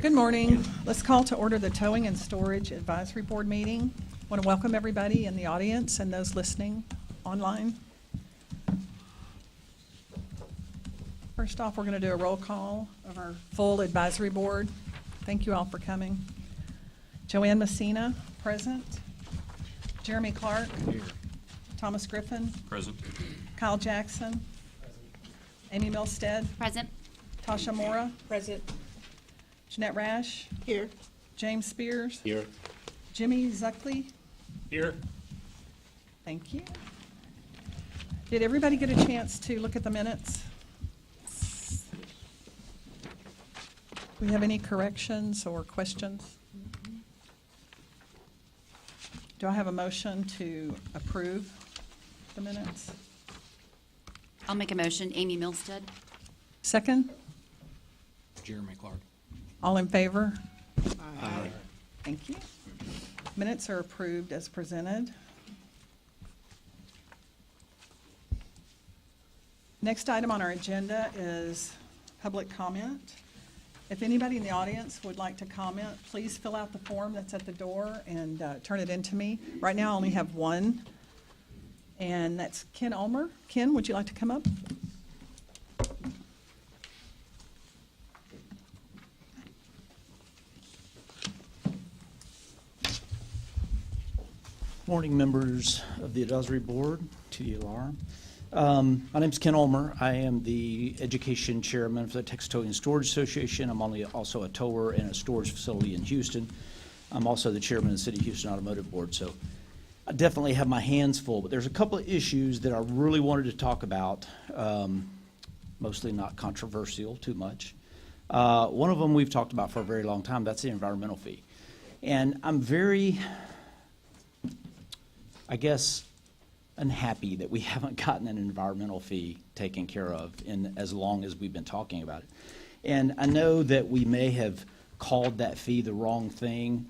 Good morning. Let's call to order the Towing and Storage Advisory Board meeting. I want to welcome everybody in the audience and those listening online. First off, we're going to do a roll call of our full advisory board. Thank you all for coming. Joanne Messina, present. Jeremy Clark. Here. Thomas Griffin. Present. Kyle Jackson. Present. Amy Milstead. Present. Tasha Mora. Present. Jeanette Rash. Here. James Spears. Here. Jimmy Zuckley. Here. Thank you. Did everybody get a chance to look at the minutes? Do we have any corrections or questions? Do I have a motion to approve the minutes? I'll make a motion. Amy Milstead. Second? Jeremy Clark. All in favor? Aye. Thank you. Minutes are approved as presented. Next item on our agenda is public comment. If anybody in the audience would like to comment, please fill out the form that's at the door and turn it in to me. Right now I only have one, and that's Ken Ulmer. Ken, would you like to come up? Morning, members of the Advisory Board, TDLR. My name is Ken Ulmer. I am the Education Chairman for the Texas Towing and Storage Association. I'm also a tower and a storage facility in Houston. I'm also the Chairman of the City of Houston Automotive Board, so I definitely have my hands full. But there's a couple of issues that I really wanted to talk about, mostly not controversial too much. One of them we've talked about for a very long time. That's the environmental fee. And I'm very, I guess, unhappy that we haven't gotten an environmental fee taken care of in as long as we've been talking about it. And I know that we may have called that fee the wrong thing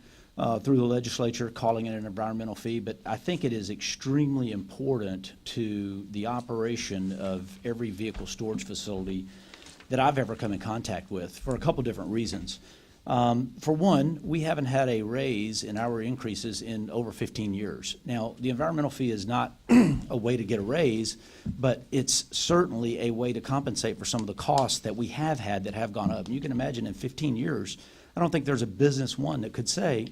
through the legislature, calling it an environmental fee, but I think it is extremely important to the operation of every vehicle storage facility that I've ever come in contact with for a couple different reasons. For one, we haven't had a raise in our increases in over 15 years. Now, the environmental fee is not a way to get a raise, but it's certainly a way to compensate for some of the costs that we have had that have gone up. And you can imagine in 15 years, I don't think there's a business one that could say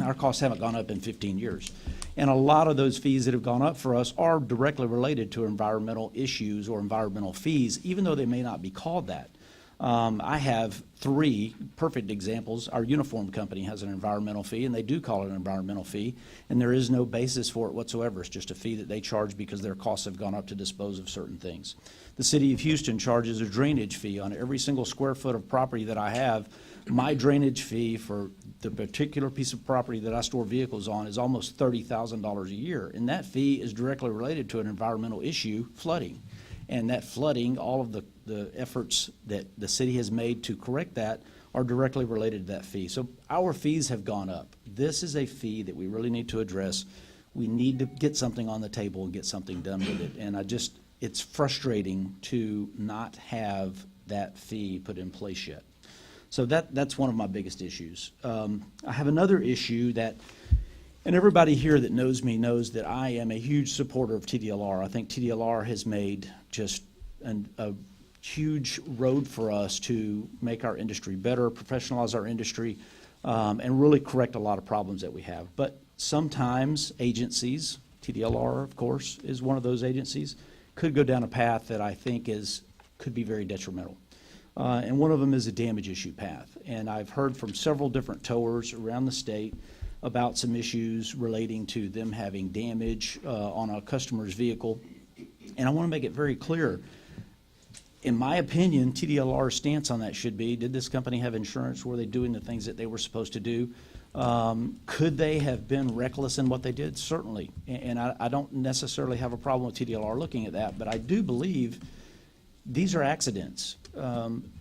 our costs haven't gone up in 15 years. And a lot of those fees that have gone up for us are directly related to environmental issues or environmental fees, even though they may not be called that. I have three perfect examples. Our uniform company has an environmental fee, and they do call it an environmental fee, and there is no basis for it whatsoever. It's just a fee that they charge because their costs have gone up to dispose of certain things. The City of Houston charges a drainage fee on every single square foot of property that I have. My drainage fee for the particular piece of property that I store vehicles on is almost $30,000 a year, and that fee is directly related to an environmental issue, flooding. And that flooding, all of the efforts that the city has made to correct that are directly related to that fee. So our fees have gone up. This is a fee that we really need to address. We need to get something on the table and get something done with it. And it's frustrating to not have that fee put in place yet. So that's one of my biggest issues. I have another issue that, and everybody here that knows me knows that I am a huge supporter of TDLR. I think TDLR has made just a huge road for us to make our industry better, professionalize our industry, and really correct a lot of problems that we have. But sometimes agencies, TDLR of course is one of those agencies, could go down a path that I think could be very detrimental. And one of them is a damage issue path. And I've heard from several different towers around the state about some issues relating to them having damage on a customer's vehicle. And I want to make it very clear, in my opinion, TDLR's stance on that should be, did this company have insurance? Were they doing the things that they were supposed to do? Could they have been reckless in what they did? Certainly. And I don't necessarily have a problem with TDLR looking at that, but I do believe these are accidents.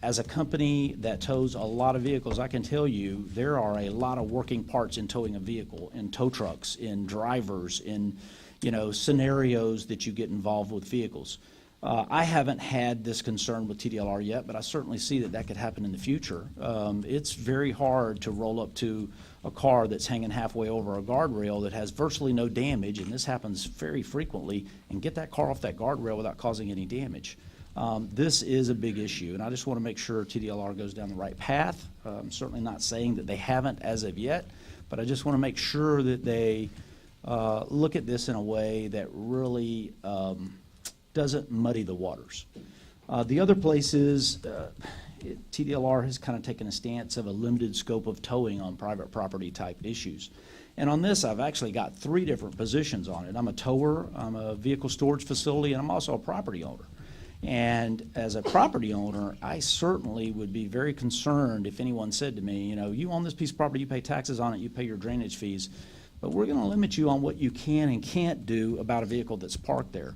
As a company that tows a lot of vehicles, I can tell you there are a lot of working parts in towing a vehicle, in tow trucks, in drivers, in scenarios that you get involved with vehicles. I haven't had this concern with TDLR yet, but I certainly see that that could happen in the future. It's very hard to roll up to a car that's hanging halfway over a guardrail that has virtually no damage, and this happens very frequently, and get that car off that guardrail without causing any damage. This is a big issue, and I just want to make sure TDLR goes down the right path. I'm certainly not saying that they haven't as of yet, but I just want to make sure that they look at this in a way that really doesn't muddy the waters. The other place is TDLR has kind of taken a stance of a limited scope of towing on private property type issues. And on this, I've actually got 3 different positions on it. I'm a tower, I'm a vehicle storage facility, and I'm also a property owner. And as a property owner, I certainly would be very concerned if anyone said to me, you know, you own this piece of property, you pay taxes on it, you pay your drainage fees, but we're going to limit you on what you can and can't do about a vehicle that's parked there.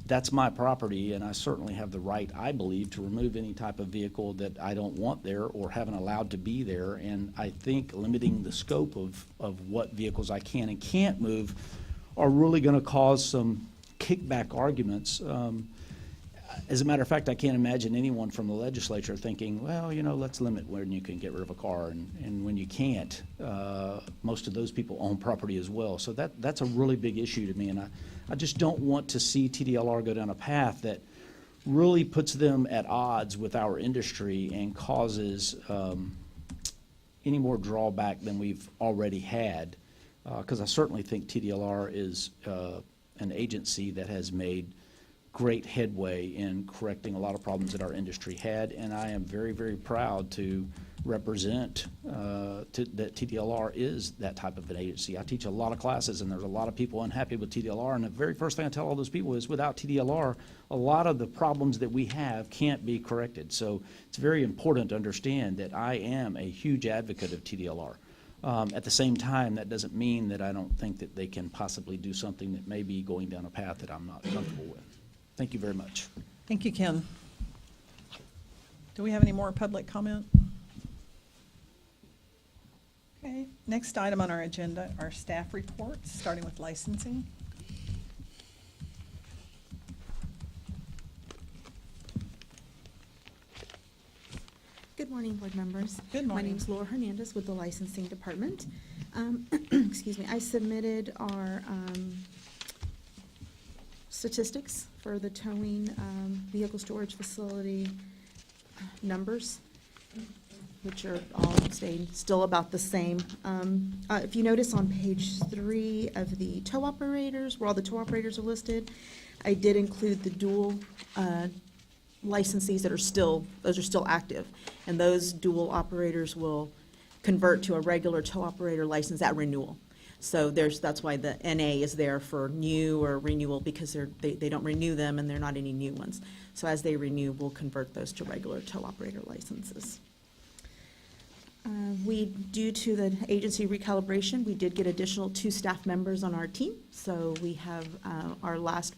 That's my property, and I certainly have the right, I believe, to remove any type of vehicle that I don't want there or haven't allowed to be there. And I think limiting the scope of what vehicles I can and can't move are really going to cause some kickback arguments. As a matter of fact, I can't imagine anyone from the legislature thinking, well, you know, let's limit when you can get rid of a car and when you can't. Most of those people own property as well. So that's a really big issue to me, and I just don't want to see TDLR go down a path that really puts them at odds with our industry and causes any more drawback than we've already had. Because I certainly think TDLR is an agency that has made great headway in correcting a lot of problems that our industry had, and I am very, very proud to represent that TDLR is that type of an agency. I teach a lot of classes, and there's a lot of people unhappy with TDLR, and the very first thing I tell all those people is without TDLR, a lot of the problems that we have can't be corrected. So it's very important to understand that I am a huge advocate of TDLR. At the same time, that doesn't mean that I don't think that they can possibly do something that may be going down a path that I'm not comfortable with. Thank you very much. Thank you, Ken. Do we have any more public comment? Okay, next item on our agenda are staff reports, starting with licensing. Good morning, board members. Good morning. My name's Laura Hernandez with the Licensing Department. Excuse me, I submitted our statistics for the towing vehicle storage facility numbers, which are all staying still about the same. If you notice on page 3 of the tow operators, where all the tow operators are listed, I did include the dual licensees that are still, those are still active. And those dual operators will convert to a regular tow operator license at renewal. So that's why the NA is there for new or renewal, because they don't renew them and they're not any new ones. So as they renew, we'll convert those to regular tow operator licenses. Due to the agency recalibration, we did get additional 2 staff members on our team. So we have our last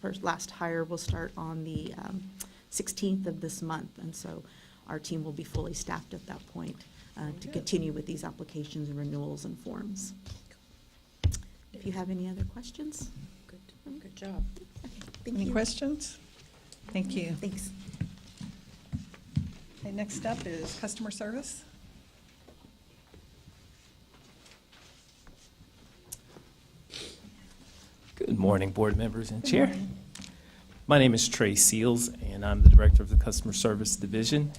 hire will start on the 16th of this month. And so our team will be fully staffed at that point to continue with these applications and renewals and forms. If you have any other questions? Good job. Okay, thank Any you. questions? Thank you. Thanks. Okay, next up is customer service. Good morning, board members and Good chair. morning. My name is Trey Seals, and I'm the director of the Customer Service Division.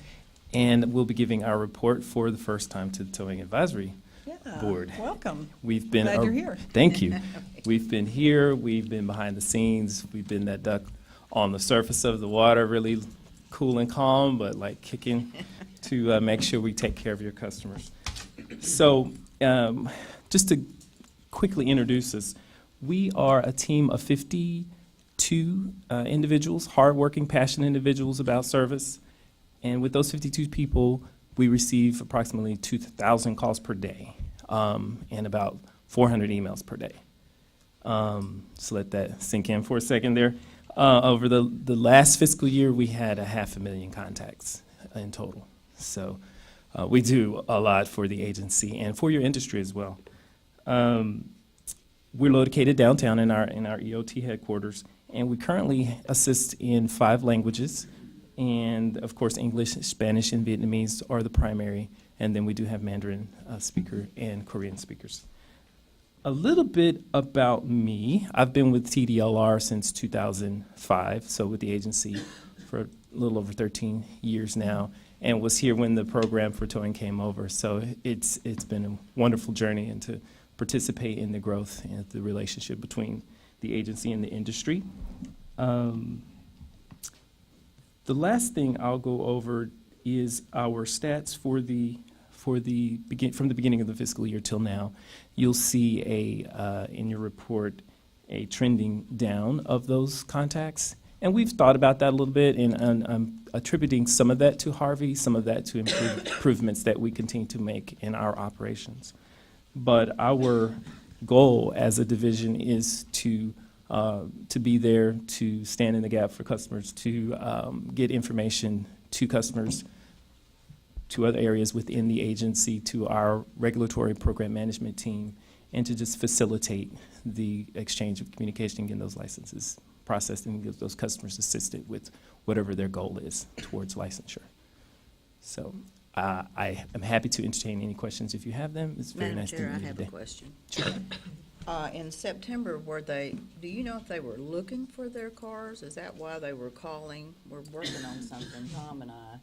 And we'll be giving our report for the first time to the Towing Advisory Yeah, Board. welcome. We've been Glad you're here. Thank you. We've been here. We've been behind the scenes. We've been that duck on the surface of the water, really cool and calm, but like kicking to make sure we take care of your customers. So, just to quickly introduce us, we are a team of 52 individuals, hardworking, passionate individuals about service. And with those 52 people, we receive approximately 2,000 calls per day and about 400 emails per day. So let that sink in for a second there. Over the last fiscal year, we had 500,000 contacts in total. So we do a lot for the agency and for your industry as well. We're located downtown in our EOT headquarters, And we currently assist in 5 languages. And of course, English, Spanish, and Vietnamese are the primary. And then we do have Mandarin speaker and Korean speakers. A little bit about me. I've been with TDLR since 2005, so with the agency for a little over 13 years now, and was here when the program for towing came over. So it's been a wonderful journey and to participate in the growth and the relationship between the agency and the industry. The last thing I'll go over is our stats from the beginning of the fiscal year till now. You'll see in your report a trending down of those contacts. And we've thought about that a little bit, and I'm attributing some of that to Harvey, some of that to improvements that we continue to make in our operations. But our goal as a division is to be there, to stand in the gap for customers, to get information to customers, to other areas within the agency, to our regulatory program management team, and to just facilitate the exchange of communication and getting those licenses processed and get those customers assisted with whatever their goal is towards licensure. So I am happy to entertain any questions if you have them. It's very nice to meet you Madam Chair, I today. have a question. Sure. In September, do you know if they were looking for their cars? Is that why they were calling? We're working on something, Tom and I,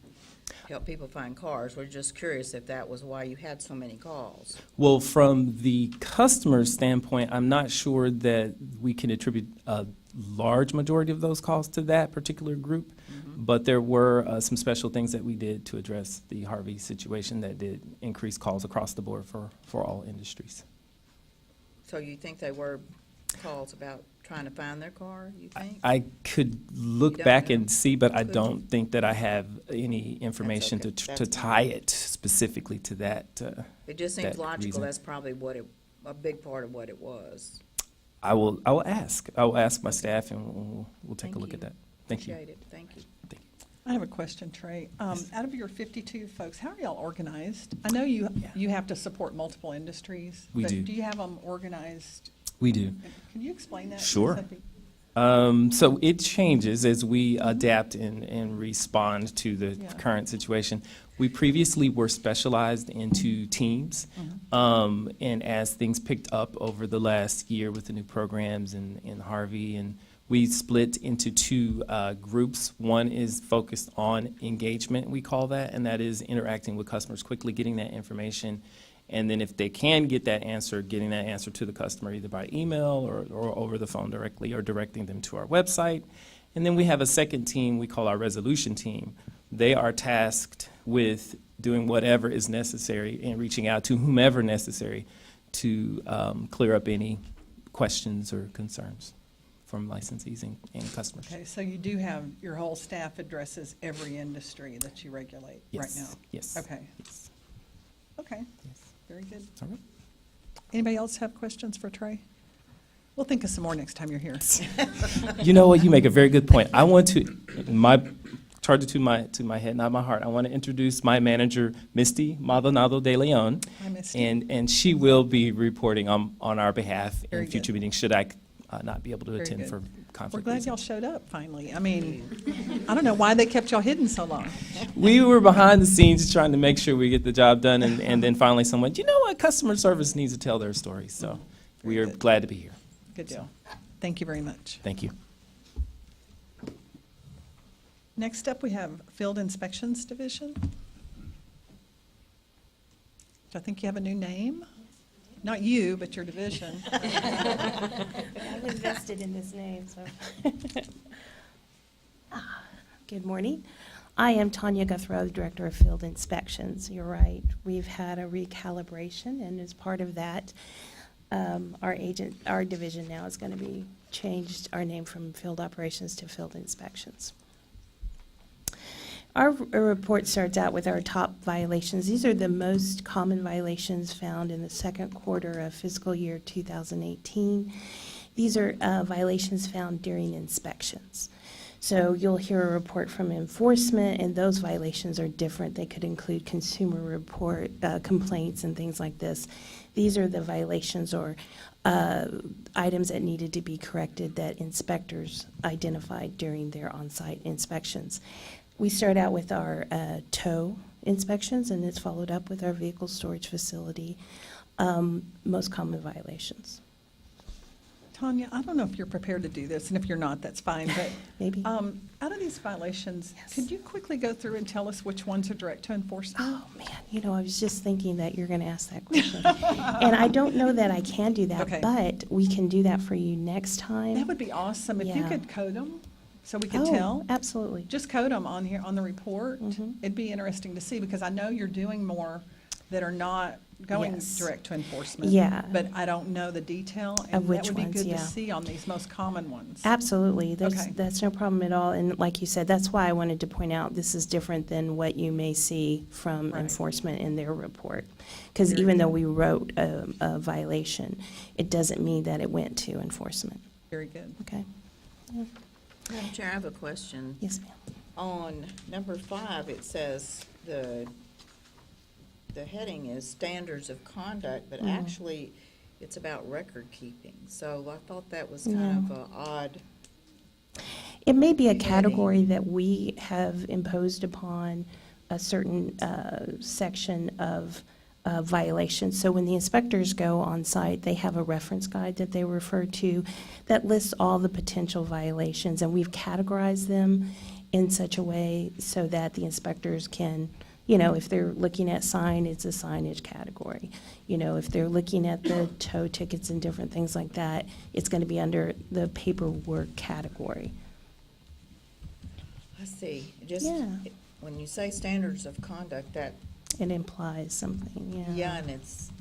help people find cars. We're just curious if that was why you had so many calls. Well, from the customer standpoint, I'm not sure that we can attribute a large majority of those calls to that particular group, but there were some special things that we did to address the Harvey situation that did increase calls across the board for all industries. So you think they were calls about trying to find their car, you think? I could look don't back know? and see, but I Could you? don't think that I have any information okay. to That's tie it specifically to that. It just seems that logical, reason. that's probably a big part of what it was. I will ask. I will ask my staff, and we'll take Thank a look you. at that. Thank you. Appreciate it, thank you. I have a question, Trey. Out of your 52 folks, how are y'all organized? I know you have to support multiple industries. We but do. Do you have them organized? We do. Can you explain that? Sure. That'd be- So it changes as we adapt and respond to the Yeah. current situation. We previously were specialized into teams, and as things picked up over the last year with the new programs and Harvey, and we split into 2 groups. One is focused on engagement, we call that, and that is interacting with customers quickly, getting that information. And then if they can get that answer, getting that answer to the customer either by email or over the phone directly, or directing them to our website. And then we have a second team we call our resolution team. They are tasked with doing whatever is necessary and reaching out to whomever necessary to clear up any questions or concerns from licensees and customers. Okay, so you do have, your whole staff addresses every industry that you regulate right Yes, now? yes. Okay, Yes. okay, Yes. very good. All right. Anybody else have questions for Trey? We'll think of some more next time you're here. You know what? You make a very good point. I want to, charge it to my head, not my heart. I want to introduce my manager, Misty Maldonado de Leon. Hi, Misty. And she will be reporting on our behalf Very in future good. meetings, should I not be able to Very attend good. for We're conflict glad y'all reasons. showed up finally. I mean, I don't know why they kept y'all hidden so long. We were behind the scenes trying to make sure we get the job done, and then finally someone, you know what, customer service needs to tell their story. So we Very are good. glad to be here. Good deal. Thank you very much. Thank you. Next up, we have Field Inspections Division. I think you have a new name? Not you, but your division. I've invested in this name, so. Good morning. I am Tanya Guthrow, the Director of Field Inspections. You're right. We've had a recalibration, and as part of that, our division now is going to be changed, our name from Field Operations to Field Inspections. Our report starts out with our top violations. These are the most common violations found in the second quarter of fiscal year 2018. These are violations found during inspections. So you'll hear a report from enforcement, and those violations are different. They could include consumer report complaints and things like this. These are the violations or items that needed to be corrected that inspectors identified during their on-site inspections. We start out with our tow inspections, and it's followed up with our vehicle storage facility, most common violations. Tanya, I don't know if you're prepared to do this, and if you're not, that's fine, but Maybe. out of these violations, Yes. could you quickly go through and tell us which ones are direct to enforcement? Oh, man, I was just thinking that you're going to ask that question. And I don't know that I can do that, Okay. but we can do that for you next time. That would be awesome, if you Yeah. could code them, so we could Oh, tell. absolutely. Just code them on here, on the report. Mhm. It'd be interesting to see, because I know you're doing more that are not going Yes. direct to enforcement. Yeah. But I don't know the detail, Of and which that would be ones, good to yeah. see on these most common ones. Absolutely. Okay. That's no problem at all. And like you said, that's why I wanted to point out this is different than what you may see from Right. enforcement in their report. Because Very even though good. we wrote a violation, it doesn't mean that it went to enforcement. Very good. Okay? Madam Chair, I have a question. Yes, ma'am. On number 5, it says the heading is standards of conduct, but actually it's about record keeping. So I thought that was kind of a odd. It may be a Heading. category that we have imposed upon a certain section of violations. So when the inspectors go on site, they have a reference guide that they refer to that lists all the potential violations, and we've categorized them in such a way so that the inspectors can, if they're looking at sign, it's a signage category. If they're looking at the tow tickets and different things like that, it's going to be under the paperwork category. I see. Just, Yeah. when you say standards of conduct, that, It implies something, yeah, and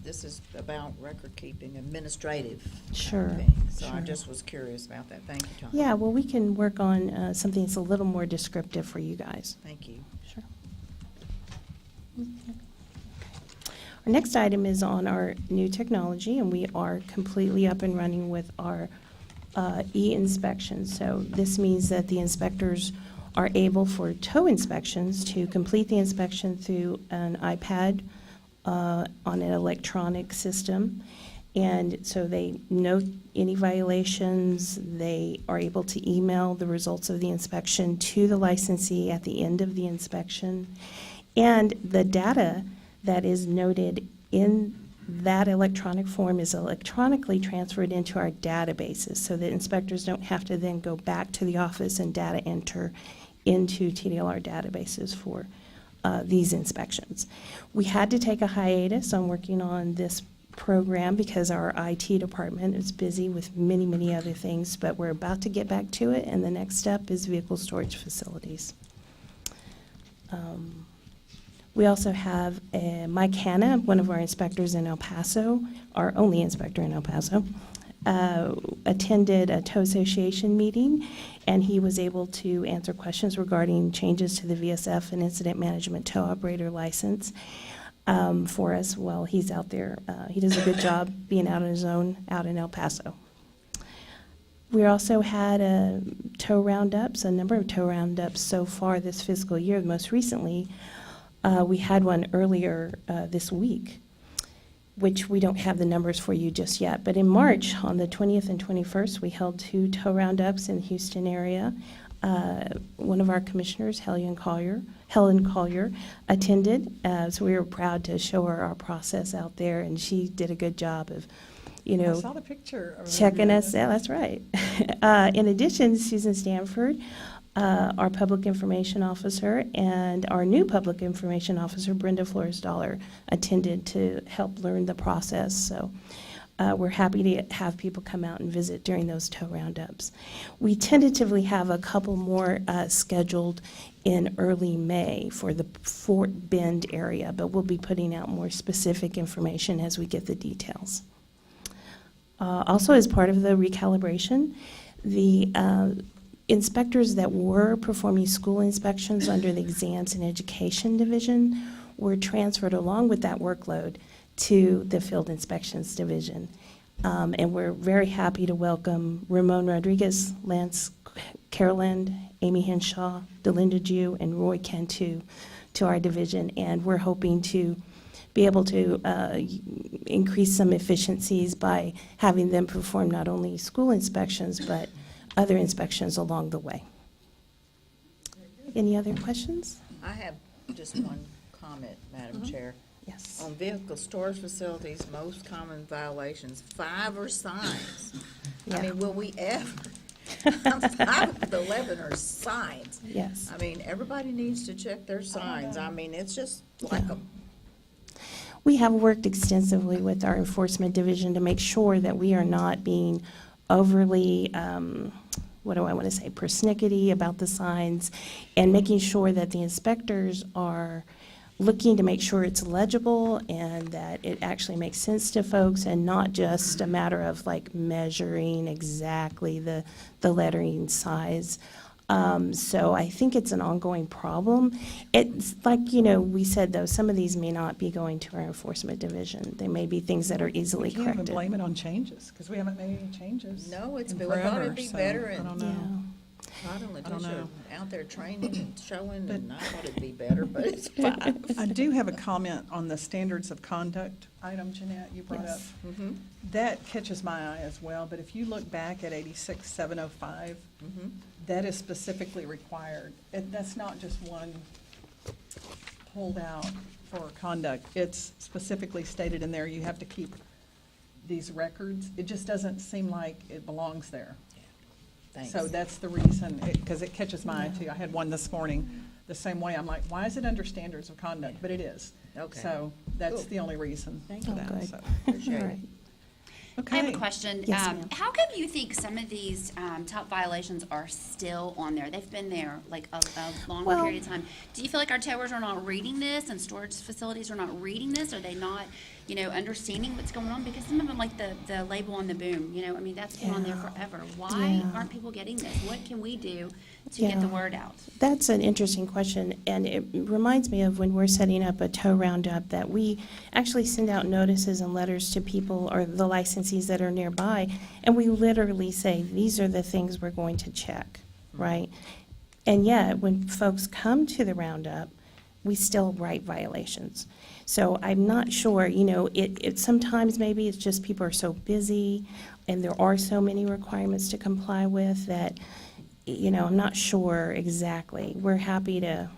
this is about record keeping, administrative kind of Sure, thing. So I sure. just was curious about that. Thank you, Tom. Yeah, well, we can work on something that's a little more descriptive for you guys. Thank you. Sure. Our next item is on our new technology, and we are completely up and running with our e-inspections. So this means that the inspectors are able for tow inspections to complete the inspection through an iPad on an electronic system. And so they note any violations, they are able to email the results of the inspection to the licensee at the end of the inspection. And the data that is noted in that electronic form is electronically transferred into our databases, so that inspectors don't have to then go back to the office and data enter into TDLR databases for these inspections. We had to take a hiatus on working on this program because our IT department is busy with many, many other things, but we're about to get back to it, and the next step is vehicle storage facilities. We also have Mike Hanna, one of our inspectors in El Paso, our only inspector in El Paso, attended a tow association meeting, and he was able to answer questions regarding changes to the VSF and incident management tow operator license for us while he's out there. He does a good job being out on his own out in El Paso. We also had tow roundups, a number of tow roundups so far this fiscal year. Most recently, we had one earlier this week, which we don't have the numbers for you just yet. But in March, on the 20th and 21st, we held 2 tow roundups in the Houston area. One of our commissioners, Helen Collier, attended. So we were proud to show her our process out there, and she did a good job of, I saw the picture. of checking her. us. Yeah, that's right. In addition, Susan Stanford, our public information officer, and our new public information officer, Brenda Flores-Dollar, attended to help learn the process. So we're happy to have people come out and visit during those tow roundups. We tentatively have a couple more scheduled in early May for the Fort Bend area, but we'll be putting out more specific information as we get the details. Also, as part of the recalibration, the inspectors that were performing school inspections under the Exams and Education Division were transferred along with that workload to the Field Inspections Division. And we're very happy to welcome Ramon Rodriguez, Lance Carolyn, Amy Henshaw, Delinda Jew, and Roy Cantu to our division, and we're hoping to be able to increase some efficiencies by having them perform not only school inspections, but other inspections along the way. Any other questions? I have just one comment, Madam Chair. Yes. On vehicle storage facilities, most common violations, 5 are signs. I Yeah. mean, will we ever, 5 of the 11 are signs. Yes. I mean, everybody needs to check their signs. I mean, it's just like a, We have worked extensively with our enforcement division to make sure that we are not being overly, what do I want to say, persnickety about the signs, and making sure that the inspectors are looking to make sure it's legible and that it actually makes sense to folks and not just a matter of like measuring exactly the lettering size. So I think it's an ongoing problem. It's like, we said though, some of these may not be going to our enforcement division. They may be things that are easily We can't even corrected. blame it on changes, because we haven't made any changes. no, it's, in we thought forever, it'd be so better I and don't Yeah. know. Todd and I don't Letitia know. are out there training and showing, and I thought it'd be better, but it's 5. I do have a comment on the standards of conduct item, Jeanette, you brought up. Yes. Mhm, That catches my eye as well, but if you look back at 86-705, mhm. that is specifically required. That's not just one pulled out for conduct. It's specifically stated in there, you have to keep these records. It just doesn't seem like it belongs there. Thanks. So that's the reason, because it catches my eye too. I had one this morning, the same way. I'm like, why is it under standards of conduct? But it is. Okay. So that's Cool. the only reason Thank for you. that, good. so. Appreciate All it. right. I have a Okay. question. Yes, ma'am. How come you think some of these top violations are still on there? They've been there like a longer Well- period of time. Do you feel like our towers are not reading this and storage facilities are not reading this? Are they not, understanding what's going on? Because some of them, like the label on the boom, I mean, that's been on there Yeah. forever. Why Yeah. aren't people getting this? What can we do to get the Yeah. word out? That's an interesting question, and it reminds me of when we're setting up a tow roundup, that we actually send out notices and letters to people or the licensees that are nearby, and we literally say, these are the things we're going to check, right? And yet, when folks come to the roundup, we still write violations. So I'm not sure, it sometimes maybe it's just people are so busy, and there are so many requirements to comply with that, I'm not sure exactly. We're happy to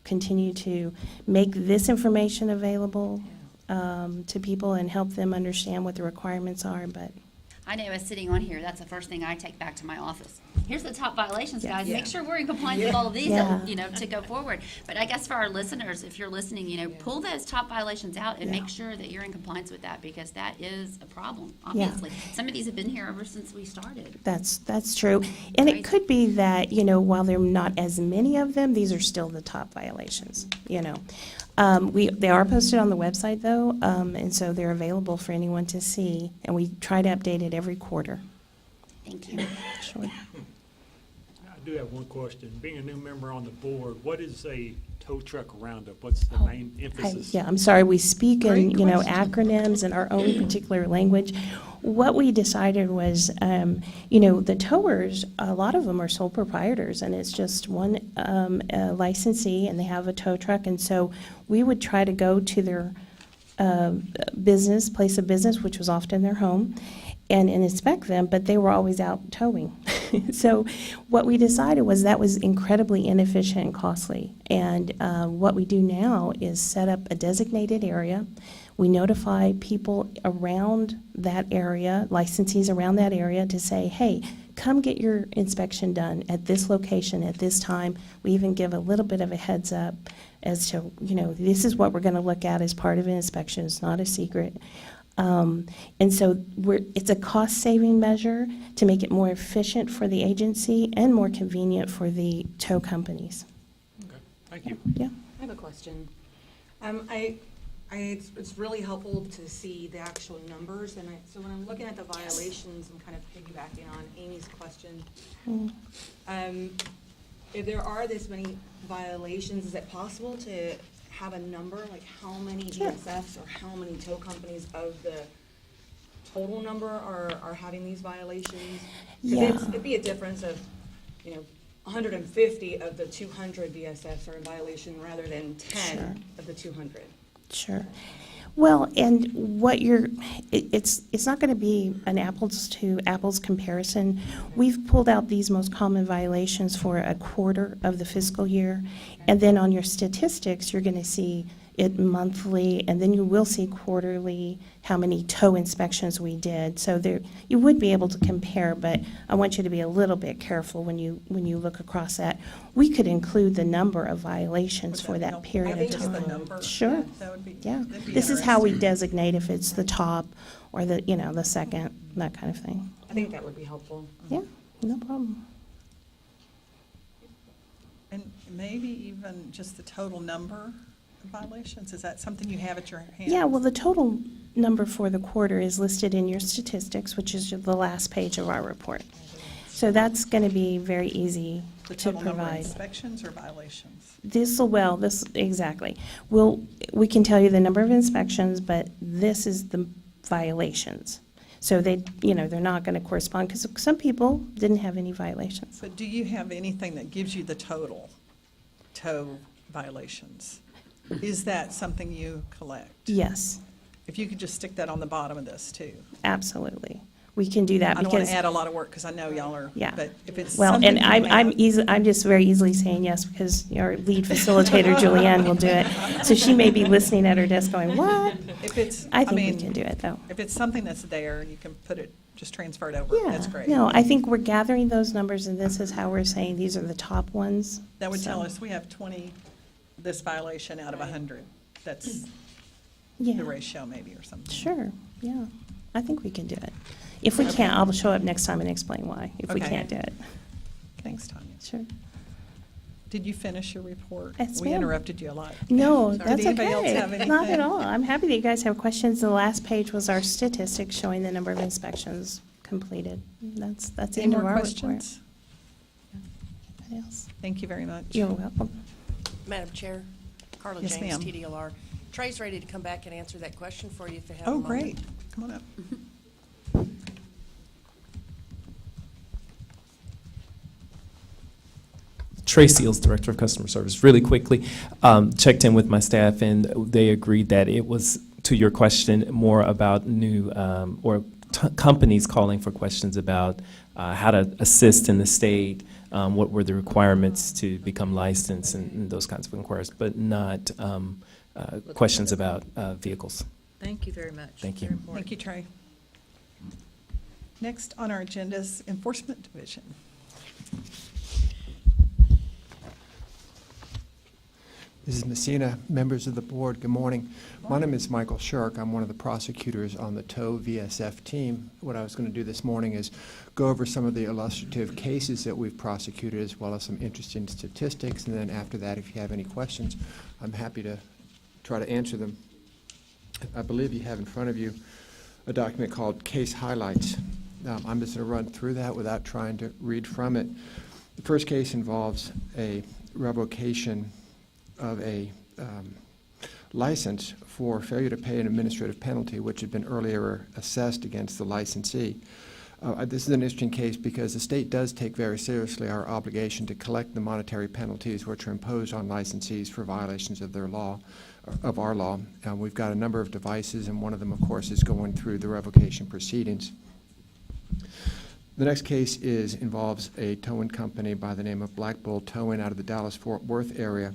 continue to make this information available to people and help them understand what the requirements are, but I know as sitting on here, that's the first thing I take back to my office. Here's the top violations, guys. Yeah. Make sure we're in compliance with all of these, Yeah. to go forward. But I guess for our listeners, if you're listening, pull those top violations out and Yeah. make sure that you're in compliance with that, because that is a problem, obviously. Some of these have been here ever since we started. that's true. And it could be that, while there are not as many of them, these are still the top violations, They are posted on the website, though, and so they're available for anyone to see, and we try to update it every quarter. Thank you. Sure. I do have one question. Being a new member on the board, what is a tow truck roundup? What's the main emphasis? I'm sorry, we speak in, Great question. acronyms in our own particular language. What we decided was, the towers, a lot of them are sole proprietors, and it's just one licensee, and they have a tow truck, and so we would try to go to their place of business, which was often their home, and inspect them, but they were always out towing. So what we decided was that was incredibly inefficient and costly. And what we do now is set up a designated area. We notify people around that area, licensees around that area, to say, hey, come get your inspection done at this location at this time. We even give a little bit of a heads up as to, this is what we're going to look at as part of an inspection. It's not a secret. And so it's a cost-saving measure to make it more efficient for the agency and more convenient for the tow companies. Okay, thank you. Yeah. I have a question. It's really helpful to see the actual numbers, and so when I'm looking at the violations, I'm kind of piggybacking on Amy's question. If there are this many violations, is it possible to have a number, like how many Sure. DSFs or how many tow companies of the total number are having these violations? 'Cause Yeah. it'd be a difference of 150 of the 200 VSFs are in violation rather than 10 Sure. of the 200. Sure. Well, and what it's not going to be an apples to apples comparison. We've pulled out these most common violations for a quarter of the fiscal year, and then on your statistics, you're going to see it monthly, and then you will see quarterly how many tow inspections we did. So there, you would be able to compare, but I want you to be a little bit careful when you look across that. We could include the number of violations Would for that that help? period I of think just the time. number. Sure. Yeah, that would be. Yeah. that'd be This is how we interesting. designate if it's the top or the, the second, that kind of thing. I think that would be helpful. Yeah, no problem. And maybe even just the total number of violations? Is that something you have at your hand? Yeah, well, the total number for the quarter is listed in your statistics, which is the last page of our report. So that's going to be very easy The to total number of provide. inspections or violations? Exactly. We can tell you the number of inspections, but this is the violations. So they're not going to correspond, because some people didn't have any violations. But do you have anything that gives you the total tow violations? Is that something you collect? Yes, If you could just stick that on the bottom of this, too. absolutely. We can do that I don't want because, to add a lot of work, because I know y'all are, Yeah. but if it's well, something and you I'm just very easily saying yes, because our lead facilitator, Julianne, will do it. So she may be listening at her desk going, what? If it's, I think we mean, can do it, though. if it's something that's there and you can put it, just transfer it over, Yeah, that's great. no, I think we're gathering those numbers, and this is how we're saying these are the top ones. That would tell So, us we have 20, this violation out of 100. That's yeah, the ratio maybe or something. sure, yeah. I think we can do it. If we can't, I'll show up next time and explain why, if we Okay. can't do it. Thanks, Tanya. Sure. Did you finish your report? Yes, We ma'am. interrupted you a lot. No, Sorry. that's Did anybody else okay. have Not anything? at all. I'm happy that you guys have questions. The last page was our statistics showing the number of inspections completed. That's the Any end of more our report. questions? Anybody else? Thank you very much. You're welcome. Madam Chair, Carla Yes, James, ma'am. TDLR. Trey's ready to come back and answer that question for you if you have a Oh, moment. great. Come on up. Trey Seals, Director of Customer Service. Really quickly, checked in with my staff, and they agreed that it was, to your question, more about new companies calling for questions about how to assist in the state, what were the requirements to become licensed, and those kinds of inquiries, but not questions about vehicles. Thank you very much. Thank you. Very important. Thank you, Trey. Next on our agenda is Enforcement Division. Mrs. Messina, members of the board, good morning. My name is Michael Shirk. I'm one of the prosecutors on the TOW VSF team. What I was going to do this morning is go over some of the illustrative cases that we've prosecuted, as well as some interesting statistics, and then after that, if you have any questions, I'm happy to try to answer them. I believe you have in front of you a document called Case Highlights. I'm just going to run through that without trying to read from it. The first case involves a revocation of a license for failure to pay an administrative penalty, which had been earlier assessed against the licensee. This is an interesting case because the state does take very seriously our obligation to collect the monetary penalties which are imposed on licensees for violations of their law, of our law. We've got a number of devices, and one of them, of course, is going through the revocation proceedings. The next case involves a towing company by the name of Black Bull Towing out of the Dallas-Fort Worth area.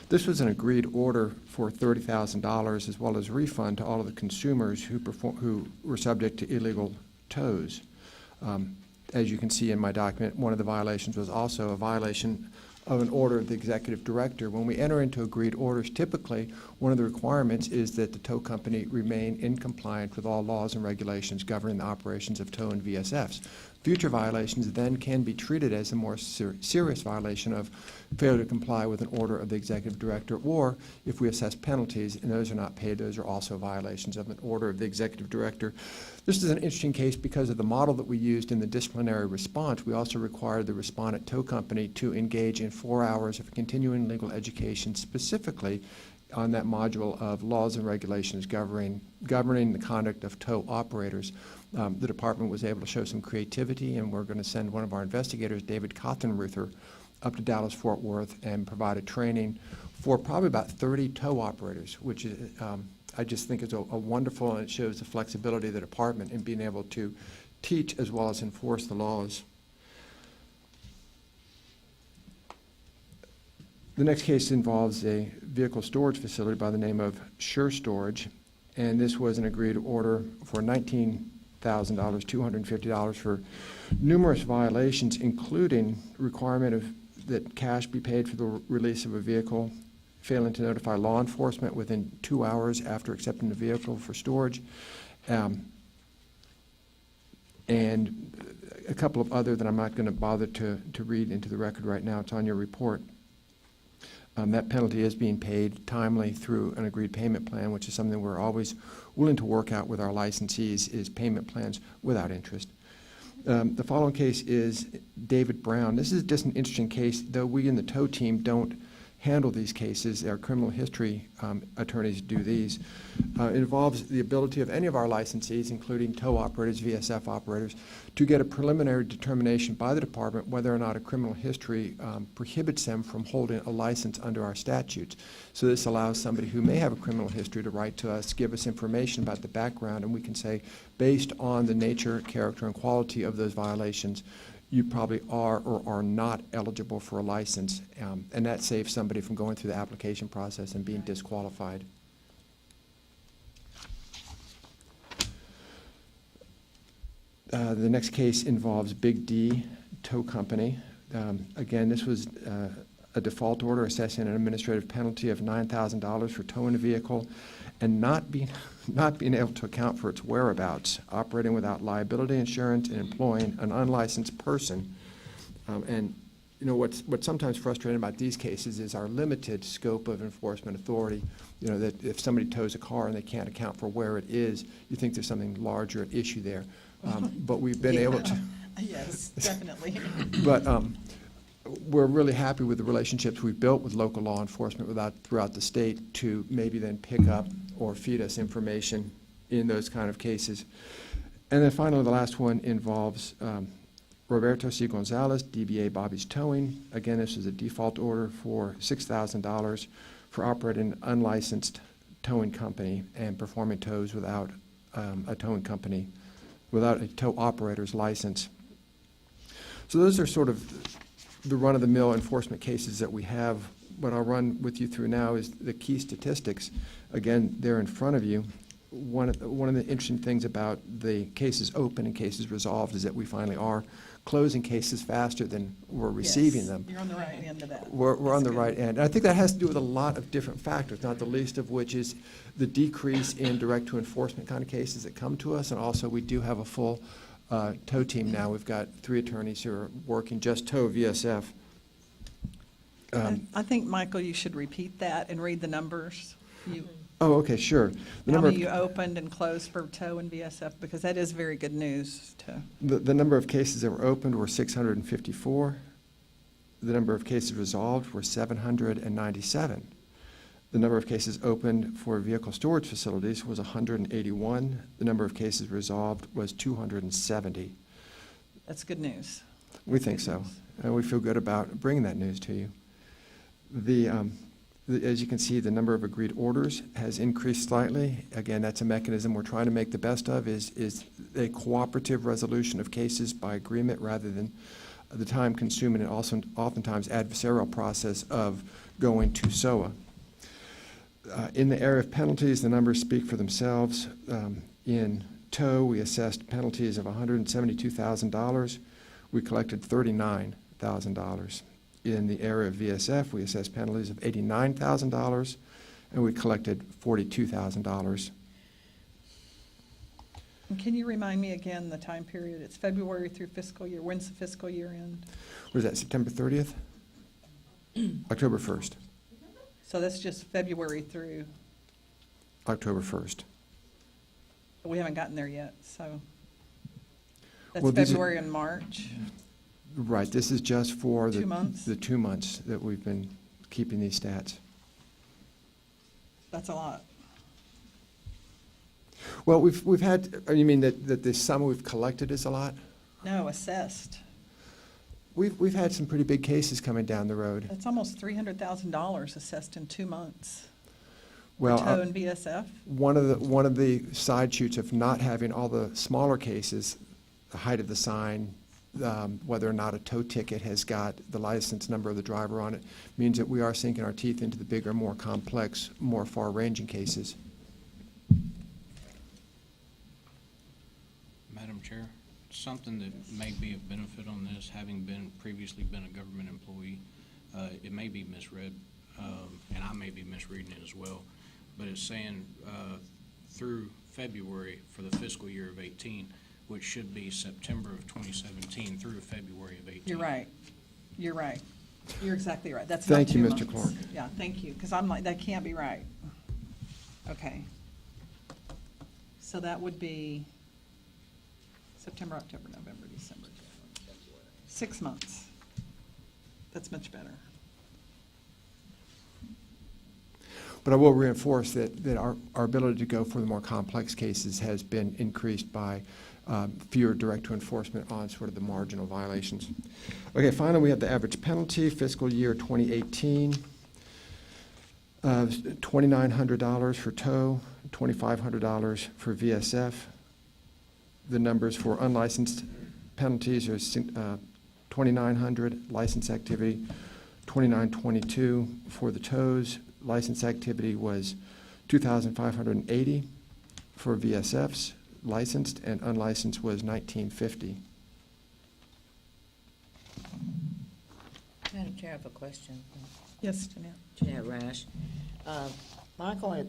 This was an agreed order for $30,000 as well as a refund to all of the consumers who were subject to illegal tows. As you can see in my document, one of the violations was also a violation of an order of the executive director. When we enter into agreed orders, typically one of the requirements is that the tow company remain in compliance with all laws and regulations governing the operations of tow and VSFs. Future violations then can be treated as a more serious violation of failure to comply with an order of the executive director, or if we assess penalties and those are not paid, those are also violations of an order of the executive director. This is an interesting case because of the model that we used in the disciplinary response. We also required the respondent tow company to engage in 4 hours of continuing legal education, specifically on that module of laws and regulations governing the conduct of tow operators. The department was able to show some creativity, and we're going to send one of our investigators, David Cothenruther, up to Dallas-Fort Worth and provide a training for probably about 30 tow operators, which is, I just think is a wonderful, and it shows the flexibility of the department in being able to teach as well as enforce the laws. The next case involves a vehicle storage facility by the name of Sure Storage, and this was an agreed order for $19,000, $250 for numerous violations, including requirement of that cash be paid for the release of a vehicle, failing to notify law enforcement within 2 hours after accepting the vehicle for storage, and a couple of other that I'm not going to bother to read into the record right now. It's on your report. That penalty is being paid timely through an agreed payment plan, which is something we're always willing to work out with our licensees, is payment plans without interest. The following case is David Brown. This is just an interesting case, though we in the tow team don't handle these cases. Our criminal history attorneys do these. It involves the ability of any of our licensees, including tow operators, VSF operators, to get a preliminary determination by the department whether or not a criminal history prohibits them from holding a license under our statutes. So this allows somebody who may have a criminal history to write to us, give us information about the background, and we can say, based on the nature, character, and quality of those violations, you probably are or are not eligible for a license, and that saves somebody from going through the application process and being disqualified. The next case involves Big D Tow Company. Again, this was a default order assessing an administrative penalty of $9,000 for towing a vehicle and not being able to account for its whereabouts, operating without liability insurance, and employing an unlicensed person. And you know what's sometimes frustrating about these cases is our limited scope of enforcement authority. You know that if somebody tows a car and they can't account for where it is, you think there's something larger at issue there. But we've been able to. Yes, definitely. But we're really happy with the relationships we've built with local law enforcement throughout the state to maybe then pick up or feed us information in those kind of cases. And then finally, the last one involves Roberto C. Gonzalez, DBA Bobby's Towing. Again, this is a default order for $6,000 for operating an unlicensed towing company and performing tows without a towing company, without a tow operator's license. So those are sort of the run-of-the-mill enforcement cases that we have. What I'll run with you through now is the key statistics. Again, they're in front of you. One of the interesting things about the cases open and cases resolved is that we finally are closing cases faster than we're receiving Yes, them. You're on the right end of that. We're on That's the good. right end. And I think that has to do with a lot of different factors, not the least of which is the decrease in direct-to-enforcement kind of cases that come to us. And also, we do have a full tow team now. We've got 3 attorneys who are working just tow VSF. I think, Michael, you should repeat that and read the numbers. Oh, okay, sure. The How number many of, you opened and closed for tow and VSF, because that is very good news to. the number of cases that were opened were 654. The number of cases resolved were 797. The number of cases opened for vehicle storage facilities was 181. The number of cases resolved was 270. That's good news. We think so, and we feel good about bringing that news to you. As you can see, the number of agreed orders has increased slightly. Again, that's a mechanism we're trying to make the best of, is a cooperative resolution of cases by agreement rather than the time-consuming and also oftentimes adversarial process of going to SOA. In the area of penalties, the numbers speak for themselves. In tow, we assessed penalties of $172,000. We collected $39,000. In the area of VSF, we assessed penalties of $89,000, and we collected $42,000. And can you remind me again the time period? It's February through fiscal year. When's the fiscal year end? What is that, September 30th? October 1st. So that's just February through, October 1st. we haven't gotten there yet, so. That's Well, these are- February and March. Right, this is just for 2 months? the 2 months that we've been keeping these stats. That's a lot. Well, we've had, you mean that the sum we've collected is a lot? No, assessed. We've had some pretty big cases coming down the road. That's almost $300,000 assessed in 2 months. Well, For tow and VSF. one of the side shoots of not having all the smaller cases, the height of the sign, whether or not a tow ticket has got the license number of the driver on it, means that we are sinking our teeth into the bigger, more complex, more far-ranging cases. Madam Chair, something that may be of benefit on this, having previously been a government employee, it may be misread, and I may be misreading it as well, but it's saying through February for the fiscal year of 18, which should be September of 2017 through February of 18. You're right. You're right. You're exactly right. That's Thank not you, 2 Mr. months. Clark. Yeah, thank you, because I'm like, that can't be right. Okay. So that would be September, October, November, December, January, February. 6 months. That's much better. But I will reinforce that our ability to go for the more complex cases has been increased by fewer direct to enforcement on sort of the marginal violations. Okay, finally, we have the average penalty, fiscal year 2018, $2,900 for tow, $2,500 for VSF. The numbers for unlicensed penalties are $2,900 license activity, $2,922 for the tows. License activity was $2,580 for VSFs. Licensed and unlicensed was $1,950. Madam Chair, I have a question. Yes, Jeanette. Jeanette Rash. Michael,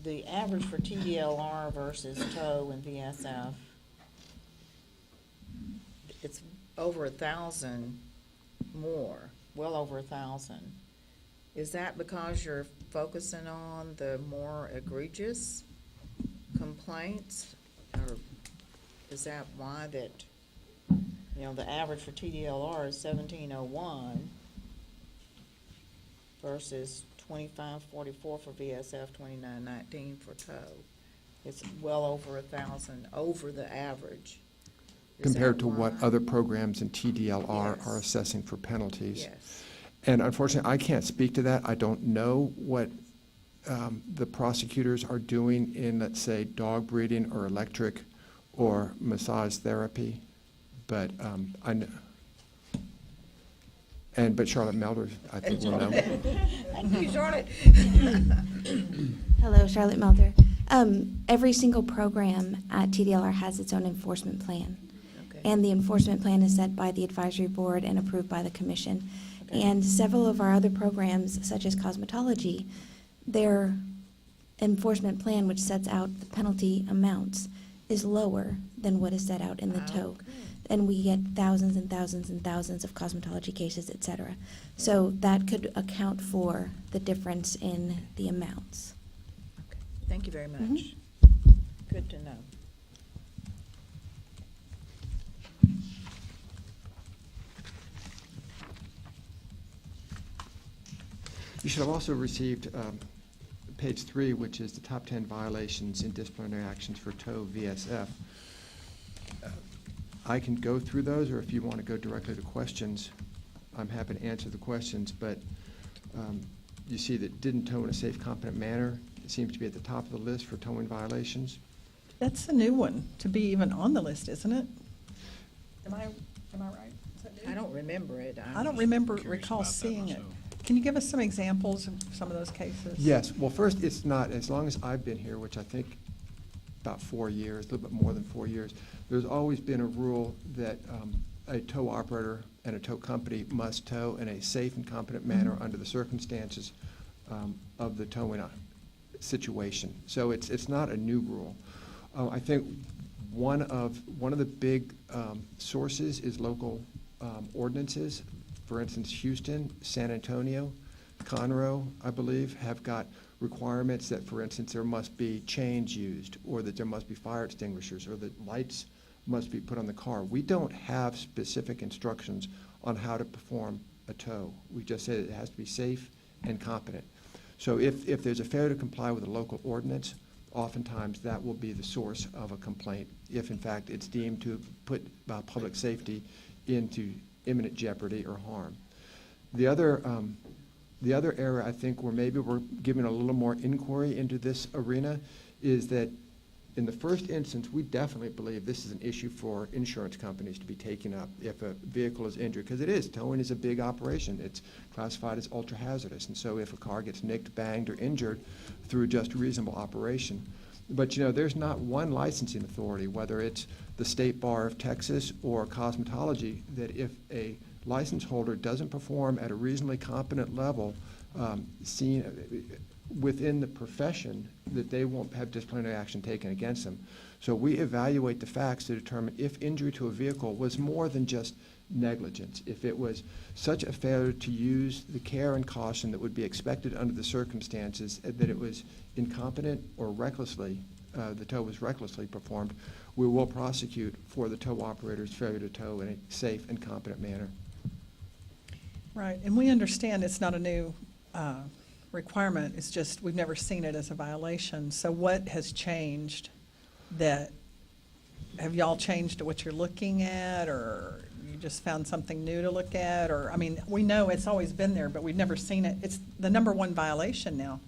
the average for TDLR versus tow and VSF, it's over 1,000 more, well over 1,000. Is that because you're focusing on the more egregious complaints? Or is that why that, the average for TDLR is 1,701 versus 2,544 for VSF, 2,919 for tow? It's well over 1,000 over the average. Is Compared that to what why? other programs in TDLR Yes. are assessing for penalties. Yes. And unfortunately, I can't speak to that. I don't know what the prosecutors are doing in, let's say, dog breeding or electric or massage therapy, but I know. But Charlotte Melder, I think, will know. Thank you, Charlotte. Hello, Charlotte Melder. Every single program at TDLR has its own enforcement plan. Okay. And the enforcement plan is set by the advisory board and approved by the commission. Okay. And several of our other programs, such as cosmetology, their enforcement plan, which sets out the penalty amounts, is lower than what is set out in the tow. Okay. And we get thousands and thousands and thousands of cosmetology cases, et cetera. So that could account for the difference in the amounts. Okay. Thank you very much. Mhm. Good to know. You should have also received page 3, which is the top 10 violations in disciplinary actions for tow VSF. I can go through those, or if you want to go directly to questions, I'm happy to answer the questions, but you see that didn't tow in a safe, competent manner. It seems to be at the top of the list for towing violations. That's the new one to be even on the list, isn't it? Am I right? Is that new? I don't remember it. I don't recall seeing it. Can you give us some examples of some of those cases? Yes. Well, first, it's not, as long as I've been here, which I think about 4 years, a little bit more than 4 years, there's always been a rule that a tow operator and a tow company must tow in a safe and competent manner under the circumstances of the towing situation. So it's not a new rule. I think one of the big sources is local ordinances. For instance, Houston, San Antonio, Conroe, I believe, have got requirements that, for instance, there must be chains used, or that there must be fire extinguishers, or that lights must be put on the car. We don't have specific instructions on how to perform a tow. We just say that it has to be safe and competent. So if there's a failure to comply with a local ordinance, oftentimes that will be the source of a complaint, if in fact it's deemed to put public safety into imminent jeopardy or harm. The other area I think where maybe we're giving a little more inquiry into this arena is that in the first instance, we definitely believe this is an issue for insurance companies to be taking up if a vehicle is injured, because it is. Towing is a big operation. It's classified as ultra hazardous, and so if a car gets nicked, banged, or injured through just reasonable operation. But you know, there's not one licensing authority, whether it's the State Bar of Texas or cosmetology, that if a license holder doesn't perform at a reasonably competent level, seen within the profession, that they won't have disciplinary action taken against them. So we evaluate the facts to determine if injury to a vehicle was more than just negligence, if it was such a failure to use the care and caution that would be expected under the circumstances, that it was incompetent or recklessly, the tow was recklessly performed, we will prosecute for the tow operator's failure to tow in a safe and competent manner. Right, and we understand it's not a new requirement, it's just we've never seen it as a violation. So what has changed that, have y'all changed what you're looking at, or you just found something new to look at? Or, I mean, we know it's always been there, but we've never seen it. It's the #1 violation now.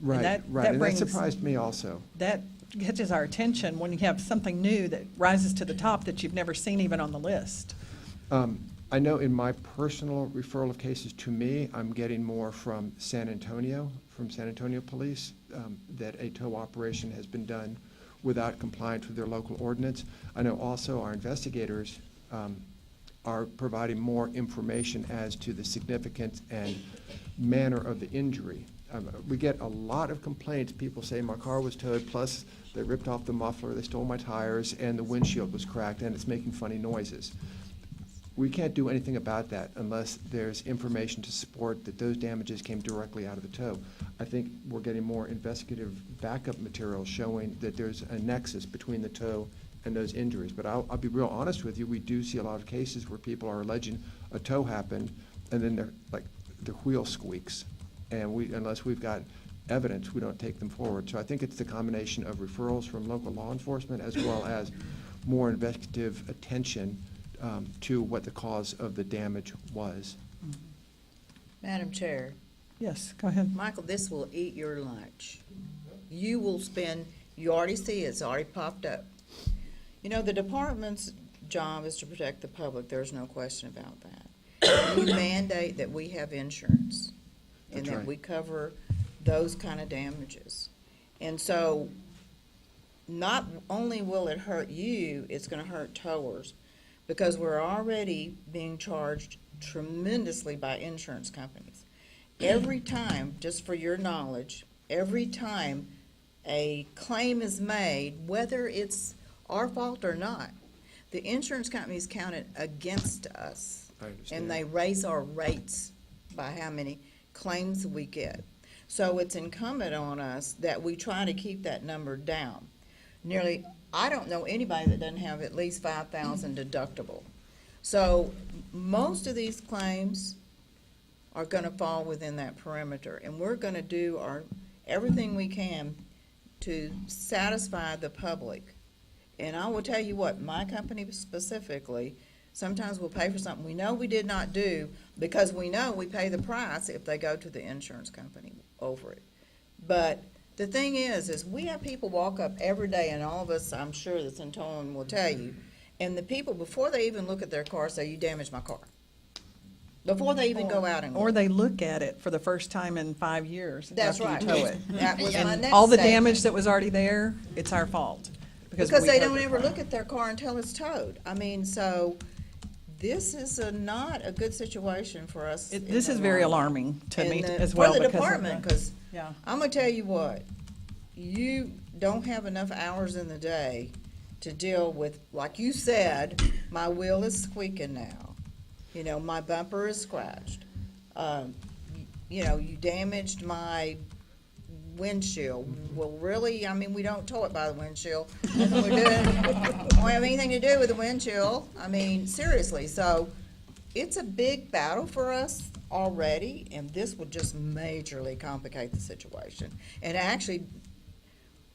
Right, that right, and that brings- surprised me also. That catches our attention when you have something new that rises to the top that you've never seen even on the list. I know in my personal referral of cases to me, I'm getting more from San Antonio Police, that a tow operation has been done without compliance with their local ordinance. I know also our investigators are providing more information as to the significance and manner of the injury. We get a lot of complaints. People say my car was towed, plus they ripped off the muffler, they stole my tires, and the windshield was cracked, and it's making funny noises. We can't do anything about that unless there's information to support that those damages came directly out of the tow. I think we're getting more investigative backup material showing that there's a nexus between the tow and those injuries. But I'll be real honest with you, we do see a lot of cases where people are alleging a tow happened, and then their wheel squeaks. And unless we've got evidence, we don't take them forward. So I think it's the combination of referrals from local law enforcement as well as more investigative attention to what the cause of the damage was. Madam Chair, Yes, go ahead. Michael, this will eat your lunch. You will spend, you already see it's already popped up. You know, the department's job is to protect the public, there's no question about that. You mandate that we have insurance, and That's that right. we cover those kind of damages. And so, not only will it hurt you, it's gonna hurt towers, because we're already being charged tremendously by insurance companies. Every time, just for your knowledge, every time a claim is made, whether it's our fault or not, the insurance companies count it against us. I understand. And they raise our rates by how many claims we get. So it's incumbent on us that we try to keep that number down. Nearly, I don't know anybody that doesn't have at least 5,000 deductible. So most of these claims are gonna fall within that perimeter, and we're gonna do everything we can to satisfy the public. And I will tell you what, my company specifically, sometimes we'll pay for something we know we did not do, because we know we pay the price if they go to the insurance company over it. But the thing is we have people walk up every day, and all of us, I'm sure that's in towing will tell you, and the people, before they even look at their car, say, you damaged my car. Before they even go out and look. Or they look at it for the first time in 5 years That's after right. you tow it. That was my And next all the statement. damage that was already there, it's our fault. Because we they towed don't the ever car. look at their car until it's towed. I mean, so this is not a good situation for us. in This the is very long run. alarming to me And as well. For the because of department, because Yeah. I'm gonna tell you what, you don't have enough hours in the day to deal with, like you said, my wheel is squeaking now. You know, my bumper is scratched. You know, you damaged my windshield. Well, really, I mean, we don't tow it by the windshield. Nothing we're doing, don't have anything to do with the windshield. I mean, seriously, so it's a big battle for us, already, and this will just majorly complicate the situation. And actually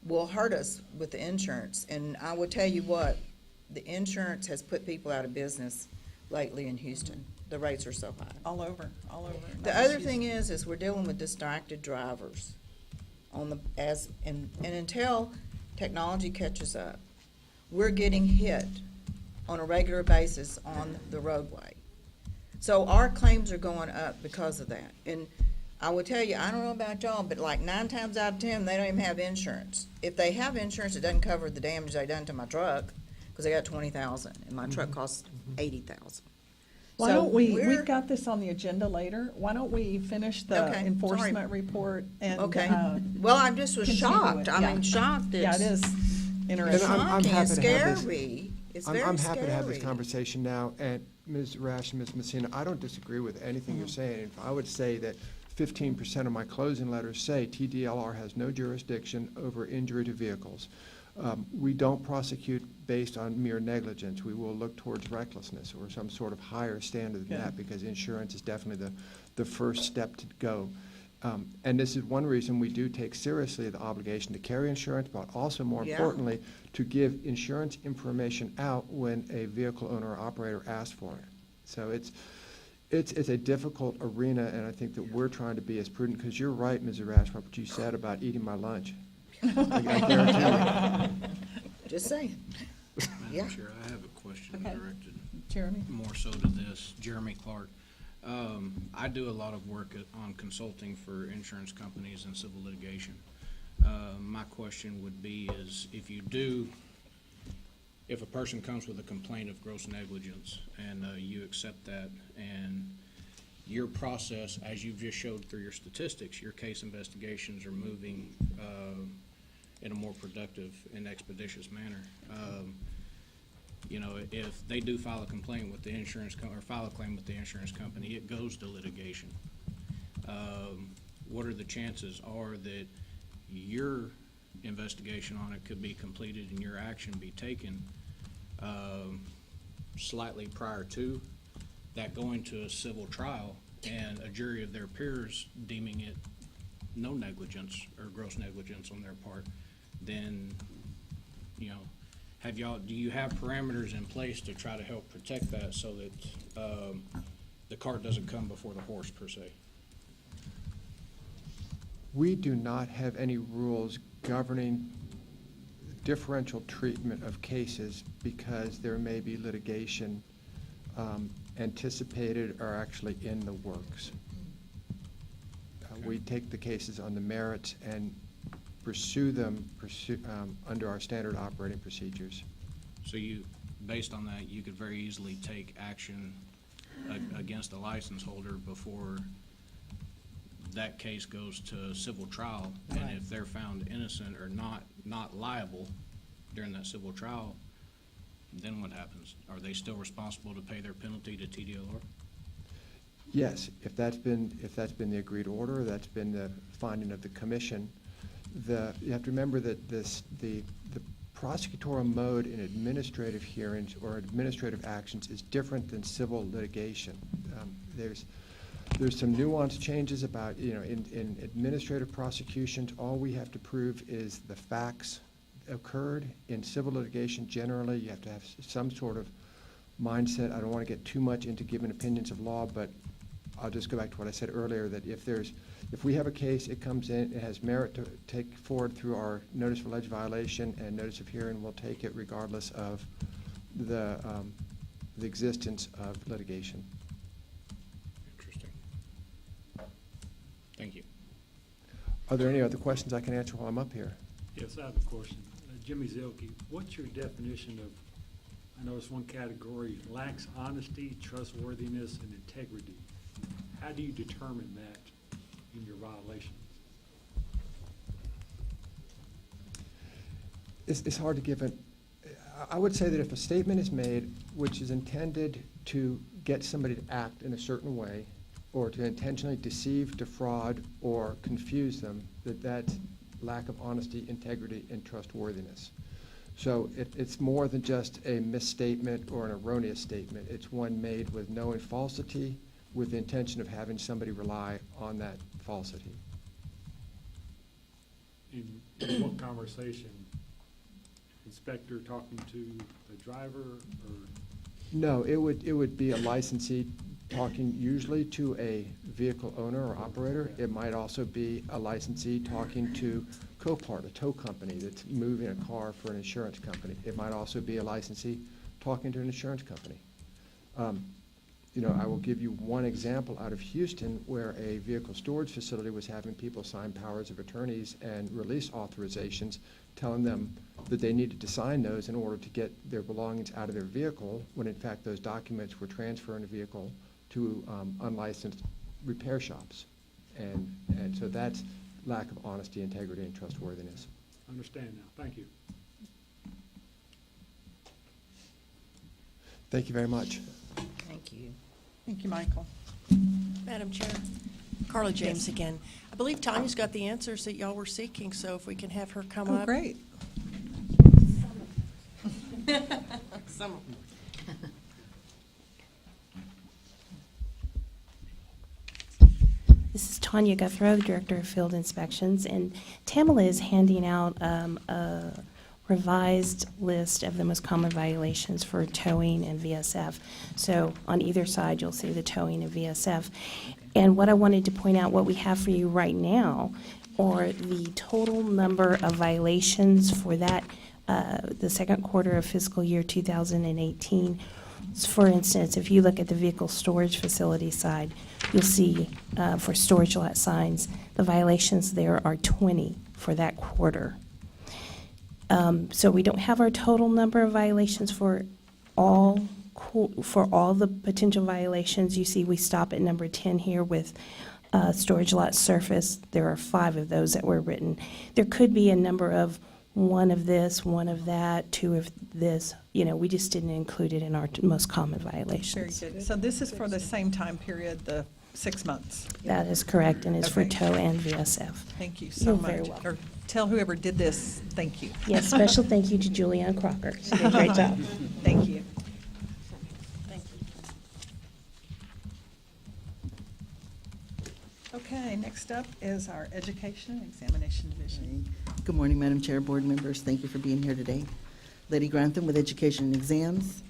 will hurt us with the insurance. And I will tell you what, the insurance has put people out of business lately in Houston. The rates are so high. All over. The other thing is we're dealing with distracted drivers on the, and until technology catches up, we're getting hit on a regular basis on the roadway. So our claims are going up because of that. And I will tell you, I don't know about y'all, but like 9 times out of 10, they don't even have insurance. If they have insurance, it doesn't cover the damage they done to my truck, because they got $20,000, and my truck costs $80,000. Why So don't we, we're- we've got this on the agenda later. Why don't we finish the Okay, enforcement sorry. report and, Okay. Well, I just was continue shocked. it, I yeah. mean, shocked. Yeah, it is It's interesting. I'm shocking, happy it's to have this- scary. It's very I'm happy to have this scary. conversation now, and Ms. Rash and Ms. Messina, I don't disagree with anything you're saying. I would say that 15% of my closing letters say TDLR has no jurisdiction over injury to vehicles. We don't prosecute based on mere negligence. We will look towards recklessness or some sort of higher standard than Good. that, because insurance is definitely the first step to go. And this is one reason we do take seriously the obligation to carry insurance, but also more Yeah. importantly, to give insurance information out when a vehicle owner or operator asks for it. So it's a difficult arena, and I think that we're trying to be as prudent, because you're right, Ms. Rashford, what you said about eating my lunch. I guarantee you. Just saying. Yeah. Madam Chair, I have a question Okay. directed Jeremy? more so to this. Jeremy Clark. I do a lot of work on consulting for insurance companies and civil litigation. My question would be is if a person comes with a complaint of gross negligence and you accept that, and your process, as you've just showed through your statistics, your case investigations are moving in a more productive and expeditious manner. You know, if they do file a complaint with the insurance or file a claim with the insurance company, it goes to litigation. What are the chances are that your investigation on it could be completed and your action be taken slightly prior to that going to a civil trial and a jury of their peers deeming it no negligence or gross negligence on their part? Then, you know, do you have parameters in place to try to help protect that so that the cart doesn't come before the horse, per se? We do not have any rules governing differential treatment of cases because there may be litigation anticipated or actually in the works. We take the cases on the merits and pursue them under our standard operating procedures. So based on that, you could very easily take action against a license holder before that case goes to civil trial. And if they're found innocent or not liable during that civil trial, then what happens? Are they still responsible to pay their penalty to TDLR? Yes, if that's been the agreed order, that's been the finding of the commission. You have to remember that the prosecutorial mode in administrative hearings or administrative actions is different than civil litigation. There's some nuanced changes about, in administrative prosecutions, all we have to prove is the facts occurred. In civil litigation, generally, you have to have some sort of mindset. I don't want to get too much into giving opinions of law, but I'll just go back to what I said earlier, that if we have a case, it comes in, it has merit to take forward through our notice of alleged violation and notice of hearing, we'll take it regardless of the existence of litigation. Interesting. Thank you. Are there any other questions I can answer while I'm up here? Yes, I have a question. Jimmy Zielke, what's your definition of, I noticed one category lacks honesty, trustworthiness, and integrity. How do you determine that in your violations? It's hard to give I would say that if a statement is made which is intended to get somebody to act in a certain way or to intentionally deceive, defraud, or confuse them, that's lack of honesty, integrity, and trustworthiness. So it's more than just a misstatement or an erroneous statement. It's one made with knowing falsity, with the intention of having somebody rely on that falsity. In what conversation? Inspector talking to the driver, or? No, it would be a licensee talking usually to a vehicle owner or operator. It might also be a licensee talking to Copart, a tow company that's moving a car for an insurance company. It might also be a licensee talking to an insurance company. You know, I will give you one example out of Houston where a vehicle storage facility was having people sign powers of attorneys and release authorizations, telling them that they needed to sign those in order to get their belongings out of their vehicle, when in fact those documents were transferring the vehicle to unlicensed repair shops. And so that's lack of honesty, integrity, and trustworthiness. Understand now. Thank you. Thank you very much. Thank you. Thank you, Michael. Madam Chair, Carla James again. I believe Tanya's got the answers that y'all were seeking, so if we can have her come Oh, up. great. Some of them. This is Tanya Guthrow, Director of Field Inspections, and Tamala is handing out a revised list of the most common violations for towing and VSF. So on either side, you'll see the towing and VSF. And what I wanted to point out, what we have for you right now, are the total number of violations for that, the second quarter of fiscal year 2018. For instance, if you look at the vehicle storage facility side, you'll see for storage lot signs, the violations there are 20 for that quarter. So we don't have our total number of violations for all the potential violations. You see we stop at number 10 here with storage lot surface. There are 5 of those that were written. There could be a number of one of this, one of that, 2 of this. You know, we just didn't include it in our most common violations. Very good. So this is for the same time period, the 6 months. That is correct, and it's for Okay. tow and VSF. Thank you so You're much. very welcome. Or tell whoever did this, thank you. Yes, special thank you to Julianne Crocker. She did a great job. Thank you. Thank you. Okay, next up is our Education and Examination Division. Good morning, Madam Chair, board members. Thank you for being here today. Lady Grantham with Education and Exams.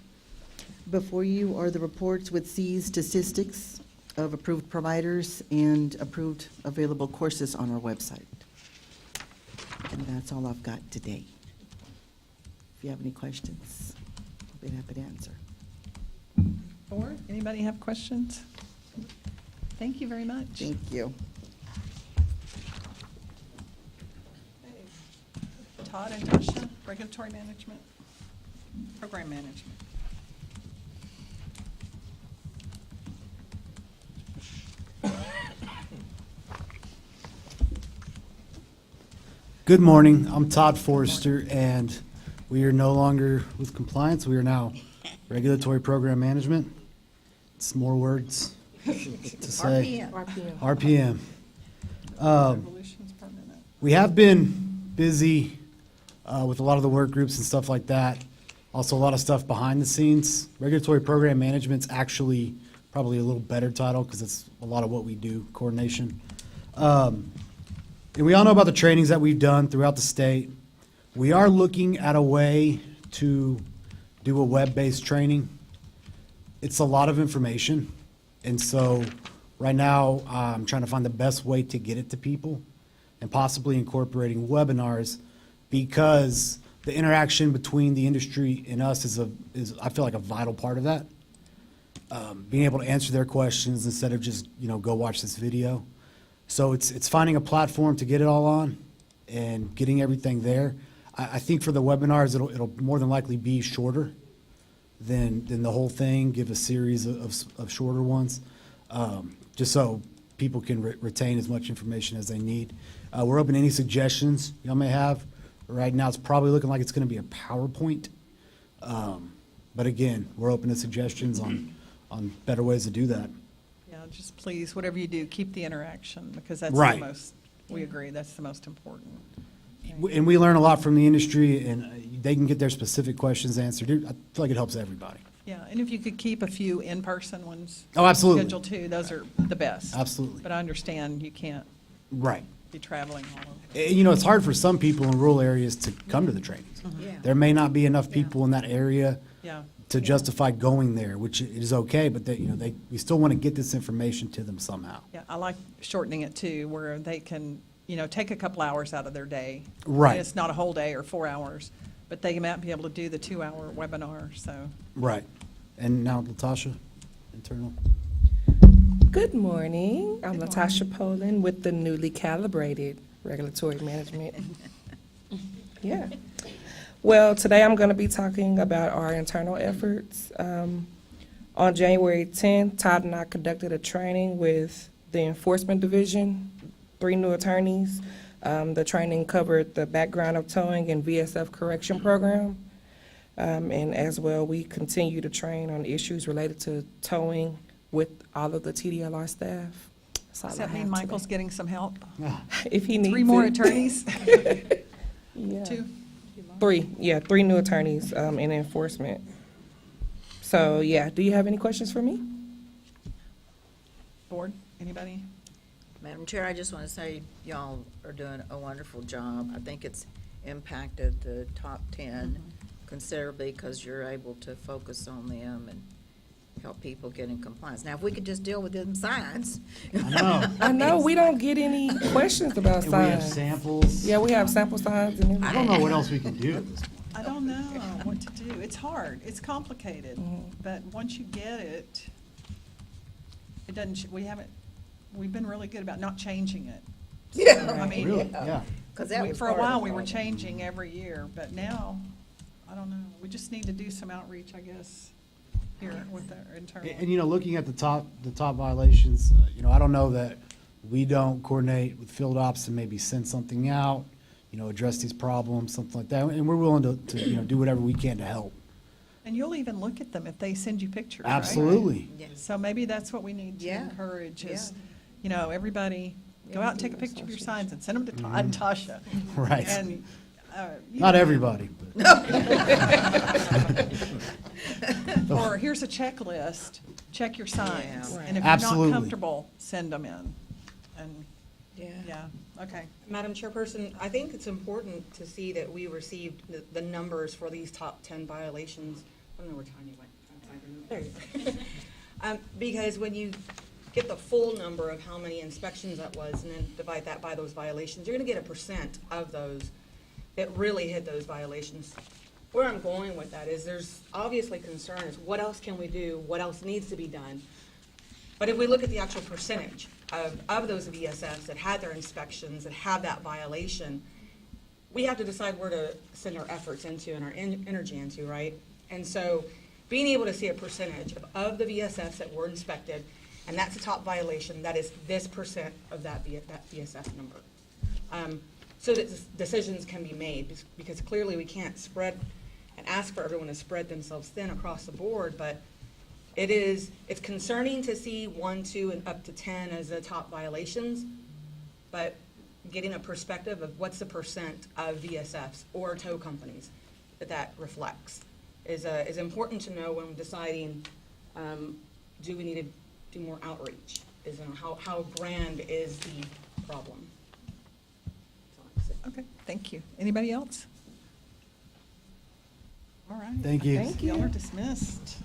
Before you are the reports with C's statistics of approved providers and approved available courses on our website. And that's all I've got today. If you have any questions, I'll be happy to answer. Board, anybody have questions? Thank you very much. Thank you. Todd and Tasha, Regulatory Management, Program Management. Good morning. I'm Todd Forrester, and we are no longer with compliance. We are now regulatory program management. It's more words to say. RPM. Revolutions per minute. We have been busy with a lot of the work groups and stuff like that. Also, a lot of stuff behind the scenes. Regulatory program management's actually probably a little better title because it's a lot of what we do, coordination. And we all know about the trainings that we've done throughout the state. We are looking at a way to do a web-based training. It's a lot of information, and so right now I'm trying to find the best way to get it to people and possibly incorporating webinars because the interaction between the industry and us is I feel like a vital part of that. Being able to answer their questions instead of just, go watch this video. So it's finding a platform to get it all on and getting everything there. I think for the webinars, it'll more than likely be shorter than the whole thing, give a series of shorter ones, just so people can retain as much information as they need. We're open to any suggestions y'all may have. Right now, it's probably looking like it's going to be a PowerPoint. But again, we're open to suggestions on better ways to do that. Yeah, just please, whatever you do, keep the interaction because that's Right. the most, we agree, that's the most important. And we learn a lot from the industry, and they can get their specific questions answered. I feel like it helps everybody. Yeah, and if you could keep a few in-person ones. Oh, absolutely. Scheduled too, those are the best. Absolutely. But I understand you can't Right. be traveling all over. You know, it's hard for some people in rural areas to come to the trainings. Yeah. There may not be enough people in that area Yeah, to justify going there, which is okay, but they, you know, we still want to get this information to them somehow. yeah, I like shortening it too, where they can, take a couple hours out of their day. Right. And it's not a whole day or 4 hours, but they might be able to do the 2-hour webinar, so. Right. And now Latasha, internal. Good morning. I'm Natasha Poland with the newly calibrated regulatory management. Yeah. Well, today I'm going to be talking about our internal efforts. On January 10th, Todd and I conducted a training with the Enforcement Division, 3 new attorneys. The training covered the background of towing and VSF correction program. And as well, we continue to train on issues related to towing with all of the TDLR staff. That's all Does I that mean have Michael's today. getting some help? If he needs 3 more it. attorneys? Yeah. 2? 3 new attorneys in enforcement. So, yeah, do you have any questions for me? Board, anybody? Madam Chair, I just want to say y'all are doing a wonderful job. I think it's impacted the top 10 considerably because you're able to focus on them and help people get in compliance. Now, if we could just deal with them signs. I know. I know, we don't get any questions about And we have signs. samples. Yeah, we have sample signs and everything. I don't know what else we can do at this point. I don't know what to do. It's hard. It's complicated. But once you get it, it doesn't, we've been really good about not changing it. Yeah. I mean, Really? Yeah. 'Cause that was for a part of while, the we were problem. changing every year, but now, I don't know. We just need to do some outreach, I guess, here with our internal. And, you know, looking at the top violations, you know, I don't know that we don't coordinate with field ops and maybe send something out, you know, address these problems, something like that. And we're willing to you know, do whatever we can to help. And you'll even look at them if they send you pictures, right? Absolutely. Yeah. So maybe that's what we need to Yeah. encourage is, Yeah. Everybody, go out and take a picture of your signs and send them to Todd and Tasha. Right. And, you Not know, everybody. Or here's a checklist, check your signs. Yeah. And if you're not Absolutely. comfortable, send them in. And, Yeah. yeah, okay. Madam Chairperson, I think it's important to see that we received the numbers for these top 10 violations. I don't know where Tanya went. There you go. Because when you get the full number of how many inspections that was and then divide that by those violations, you're gonna get a percent of those that really hit those violations. Where I'm going with that is there's obviously concern is what else can we do? What else needs to be done? But if we look at the actual percentage of those VSFs that had their inspections, that had that violation, we have to decide where to send our efforts into and our energy into, right? And so being able to see a percentage of the VSFs that were inspected, and that's a top violation, that is this percent of that VSF number. So that decisions can be made, because clearly we can't spread and ask for everyone to spread themselves thin across the board, but it's concerning to see 1, 2, and up to 10 as the top violations, but getting a perspective of what's the percent of VSFs or tow companies that reflects is important to know when deciding, do we need to do more outreach? How grand is the problem? Okay, thank you. Anybody else? All right. Thank you. Thank Y'all you. are dismissed.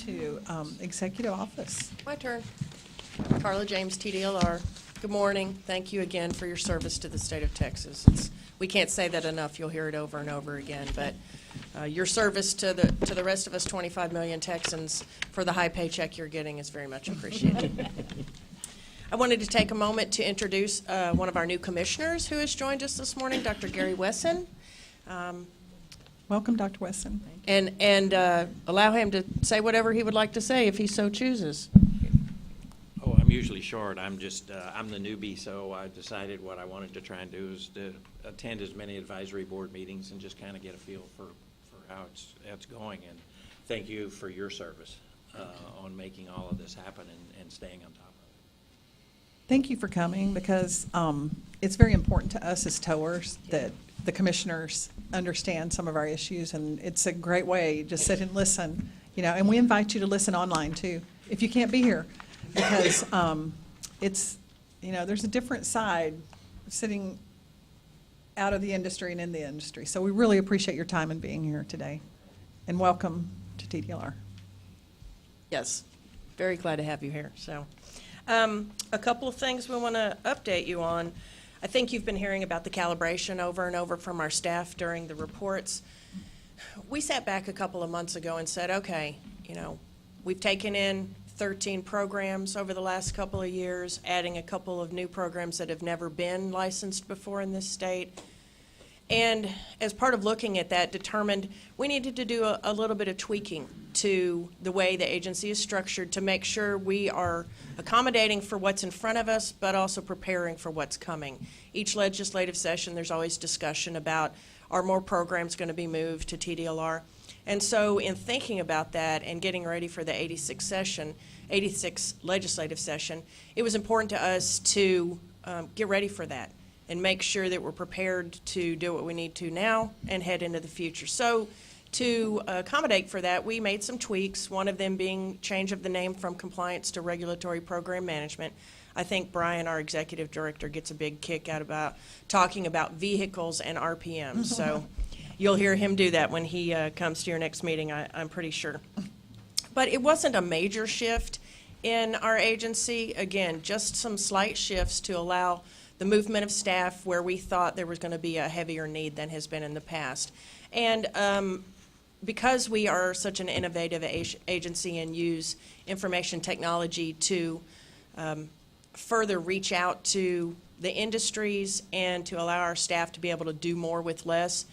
To executive office. My turn. Carla James, TDLR. Good morning. Thank you again for your service to the state of Texas. We can't say that enough. You'll hear it over and over again. But your service to the rest of us 25 million Texans for the high paycheck you're getting is very much appreciated. I wanted to take a moment to introduce one of our new commissioners who has joined us this morning, Dr. Gary Wesson. Welcome, Dr. Wesson. And allow him to say whatever he would like to say if he so chooses. Oh, I'm usually short. I'm the newbie, so I decided what I wanted to try and do is to attend as many advisory board meetings and just kind of get a feel for how it's going. And thank you for your service on making all of this happen and staying on top of it. Thank you for coming, because it's very important to us as towers that the commissioners understand some of our issues, and it's a great way, just sit and listen, and we invite you to listen online too, if you can't be here, because it's, there's a different side sitting out of the industry and in the industry. So we really appreciate your time and being here today, and welcome to TDLR. Yes, very glad to have you here. So, a couple of things we want to update you on. I think you've been hearing about the calibration over and over from our staff during the reports. We sat back a couple of months ago and said, okay, we've taken in 13 programs over the last couple of years, adding a couple of new programs that have never been licensed before in this state. And as part of looking at that, determined we needed to do a little bit of tweaking to the way the agency is structured to make sure we are accommodating for what's in front of us, but also preparing for what's coming. Each legislative session, there's always discussion about, are more programs going to be moved to TDLR? And so in thinking about that and getting ready for the 86th legislative session, it was important to us to get ready for that and make sure that we're prepared to do what we need to now and head into the future. So to accommodate for that, we made some tweaks, one of them being change of the name from compliance to regulatory program management. I think Brian, our executive director, gets a big kick out about talking about vehicles and RPMs. So you'll hear him do that when he comes to your next meeting, I'm pretty sure. But it wasn't a major shift in our agency. Again, just some slight shifts to allow the movement of staff where we thought there was going to be a heavier need than has been in the past. And because we are such an innovative agency and use information technology to further reach out to the industries and to allow our staff to be able to do more with less,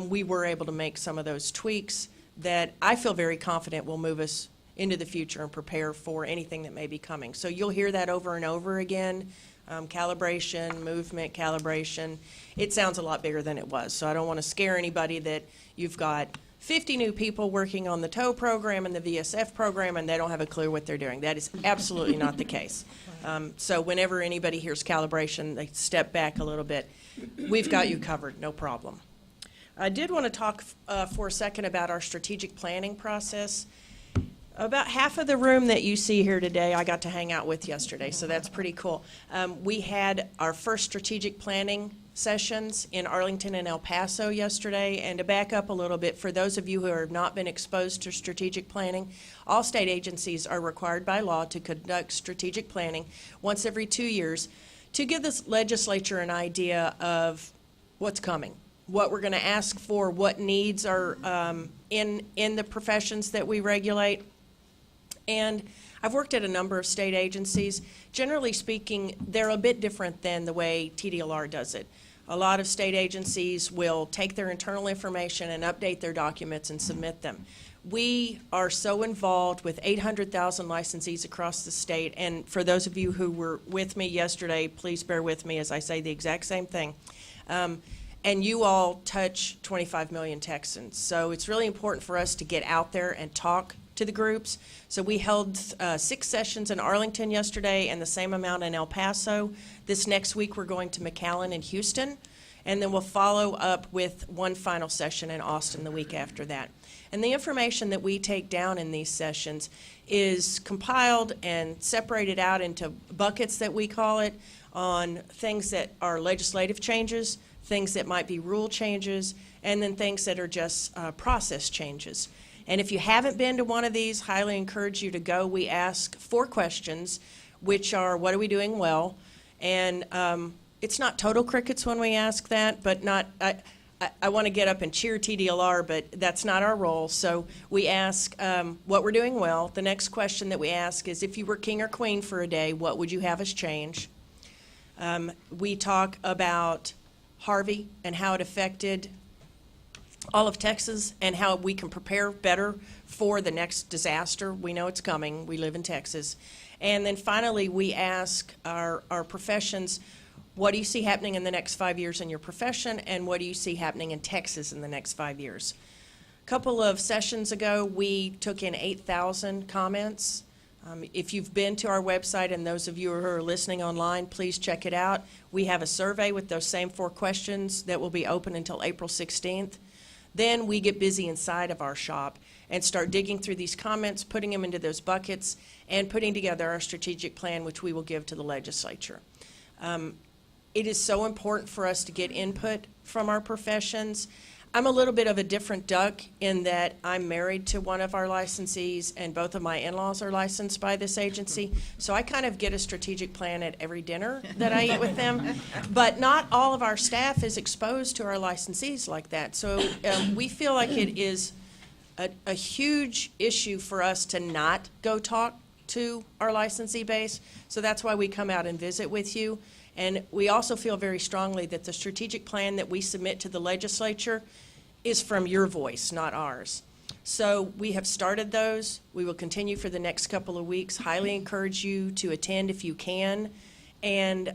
we were able to make some of those tweaks that I feel very confident will move us into the future and prepare for anything that may be coming. So you'll hear that over and over again. Calibration, movement, calibration. It sounds a lot bigger than it was. So I don't want to scare anybody that you've got 50 new people working on the TOW program and the VSF program and they don't have a clue what they're doing. That is absolutely not the case. So whenever anybody hears calibration, they step back a little bit. We've got you covered, no problem. I did want to talk for a second about our strategic planning process. About half of the room that you see here today, I got to hang out with yesterday, so that's pretty cool. We had our first strategic planning sessions in Arlington and El Paso yesterday, and to back up a little bit, for those of you who have not been exposed to strategic planning, all state agencies are required by law to conduct strategic planning once every 2 years to give the legislature an idea of what's coming, what we're going to ask for, what needs are in the professions that we regulate. And I've worked at a number of state agencies. Generally speaking, they're a bit different than the way TDLR does it. A lot of state agencies will take their internal information and update their documents and submit them. We are so involved with 800,000 licensees across the state, and for those of you who were with me yesterday, please bear with me as I say the exact same thing. And you all touch 25 million Texans. So it's really important for us to get out there and talk to the groups. So we held 6 sessions in Arlington yesterday and the same amount in El Paso. This next week we're going to McAllen and Houston, and then we'll follow up with one final session in Austin the week after that. And the information that we take down in these sessions is compiled and separated out into buckets that we call it, on things that are legislative changes, things that might be rule changes, and then things that are just process changes. And if you haven't been to one of these, highly encourage you to go. We ask 4 questions, which are, what are we doing well? And it's not total crickets when we ask that, but not, I want to get up and cheer TDLR, but that's not our role. So we ask what we're doing well. The next question that we ask is, if you were king or queen for a day, what would you have us change? We talk about Harvey and how it affected all of Texas and how we can prepare better for the next disaster. We know it's coming. We live in Texas. And then finally, we ask our professions, what do you see happening in the next 5 years in your profession, and what do you see happening in Texas in the next 5 years? A couple of sessions ago, we took in 8,000 comments. If you've been to our website, and those of you who are listening online, please check it out. We have a survey with those same 4 questions that will be open until April 16th. Then we get busy inside of our shop and start digging through these comments, putting them into those buckets, and putting together our strategic plan, which we will give to the legislature. It is so important for us to get input from our professions. I'm a little bit of a different duck in that I'm married to one of our licensees, and both of my in-laws are licensed by this agency. So I kind of get a strategic plan at every dinner that I eat with them. But not all of our staff is exposed to our licensees like that. So we feel like it is a huge issue for us to not go talk to our licensee base. So that's why we come out and visit with you. And we also feel very strongly that the strategic plan that we submit to the legislature is from your voice, not ours. So we have started those. We will continue for the next couple of weeks. Highly encourage you to attend if you can. And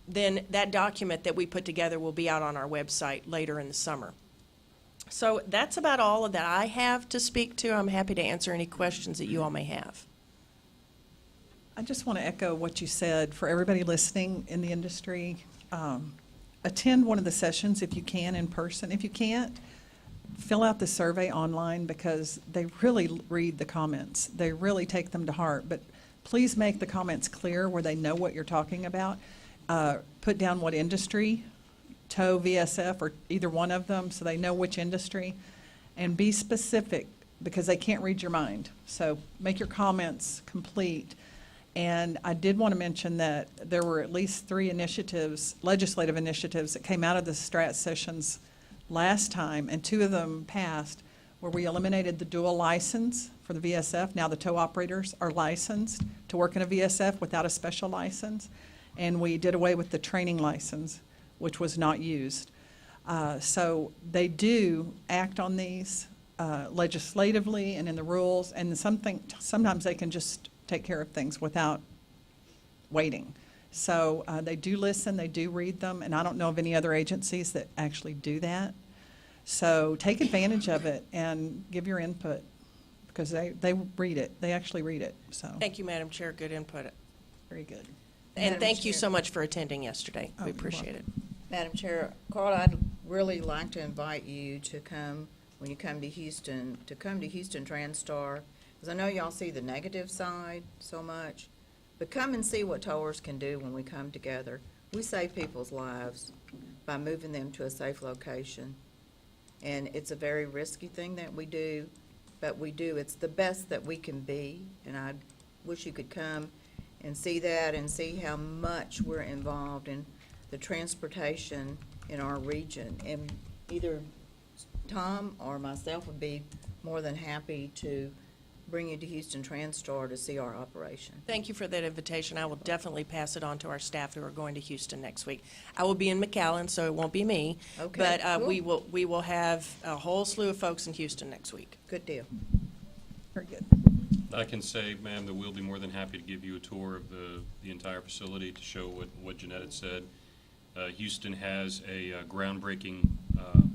then that document that we put together will be out on our website later in the summer. So that's about all that I have to speak to. I'm happy to answer any questions that you all may have. I just want to echo what you said. For everybody listening in the industry, attend one of the sessions if you can in person. If you can't, fill out the survey online because they really read the comments. They really take them to heart. But please make the comments clear where they know what you're talking about. Put down what industry, TOW, VSF, or either one of them so they know which industry. And be specific because they can't read your mind. So make your comments complete. And I did want to mention that there were at least 3 initiatives, legislative initiatives, that came out of the strat sessions last time, and 2 of them passed, where we eliminated the dual license for the VSF. Now the tow operators are licensed to work in a VSF without a special license. And we did away with the training license, which was not used. So they do act on these legislatively and in the rules, and sometimes they can just take care of things without waiting. So they do listen, they do read them, and I don't know of any other agencies that actually do that. So take advantage of it and give your input because they read it. They actually read it. So Thank you, Madam Chair. Good input. very good. And Madam thank you Chair. so much for attending yesterday. Oh, We you're appreciate it. Madam Chair, Carl, I'd really like to invite you to come, when you come to Houston, TransStar, because I know y'all see the negative side so much, but come and see what towers can do when we come together. We save people's lives by moving them to a safe location. And it's a very risky thing that we do, but we do. It's the best that we can be, and I wish you could come and see that and see how much we're involved in the transportation in our region. And either Tom or myself would be more than happy to bring you to Houston TransStar to see our operation. Thank you for that invitation. I will definitely pass it on to our staff who are going to Houston next week. I will be in McAllen, so it won't be me. Okay, But cool. we will have a whole slew of folks in Houston next week. Good deal. Very good. I can say, ma'am, that we'll be more than happy to give you a tour of the entire facility to show what Jeanette had said. Houston has a groundbreaking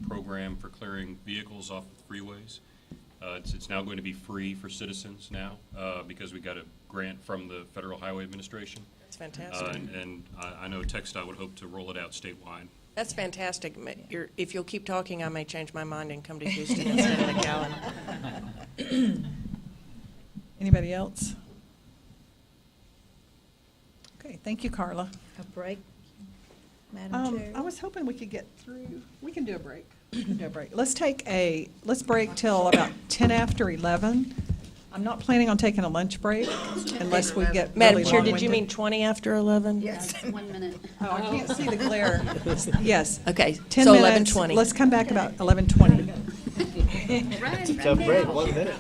program for clearing vehicles off of freeways. It's now going to be free for citizens now because we got a grant from the Federal Highway Administration. That's fantastic. And I know TxDOT would hope to roll it out statewide. That's fantastic. If you'll keep talking, I may change my mind and come to Houston instead of McAllen. Anybody else? Okay, thank you, Carla. A break, Madam Chair? I was hoping we could get through, we can do a break. We can do a break. Let's break till about 10 after 11. I'm not planning on taking a lunch break unless we get Madam really Chair, did you long-winded. mean 20 after 11? Yes. 1 minute. Oh, I can't see the glare. Yes. Okay, 10 so minutes. 11:20. Let's come back about 11:20. Tough break, 1 minute.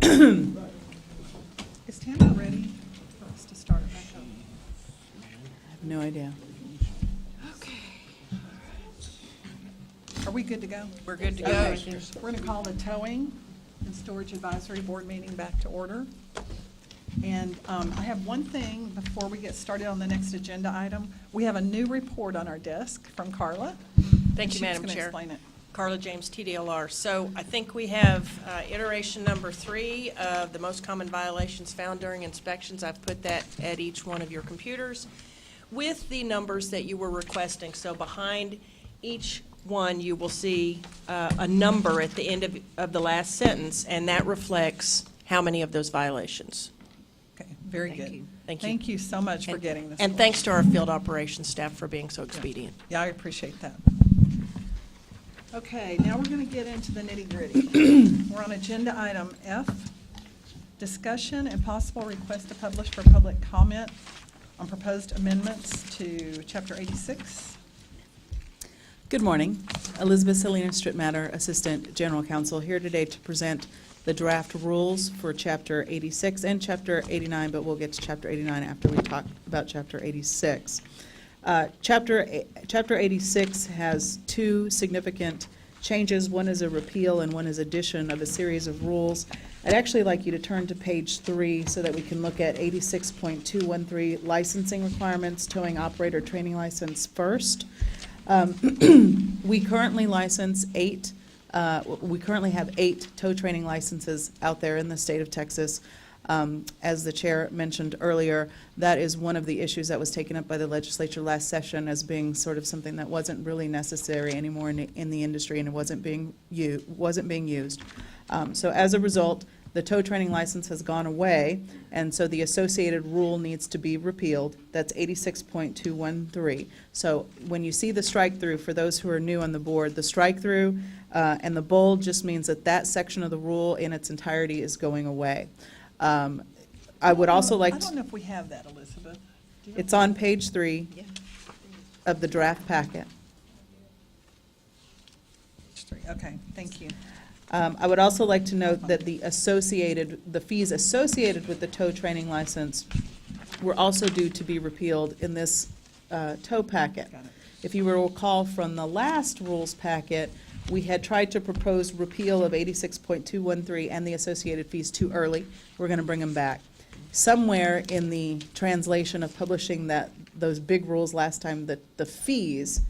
Is Tamara ready for us to start back up? No idea. Are we good to go? We're good to go. Okay. We're going to call the Towing and Storage Advisory Board meeting back to order. And I have one thing before we get started on the next agenda item. We have a new report on our desk from Carla. Thank you, Madam She's Chair. going to explain it. Carla James, TDLR. So I think we have iteration number 3 of the most common violations found during inspections. I've put that at each one of your computers with the numbers that you were requesting. So behind each one, you will see a number at the end of the last sentence, and that reflects how many of those violations. Okay, very Thank good. you. Thank you. Thank you so much for getting this. And for thanks us. to our field operations staff for being so expedient. Yeah, I appreciate that. Okay, now we're going to get into the nitty-gritty. We're on agenda item F, discussion and possible request to publish for public comment on proposed amendments to Chapter 86. Good morning. Elizabeth Salinas Strittmatter, Assistant General Counsel, here today to present the draft rules for Chapter 86 and Chapter 89, but we'll get to Chapter 89 after we talk about Chapter 86. Chapter 86 has two significant changes. One is a repeal and one is addition of a series of rules. I'd actually like you to turn to page 3 so that we can look at 86.213 licensing requirements, towing operator training license first. We currently license 8. We currently have 8 tow training licenses out there in the state of Texas. As the chair mentioned earlier, that is one of the issues that was taken up by the legislature last session as being sort of something that wasn't really necessary anymore in the industry, and it wasn't being used. So as a result, the tow training license has gone away, and so the associated rule needs to be repealed. That's 86.213. So when you see the strike-through, for those who are new on the board, the strike-through and the bold just means that that section of the rule in its entirety is going away. I would also like I to... don't know if we have that, Elizabeth. Do you? It's on page 3 of the draft packet. Okay, thank you. I would also like to note that the fees associated with the tow training license were also due to be repealed in this tow packet. If you will recall from the last rules packet, we had tried to propose repeal of 86.213 and the associated fees too early. We're going to bring them back. Somewhere in the translation of publishing those big rules last time, the fees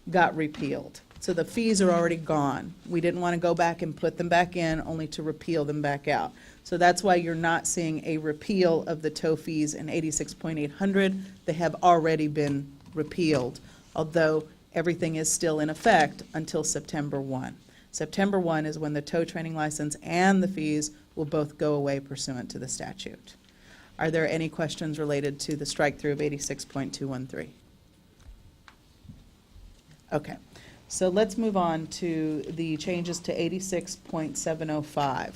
got repealed. So the fees are already gone. We didn't want to go back and put them back in, only to repeal them back out. So that's why you're not seeing a repeal of the tow fees in 86.800. They have already been repealed, although everything is still in effect until September 1. September 1 is when the tow training license and the fees will both go away pursuant to the statute. Are there any questions related to the strike-through of 86.213? Okay. So let's move on to the changes to 86.705.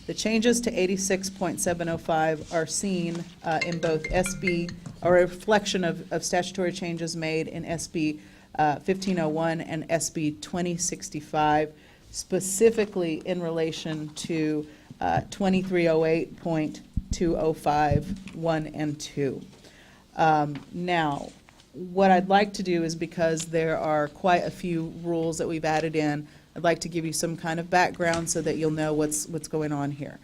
The changes to 86.705 are seen in both SB, or a reflection of statutory changes made in SB 1501 and SB 2065, specifically in relation to 2308.205, 1 and 2. Now, what I'd like to do is, because there are quite a few rules that we've added in, I'd like to give you some kind of background so that you'll know what's going on here.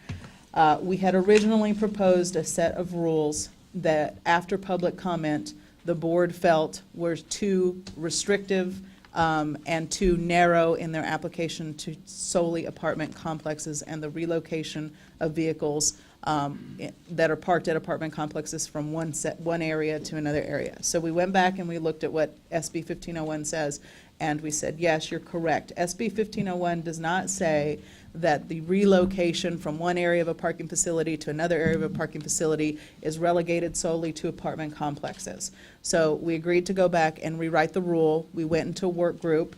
We had originally proposed a set of rules that, after public comment, the board felt were too restrictive and too narrow in their application to solely apartment complexes and the relocation of vehicles that are parked at apartment complexes from one area to another area. So we went back and we looked at what SB 1501 says, and we said, yes, you're correct. SB 1501 does not say that the relocation from one area of a parking facility to another area of a parking facility is relegated solely to apartment complexes. So we agreed to go back and rewrite the rule. We went into a work group,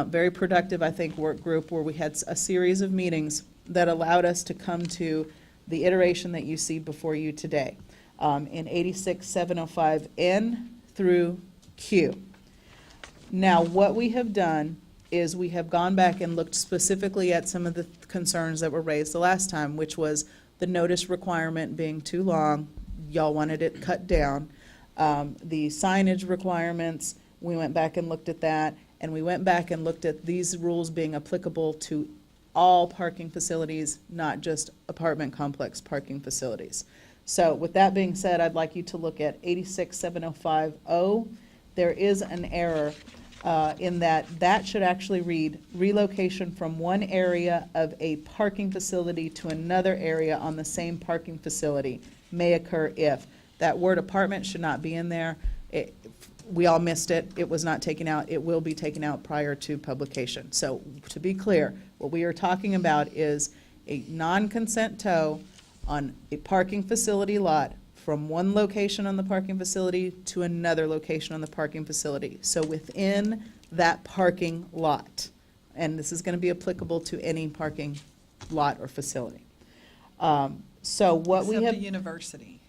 very productive, I think, work group, where we had a series of meetings that allowed us to come to the iteration that you see before you today in 86.705N through Q. Now, what we have done is we have gone back and looked specifically at some of the concerns that were raised the last time, which was the notice requirement being too long. Y'all wanted it cut down. The signage requirements, we went back and looked at that, and we went back and looked at these rules being applicable to all parking facilities, not just apartment complex parking facilities. So with that being said, I'd like you to look at 867050. There is an error in that should actually read relocation from one area of a parking facility to another area on the same parking facility may occur if. That word apartment should not be in there. We all missed it. It was not taken out. It will be taken out prior to publication. So to be clear, what we are talking about is a non-consent tow on a parking facility lot from one location on the parking facility to another location on the parking facility. So within that parking lot. And this is going to be applicable to any parking lot or facility. So what we have. Except the university.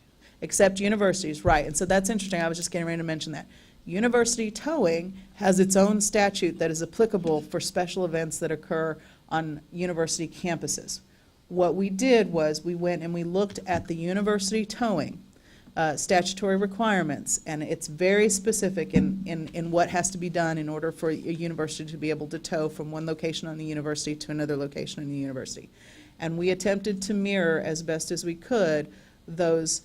Except universities, right. And so that's interesting. I was just getting ready to mention that. University towing has its own statute that is applicable for special events that occur on university campuses. What we did was we went and we looked at the university towing statutory requirements, and it's very specific in what has to be done in order for a university to be able to tow from one location on the university to another location on the university. And we attempted to mirror as best as we could those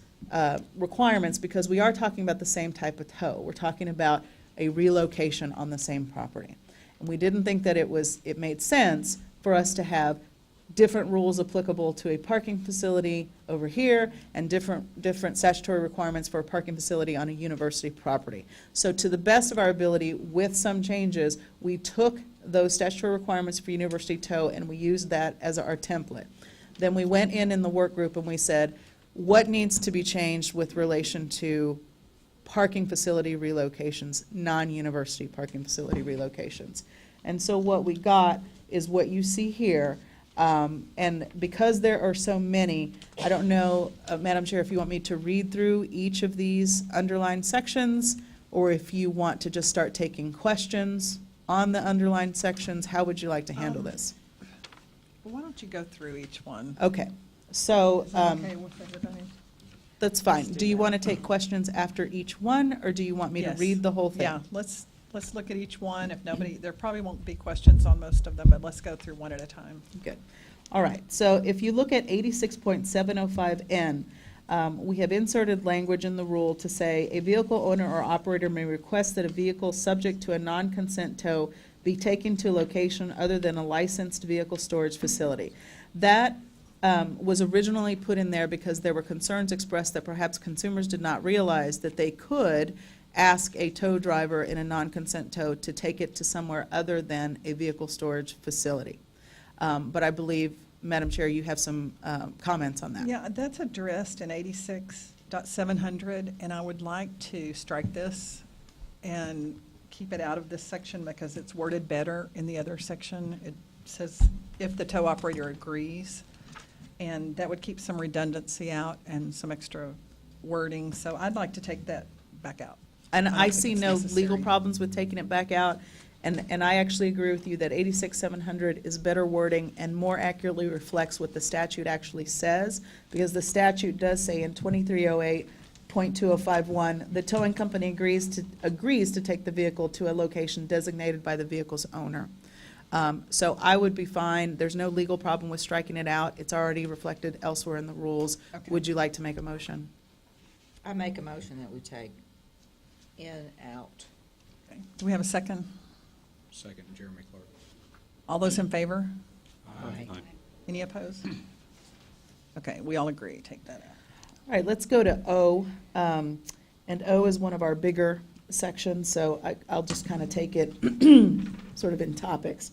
requirements, because we are talking about the same type of tow. We're talking about a relocation on the same property. And we didn't think that it made sense for us to have different rules applicable to a parking facility over here and different statutory requirements for a parking facility on a university property. So to the best of our ability, with some changes, we took those statutory requirements for university tow and we used that as our template. Then we went in the work group and we said, what needs to be changed with relation to parking facility relocations, non-university parking facility relocations? And so what we got is what you see here. And because there are so many, I don't know, Madam Chair, if you want me to read through each of these underlined sections, or if you want to just start taking questions on the underlined sections, how would you like to handle this? Well, why don't you go through each one? Okay, so. Is that okay with everybody? That's fine. Let's do Do you that. want to take questions after each one, or do you want me to Yes. read the whole thing? Yeah, let's look at each one. If nobody, there probably won't be questions on most of them, but let's go through one at a time. Good. All right, so if you look at 86.705N, we have inserted language in the rule to say, a vehicle owner or operator may request that a vehicle subject to a non-consent tow be taken to a location other than a licensed vehicle storage facility. That was originally put in there because there were concerns expressed that perhaps consumers did not realize that they could ask a tow driver in a non-consent tow to take it to somewhere other than a vehicle storage facility. But I believe, Madam Chair, you have some comments on that. Yeah, that's addressed in 86.700, and I would like to strike this and keep it out of this section because it's worded better in the other section. It says if the tow operator agrees, and that would keep some redundancy out and some extra wording. So I'd like to take that back out. And don't I think see it's no legal necessary. problems with taking it back out. And I actually agree with you that 86.700 is better wording and more accurately reflects what the statute actually says, because the statute does say in 2308.2051, the towing company agrees to take the vehicle to a location designated by the vehicle's owner. So I would be fine. There's no legal problem with striking it out. It's already reflected elsewhere in the rules. Okay. Would you like to make a motion? I make a motion that we take in, out. Okay. Do we have a second? Second, Jeremy Clark. All those in favor? Aye. Any opposed? Okay, we all agree, take that out. All right, let's go to O. And O is one of our bigger sections, so I'll just kind of take it sort of in topics.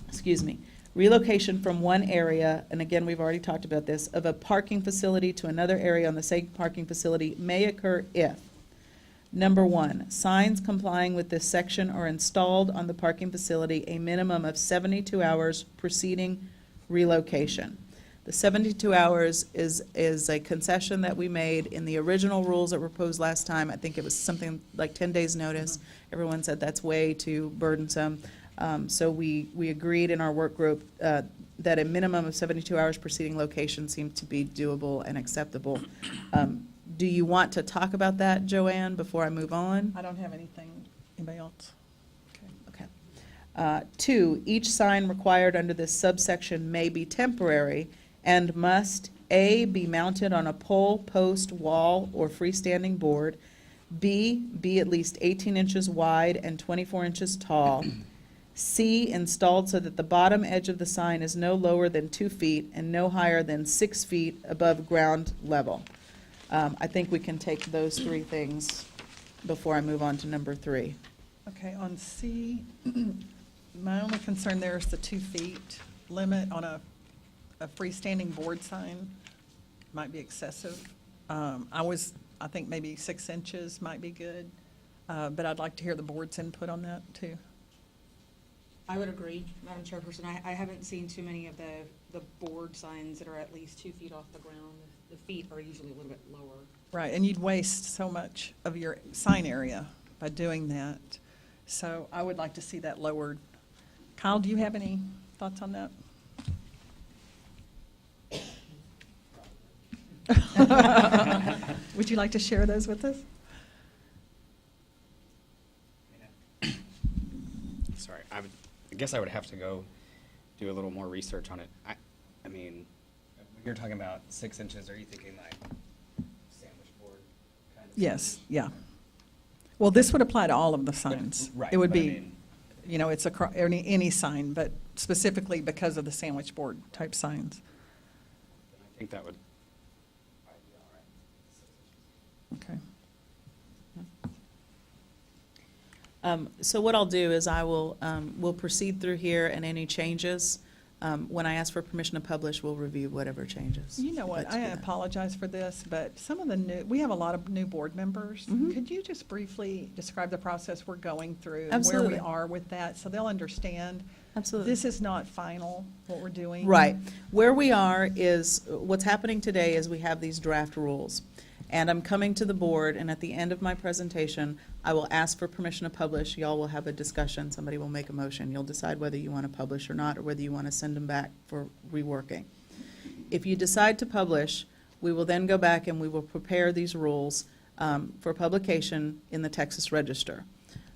Excuse me. Relocation from one area, and again, we've already talked about this, of a parking facility to another area on the same parking facility may occur if, number one, signs complying with this section are installed on the parking facility a minimum of 72 hours preceding relocation. The 72 hours is a concession that we made in the original rules that were proposed last time. I think it was something like 10 days' notice. Everyone said that's way too burdensome. So we agreed in our work group that a minimum of 72 hours preceding location seemed to be doable and acceptable. Do you want to talk about that, Joanne, before I move on? I don't have anything. Anybody else? Okay. 2, each sign required under this subsection may be temporary and must, A, be mounted on a pole, post, wall, or freestanding board, B, be at least 18 inches wide and 24 inches tall, C, installed so that the bottom edge of the sign is no lower than 2 feet and no higher than 6 feet above ground level. I think we can take those 3 things before I move on to number 3. Okay, on C, my only concern there is the 2 feet limit on a freestanding board sign might be excessive. I think maybe 6 inches might be good, but I'd like to hear the board's input on that too. I would agree, Madam Chairperson. I haven't seen too many of the board signs that are at least 2 feet off the ground. The feet are usually a little bit lower. Right, and you'd waste so much of your sign area by doing that. So I would like to see that lowered. Kyle, do you have any thoughts on that? Would you like to share those with us? Sorry, I guess I would have to go do a little more research on it. I mean, when you're talking about 6 inches, are you thinking like sandwich board kind of? Yes, yeah. Well, this would apply to all of the signs. Right, It would but I be, mean- you know, it's any sign, but specifically because of the sandwich board type signs. I think that would probably be all right. Okay. So what I'll do is I will, we'll proceed through here, and any changes, when I ask for permission to publish, we'll review whatever changes. You know what, Let's I do that. apologize for this, but some of the we have a lot of new board members. Mhm. Could you just briefly describe the process we're going through? Absolutely. And where we are with that, so they'll understand? Absolutely. This is not final, what we're doing. Right. Where we are is, what's happening today is we have these draft rules. And I'm coming to the board, and at the end of my presentation, I will ask for permission to publish. Y'all will have a discussion. Somebody will make a motion. You'll decide whether you want to publish or not, or whether you want to send them back for reworking. If you decide to publish, we will then go back and we will prepare these rules for publication in the Texas Register.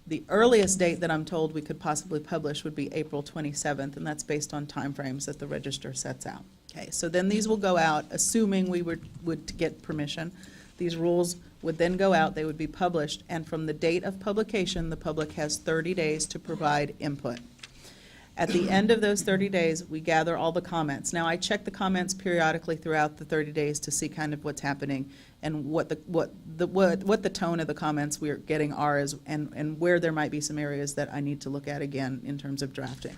The earliest date that I'm told we could possibly publish would be April 27th, and that's based on timeframes that the Register sets out. Okay, so then these will go out, assuming we would get permission. These rules would then go out, they would be published, and from the date of publication, the public has 30 days to provide input. At the end of those 30 days, we gather all the comments. Now, I check the comments periodically throughout the 30 days to see kind of what's happening and what the tone of the comments we're getting are, and where there might be some areas that I need to look at again in terms of drafting.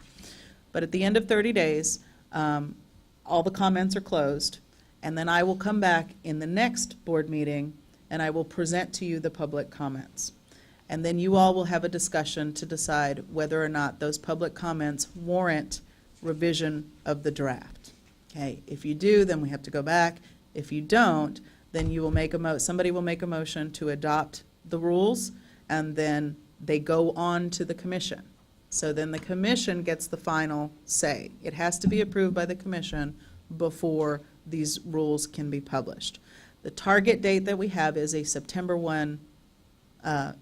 But at the end of 30 days, all the comments are closed, and then I will come back in the next board meeting and I will present to you the public comments. And then you all will have a discussion to decide whether or not those public comments warrant revision of the draft. Okay, if you do, then we have to go back. If you don't, then you will make somebody will make a motion to adopt the rules, and then they go on to the commission. So then the commission gets the final say. It has to be approved by the commission before these rules can be published. The target date that we have is a September 1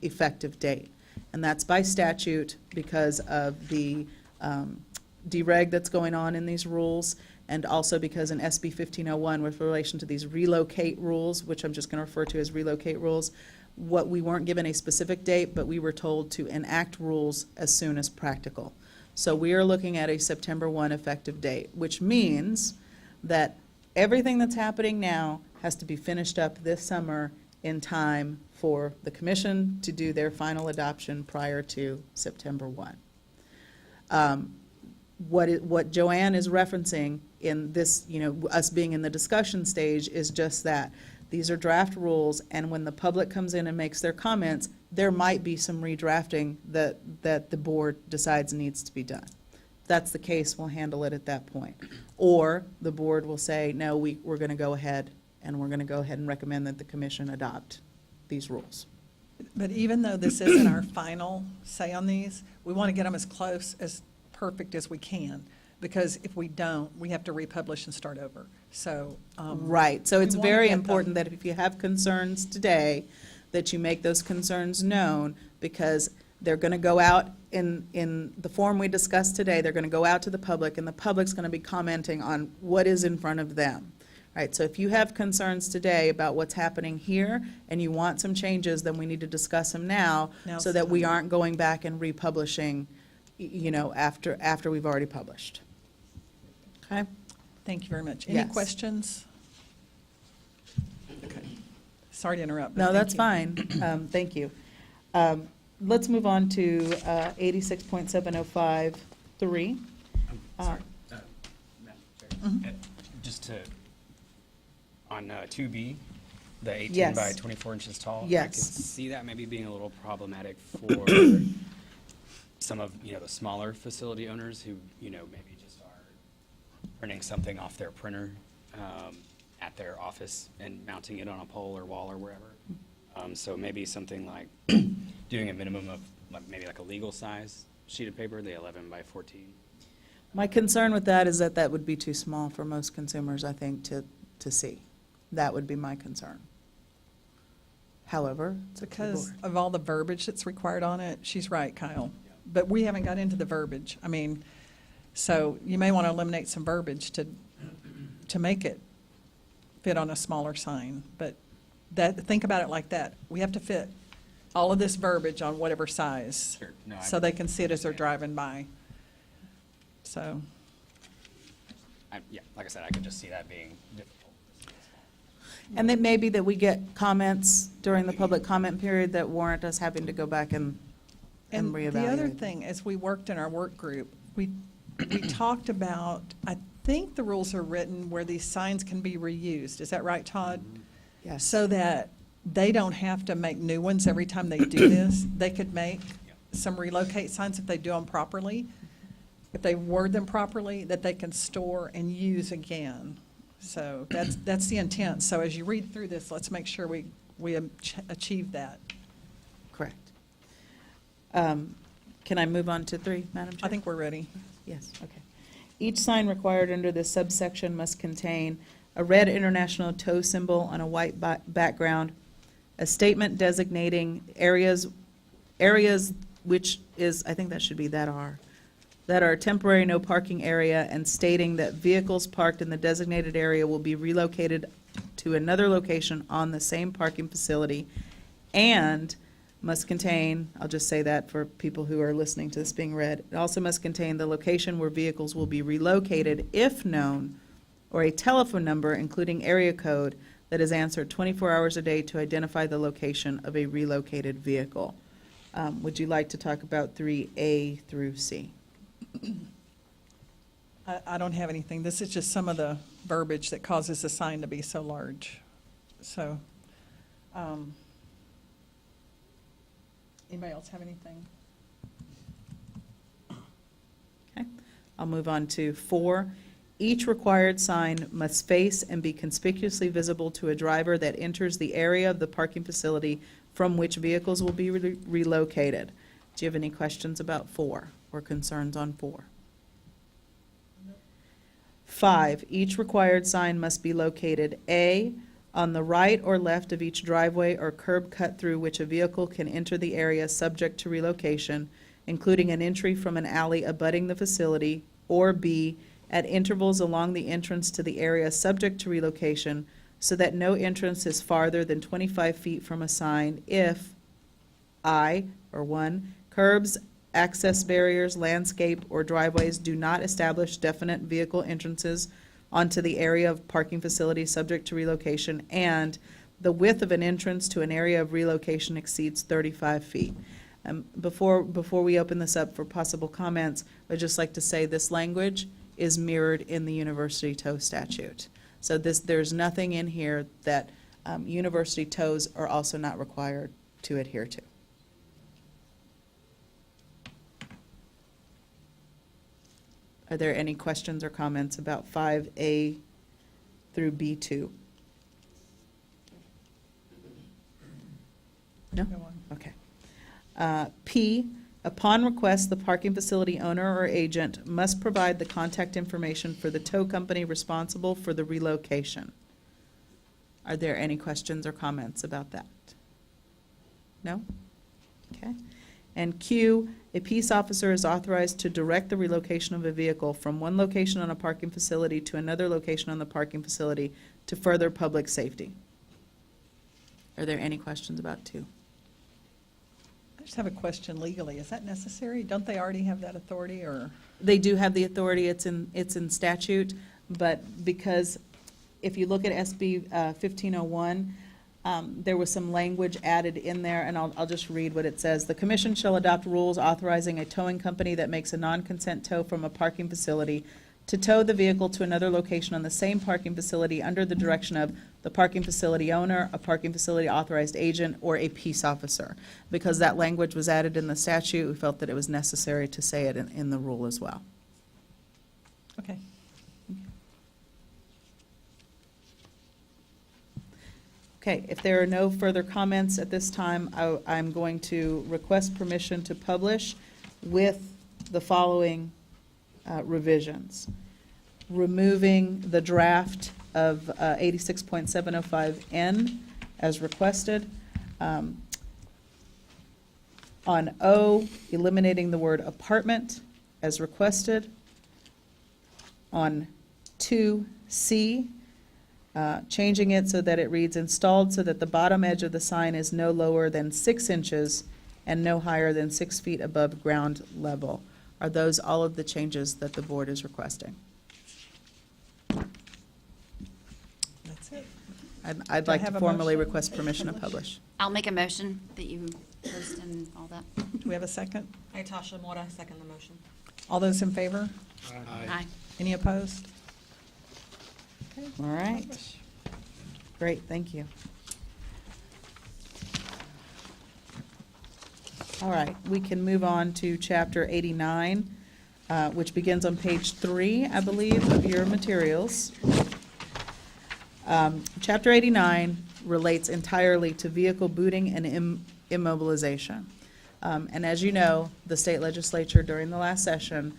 effective date. And that's by statute because of the dereg that's going on in these rules, and also because in SB 1501, with relation to these relocate rules, which I'm just going to refer to as relocate rules, we weren't given a specific date, but we were told to enact rules as soon as practical. So we are looking at a September 1 effective date, which means that everything that's happening now has to be finished up this summer in time for the commission to do their final adoption prior to September 1. What Joanne is referencing in this, us being in the discussion stage, is just that. These are draft rules, and when the public comes in and makes their comments, there might be some redrafting that the board decides needs to be done. If that's the case, we'll handle it at that point. Or the board will say, no, we're going to go ahead, and we're going to go ahead and recommend that the commission adopt these rules. But even though this isn't our final say on these, we want to get them as close as perfect as we can, because if we don't, we have to republish and start over. So. Right, so we it's wanna very get them- important that if you have concerns today, that you make those concerns known, because they're gonna go out in the form we discussed today, they're gonna go out to the public, and the public's gonna be commenting on what is in front of them. Right, so if you have concerns today about what's happening here, and you want some changes, then we need to discuss them now, Now's so the that we time. aren't going back and republishing, after we've already published. Okay? Thank you very much. Any Yes. questions? Okay. Sorry to interrupt. but No, thank that's you. fine. Thank you. Let's move on to 86.705.3. Sorry. Mhm. Just to, on 2B, the 18 Yes. by 24 inches tall. I Yes. could see that maybe being a little problematic for some of, the smaller facility owners who, maybe just are printing something off their printer at their office and mounting it on a pole or wall or wherever. So maybe something like doing a minimum of maybe like a legal size sheet of paper, the 11 by 14. My concern with that is that that would be too small for most consumers, I think, to see. That would be my concern. However, it's up to the Because board. of all the verbiage that's required on it, she's right, Kyle. But we haven't got into the verbiage. I mean, so you may want to eliminate some verbiage to make it fit on a smaller sign. But think about it like that. We have to fit all of this verbiage on whatever size. Sure. No, So they can see it as they're driving by. So, Yeah, like I said, I could just see that being difficult. And then maybe that we get comments during the public comment period that warrant us having to go back and reevaluate. the other thing, as we worked in our work group, we talked about, I think the rules are written where these signs can be reused. Is that right, Todd? Yes. So that they don't have to make new ones every time they do this. They could make some relocate signs if they do them properly, if they word them properly, that they can store and use again. So that's the intent. So as you read through this, let's make sure we achieve that. Correct. Can I move on to 3, Madam Chair? I think we're ready. Yes, okay. Each sign required under this subsection must contain a red international tow symbol on a white background, a statement designating areas which is, I think that should be that are temporary no parking area, and stating that vehicles parked in the designated area will be relocated to another location on the same parking facility, and must contain, I'll just say that for people who are listening to this being read, it also must contain the location where vehicles will be relocated if known, or a telephone number including area code that is answered 24 hours a day to identify the location of a relocated vehicle. Would you like to talk about 3A through C? I don't have anything. This is just some of the verbiage that causes the sign to be so large. So, anybody else have anything? Okay, I'll move on to 4. Each required sign must face and be conspicuously visible to a driver that enters the area of the parking facility from which vehicles will be relocated. Do you have any questions about 4 or concerns on 4? 5, each required sign must be located, A, on the right or left of each driveway or curb cut through which a vehicle can enter the area subject to relocation, including an entry from an alley abutting the facility, or B, at intervals along the entrance to the area subject to relocation, so that no entrance is farther than 25 feet from a sign if I, or 1, curbs, access barriers, landscape, or driveways do not establish definite vehicle entrances onto the area of parking facility subject to relocation, and the width of an entrance to an area of relocation exceeds 35 feet. Before we open this up for possible comments, I'd just like to say this language is mirrored in the university tow statute. So there's nothing in here that university tows are also not required to adhere to. Are there any questions or comments about 5A through B2? No? Okay. P, Upon request, the parking facility owner or agent must provide the contact information for the tow company responsible for the relocation. Are there any questions or comments about that? No? Okay. And Q, a peace officer is authorized to direct the relocation of a vehicle from one location on a parking facility to another location on the parking facility to further public safety. Are there any questions about 2? I just have a question legally. Is that necessary? Don't they already have that authority, or? They do have the authority, it's in statute, but because if you look at SB 1501, there was some language added in there, and I'll just read what it says. The commission shall adopt rules authorizing a towing company that makes a non-consent tow from a parking facility to tow the vehicle to another location on the same parking facility under the direction of the parking facility owner, a parking facility authorized agent, or a peace officer. Because that language was added in the statute, we felt that it was necessary to say it in the rule as well. Okay. Okay, if there are no further comments at this time, I'm going to request permission to publish with the following revisions. Removing the draft of 86.705N as requested. On O, eliminating the word apartment as requested. On 2C, changing it so that it reads installed so that the bottom edge of the sign is no lower than 6 inches and no higher than 6 feet above ground level. Are those all of the changes that the board is requesting? That's it. I'd Do I like have to a formally motion? request permission to publish. I'll make a motion that you post and all that. Do we have a second? Tasha Mora, second the motion. All those in favor? Aye. Any opposed? Okay. All right. Great, thank you. All right, we can move on to Chapter 89, which begins on page 3, I believe, of your materials. Chapter 89 relates entirely to vehicle booting and immobilization. And as you know, the state legislature during the last session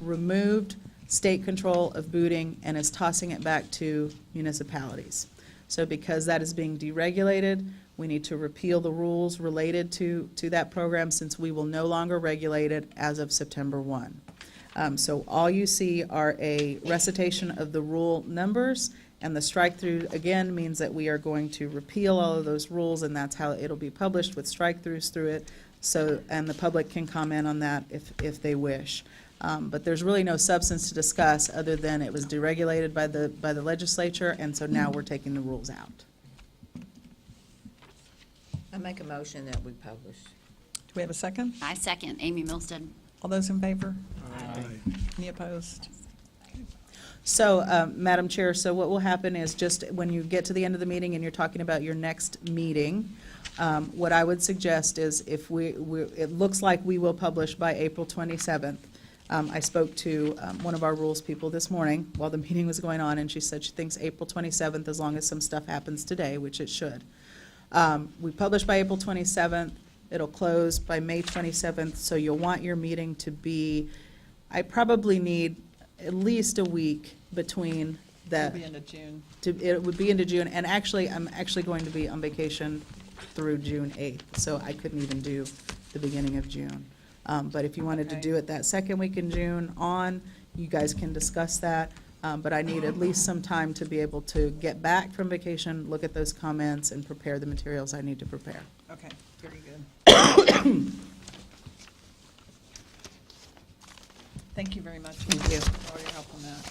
removed state control of booting and is tossing it back to municipalities. So because that is being deregulated, we need to repeal the rules related to that program since we will no longer regulate it as of September 1. So all you see are a recitation of the rule numbers, and the strike-through, again, means that we are going to repeal all of those rules, and that's how it'll be published with strike-throughs through it, and the public can comment on that if they wish. But there's really no substance to discuss other than it was deregulated by the legislature, and so now we're taking the rules out. I make a motion that we publish. Do we have a second? I second Amy Milstead. All those in favor? Any opposed? So, Madam Chair, so what will happen is just when you get to the end of the meeting and you're talking about your next meeting, what I would suggest is if it looks like we will publish by April 27th. I spoke to one of our rules people this morning while the meeting was going on, and she said she thinks April 27th, as long as some stuff happens today, which it should. We publish by April 27th. It'll close by May 27th, so you'll want your meeting to be, I probably need at least a week between that. It'll be into June. It would be into June, and actually, I'm actually going to be on vacation through June 8th, so I couldn't even do the beginning of June. But if you wanted to do it that second week in June on, you guys can discuss that. But I need at least some time to be able to get back from vacation, look at those comments, and prepare the materials I need to prepare. Okay, very good. Thank you very much. Thank you. For all your help on that.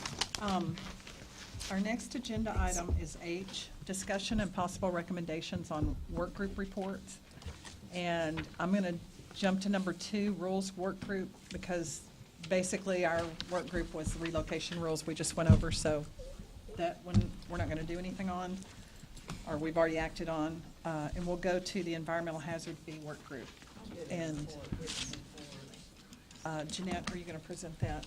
Our next agenda item is H, discussion and possible recommendations on work group reports. And I'm going to jump to number 2, rules work group, because basically our work group was the relocation rules we just went over, so that one we're not going to do anything on, or we've already acted on. And we'll go to the environmental hazard fee work group. And Jeanette, are you going to present that?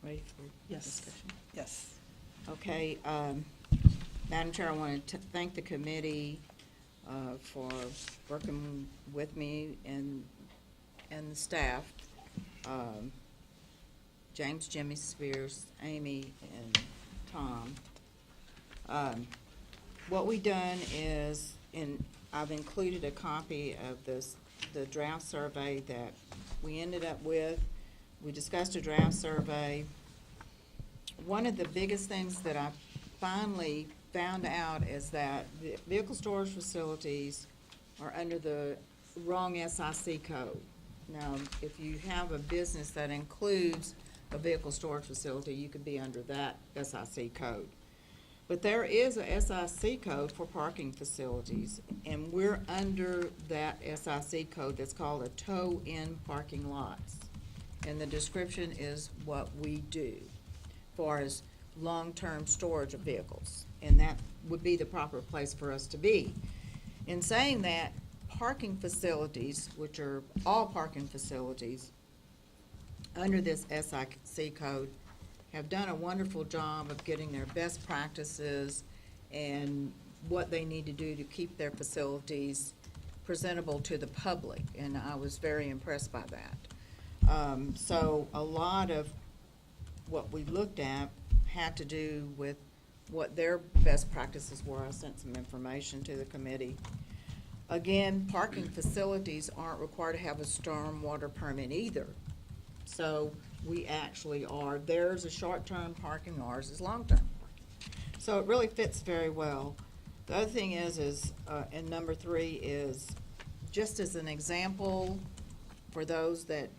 ready for Yes. discussion? Yes. Okay, Madam Chair, I want to thank the committee for working with me and the staff. James, Jimmy Spears, Amy, and Tom. What we done is, I've included a copy of the draft survey that we ended up with. We discussed a draft survey. One of the biggest things that I finally found out is that the vehicle storage facilities are under the wrong SIC code. Now, if you have a business that includes a vehicle storage facility, you could be under that SIC code. But there is a SIC code for parking facilities, and we're under that SIC code that's called a tow-in parking lots. And the description is what we do as far as long-term storage of vehicles, and that would be the proper place for us to be. In saying that, parking facilities, which are all parking facilities under this SIC code, have done a wonderful job of getting their best practices and what they need to do to keep their facilities presentable to the public, and I was very impressed by that. So a lot of what we looked at had to do with what their best practices were. I sent some information to the committee. Again, parking facilities aren't required to have a stormwater permit either. So we actually are. Theirs is short-term parking, ours is long-term parking. So it really fits very well. The other thing is and number 3 is, just as an example for those that,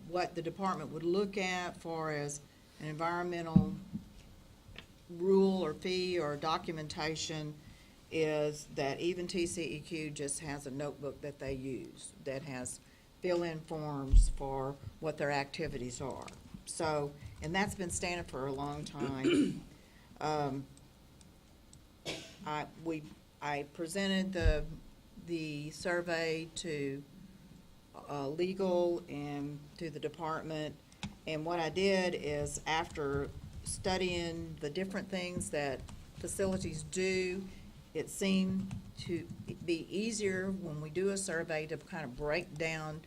what the department would look at for as an environmental rule or fee or documentation, is that even TCEQ just has a notebook that they use that has fill-in forms for what their activities are. So, and that's been standard for a long time. I presented the survey to legal and to the department, and what I did is, after studying the different things that facilities do, it seemed to be easier when we do a survey to kind of break down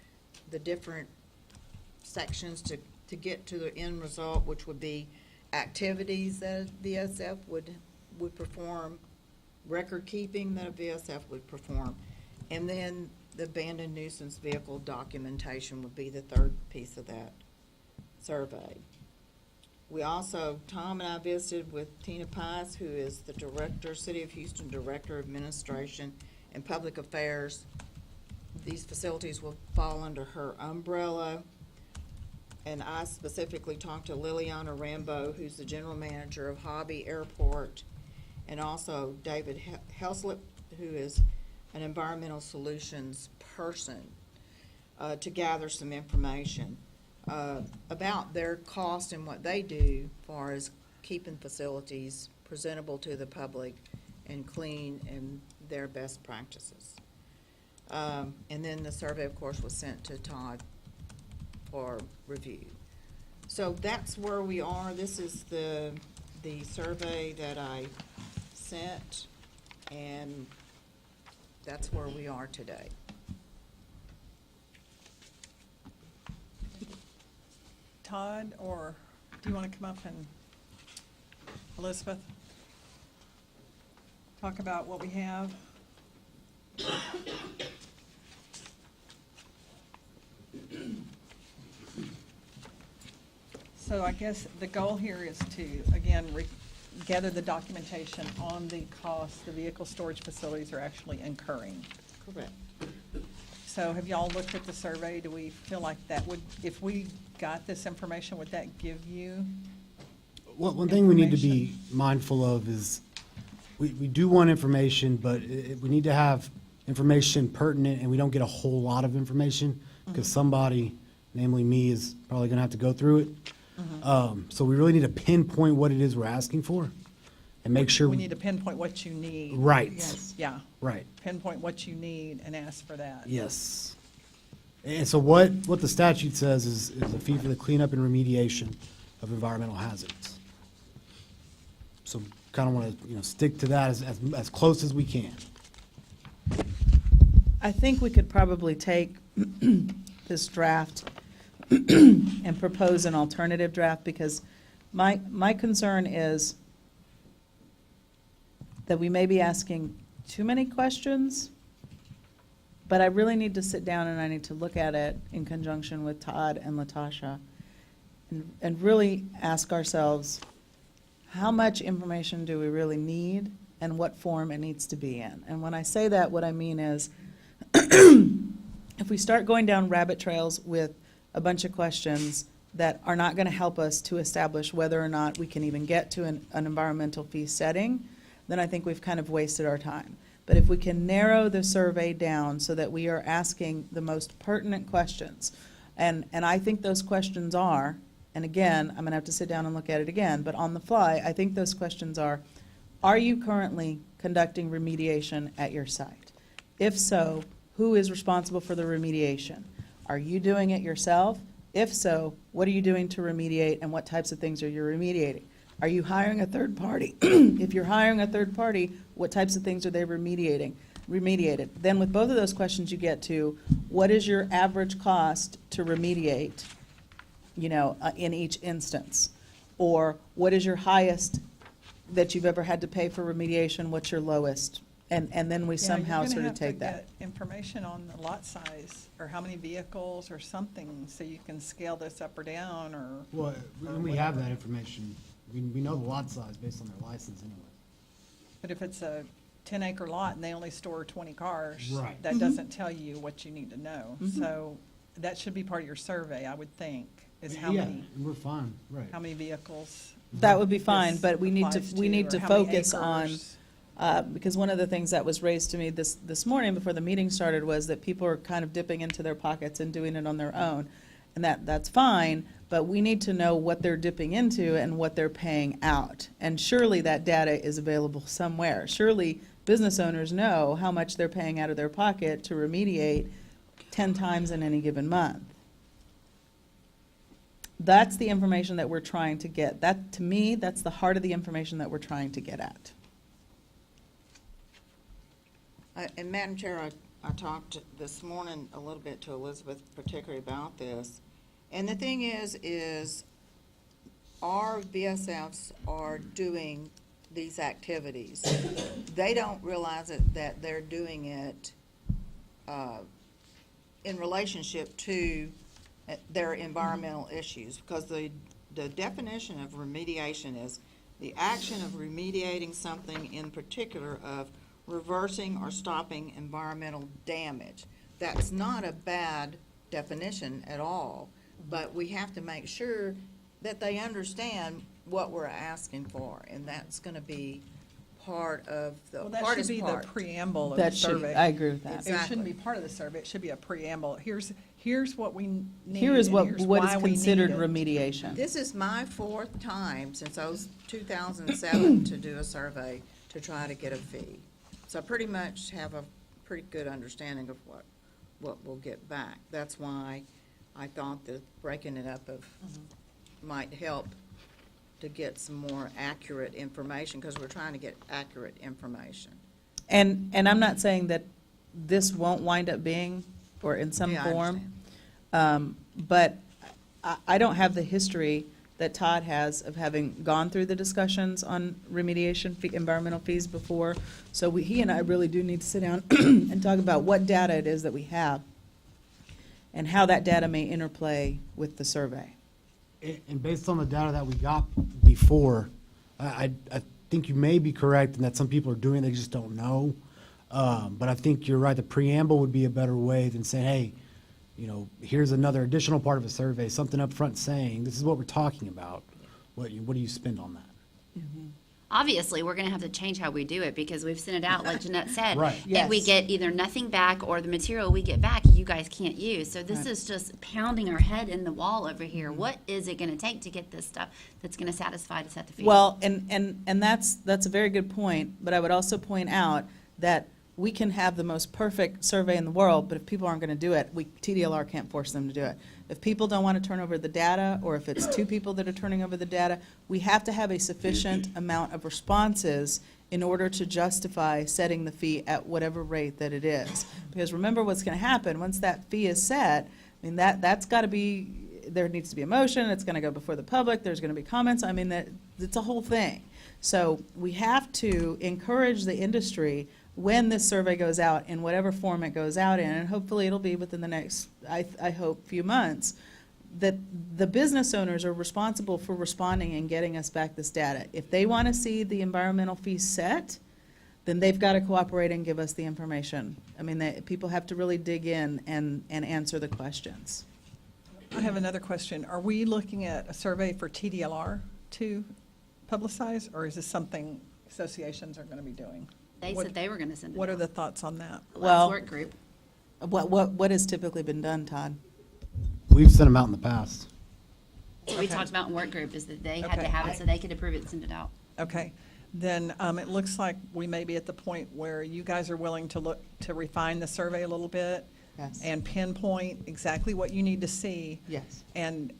the different sections to get to the end result, which would be activities that a VSF would perform, record keeping that a VSF would perform, and then the abandoned nuisance vehicle documentation would be the third piece of that survey. We also, Tom and I visited with Tina Pice, who is the Director, City of Houston Director of Administration and Public Affairs. These facilities will fall under her umbrella. And I specifically talked to Liliana Rambo, who's the General Manager of Hobby Airport, and also David Helslip, who is an environmental solutions person, to gather some information about their cost and what they do as far as keeping facilities presentable to the public and clean and their best practices. And then the survey, of course, was sent to Todd for review. So that's where we are. This is the survey that I sent, and that's where we are today. Todd, or do you want to come up and, Elizabeth, talk about what we have? So I guess the goal here is to, again, gather the documentation on the costs the vehicle storage facilities are actually incurring. Correct. So have y'all looked at the survey? Do we feel like that would, if we got this information, would that give you? Well, one thing we need to be mindful of is we do want information, but we need to have information pertinent, and we don't get a whole lot of information because somebody, namely me, is probably going to have to go through it. So we really need to pinpoint what it is we're asking for and make sure. We need to pinpoint what you need. Right. Yes. Yeah. Right. Pinpoint what you need and ask for that. Yes. And so what the statute says is a fee for the cleanup and remediation of environmental hazards. So kind of want to, stick to that as close as we can. I think we could probably take this draft and propose an alternative draft, because my concern is that we may be asking too many questions, but I really need to sit down and I need to look at it in conjunction with Todd and Latasha and really ask ourselves, how much information do we really need and what form it needs to be in? And when I say that, what I mean is, if we start going down rabbit trails with a bunch of questions that are not going to help us to establish whether or not we can even get to an environmental fee setting, then I think we've kind of wasted our time. But if we can narrow the survey down so that we are asking the most pertinent questions, and I think those questions are, and again, I'm going to have to sit down and look at it again, but on the fly, I think those questions are you currently conducting remediation at your site? If so, who is responsible for the remediation? Are you doing it yourself? If so, what are you doing to remediate and what types of things are you remediating? Are you hiring a third party? If you're hiring a third party, what types of things are they remediated? Then with both of those questions, you get to, what is your average cost to remediate, in each instance? Or what is your highest that you've ever had to pay for remediation? What's your lowest? And then we somehow sort of take that. You're gonna have to get information on the lot size, or how many vehicles, or something, so you can scale this up or down, or. Well, or we have whatever. that information. We know the lot size based on their license anyway. But if it's a 10-acre lot and they only store 20 cars. Right. That doesn't tell you what you need to know. So that should be part of your survey, I would think, is how Yeah, many, we're fine, right. how many vehicles. That would be fine, this but we need applies to or how many focus on, acres. because one of the things that was raised to me this morning before the meeting started was that people are kind of dipping into their pockets and doing it on their own. And that's fine, but we need to know what they're dipping into and what they're paying out. And surely that data is available somewhere. Surely business owners know how much they're paying out of their pocket to remediate 10 times in any given month. That's the information that we're trying to get. That, to me, that's the heart of the information that we're trying to get at. And Madam Chair, I talked this morning a little bit to Elizabeth particularly about this. And the thing is our VSFs are doing these activities. They don't realize that they're doing it in relationship to their environmental issues, because the definition of remediation is the action of remediating something, in particular of reversing or stopping environmental damage. That's not a bad definition at all, but we have to make sure that they understand what we're asking for, and that's gonna be part of the Well, that should hardest be the part. preamble of the That should, survey. I agree with that. It Exactly. shouldn't be part of the survey, it should be a preamble. Here's what we need. Here is and what here's is why we considered need it. remediation. This is my fourth time since 2007 to do a survey to try to get a fee. So I pretty much have a pretty good understanding of what we'll get back. That's why I thought that breaking it up might help to get some more accurate information, because we're trying to get accurate information. And I'm not saying that this won't wind up being, or in some Yeah, I form. But I don't have the history that Todd has of having gone through the discussions on remediation environmental fees before. So he and I really do need to sit down and talk about what data it is that we have and how that data may interplay with the survey. And based on the data that we got before, I think you may be correct in that some people are doing it, they just don't know. But I think you're right, the preamble would be a better way than saying, hey, here's another additional part of a survey, something up front saying, this is what we're talking about. What do you spend on that? Obviously, we're gonna have to change how we do it, because we've sent it out, like Jeanette said. Right. And we Yes. get either nothing back, or the material we get back, you guys can't use. So this Right. is just pounding our head in the wall over here. What is it gonna take to get this stuff that's gonna satisfy to set the fee? Well, and that's a very good point, but I would also point out that we can have the most perfect survey in the world, but if people aren't going to do it, TDLR can't force them to do it. If people don't want to turn over the data, or if it's two people that are turning over the data, we have to have a sufficient amount of responses in order to justify setting the fee at whatever rate that it is. Because remember what's going to happen, once that fee is set, I mean, that's got to be, there needs to be a motion, it's going to go before the public, there's going to be comments, I mean, it's a whole thing. So we have to encourage the industry when this survey goes out, in whatever form it goes out in, and hopefully it'll be within the next, I hope, few months, that the business owners are responsible for responding and getting us back this data. If they want to see the environmental fee set, then they've got to cooperate and give us the information. I mean, people have to really dig in and answer the questions. I have another question. Are we looking at a survey for TDLR to publicize, or is this something associations are going to be doing? They said they were going to send it What are out. the thoughts on that? Well, Work group. What has typically been done, Todd? We've sent them out in the past. What we talked about in work group is that they had to Okay. have it so they could approve it and send it out. Okay, then it looks like we may be at the point where you guys are willing to look, to refine the survey a little bit. Yes. And pinpoint exactly what you need to see. Yes. And,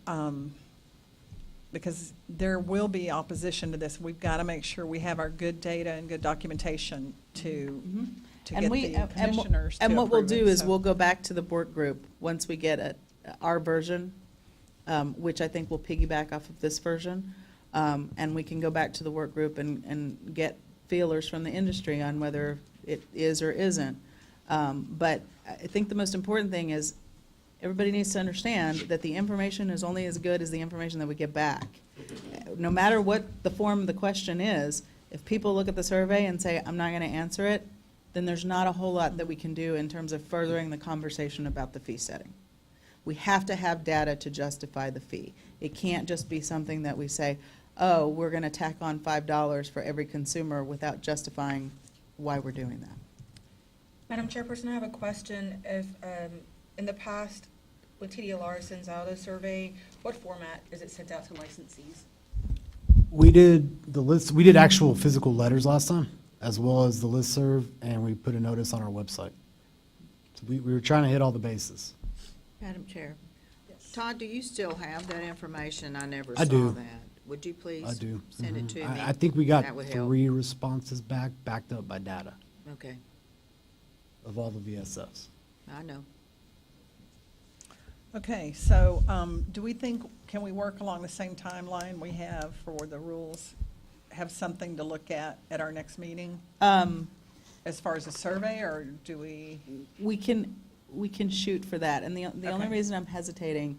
because there will be opposition to this, we've got to make sure we have our good data and good documentation to get the commissioners to And what we'll approve do it, is so- we'll go back to the work group once we get our version, which I think will piggyback off of this version. And we can go back to the work group and get feelers from the industry on whether it is or isn't. But I think the most important thing is everybody needs to understand that the information is only as good as the information that we get back. No matter what the form of the question is, if people look at the survey and say, I'm not going to answer it, then there's not a whole lot that we can do in terms of furthering the conversation about the fee setting. We have to have data to justify the fee. It can't just be something that we say, oh, we're going to tack on $5 for every consumer without justifying why we're doing that. Madam Chairperson, I have a question. If, in the past, when TDLR sends out a survey, what format is it sent out to licensees? We did the list, we did actual physical letters last time, as well as the listserv, and we put a notice on our website. So we were trying to hit all the bases. Madam Chair. Todd, do you still have that information? I never I saw do. that. Would you please I do. send it to me? I think we got That would help. 3 responses back, backed up by data Okay, of all the VSFs. I know. Okay, so do we think, can we work along the same timeline we have for the rules? Have something to look at our next meeting as far as a survey, or do we? We can shoot for that, and the only Okay. reason I'm hesitating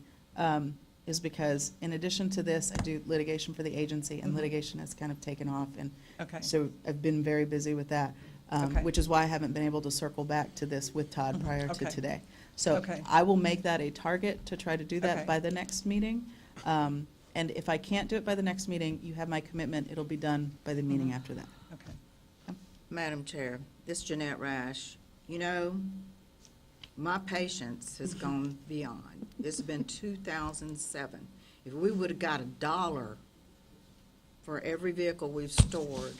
is because in addition to this, I do litigation for the agency, and Mhm. litigation has kind of taken off, and Okay. so I've been very busy with that, Okay. which is why I haven't been able to circle back to this with Todd Mhm. prior to Okay. today. So Okay. I will make that a target to try to do that Okay. by the next meeting. And if I can't do it by the next meeting, you have my commitment, it'll be done by the meeting Mhm. after that. Okay. Madam Chair, this Jeanette Rash, you know, my patience has gone beyond. It's been 2007. If we would have got $1 for every vehicle we've stored,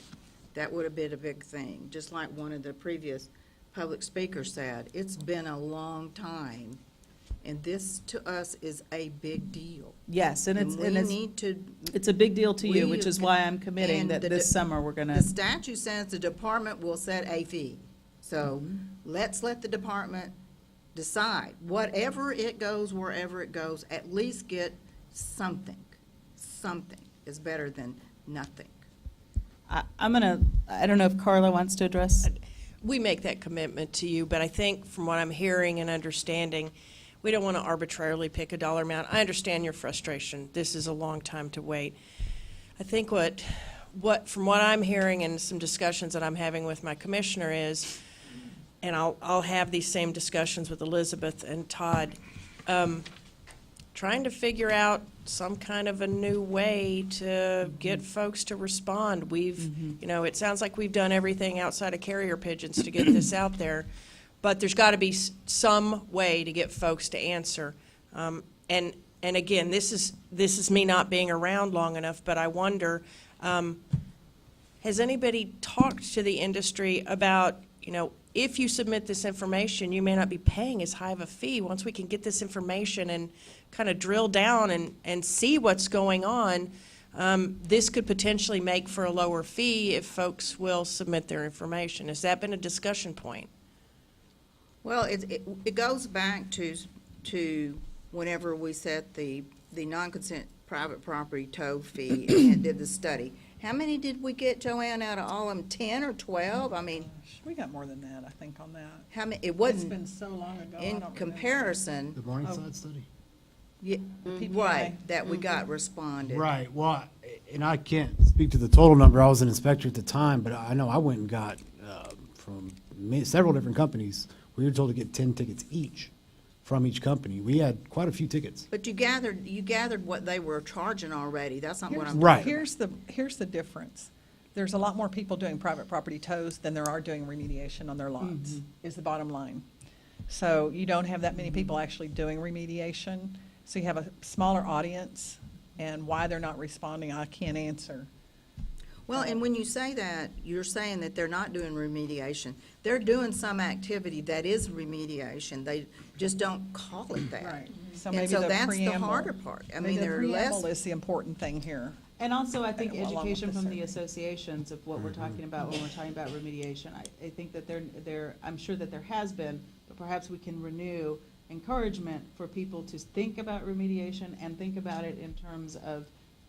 that would have been a big thing. Just like one of the previous public speakers said, it's been a long time, and this to us is a big deal. Yes, and it's, we need to. it's a big deal to you, we which is why I'm committing and that the this de- summer we're gonna. The statute says the department will set a fee. So Mm-hmm. let's let the department decide. Whatever it goes, wherever it goes, at least get something. Something is better than nothing. I don't know if Carla wants to address. We make that commitment to you, but I think from what I'm hearing and understanding, we don't want to arbitrarily pick a dollar amount. I understand your frustration. This is a long time to wait. I think from what I'm hearing and some discussions that I'm having with my commissioner is, and I'll have these same discussions with Elizabeth and Todd, trying to figure out some kind of a new way to get folks to respond. It sounds like we've done everything outside of carrier pigeons to get this out there, but there's got to be some way to get folks to answer. And again, this is me not being around long enough, but I wonder, has anybody talked to the industry about, if you submit this information, you may not be paying as high of a fee. Once we can get this information and kind of drill down and see what's going on, this could potentially make for a lower fee if folks will submit their information. Has that been a discussion point? Well, it goes back to whenever we set the non-consent private property tow fee and did the study. How many did we get, Joanne, out of all of them? 10 or 12? I mean, We got more than that, I think, on that. how many? It It's wasn't been so long ago. I in don't remember. comparison. The Morningside study? Yeah, PPA. right, that we got responded. Right, well, and I can't speak to the total number, I was an inspector at the time, but I know I went and got, from several different companies, we were told to get 10 tickets each from each company. We had quite a few tickets. But you gathered what they were charging already. That's not what I'm Right. talking about. Here's the difference. There's a lot more people doing private property tows than there are doing remediation on their lots, is the bottom line. So you don't have that many people actually doing remediation, so you have a smaller audience, and why they're not responding, I can't answer. Well, and when you say that, you're saying that they're not doing remediation. They're doing some activity that is remediation. They just don't call it that. Right. So And maybe so the that's the preamble. harder part. I Maybe mean, the there are less. preamble is the important thing here. And also, I think Along with education the from the survey. associations of what we're talking about when we're talking about remediation. I think that I'm sure that there has been, but perhaps we can renew encouragement for people to think about remediation and think about it in terms of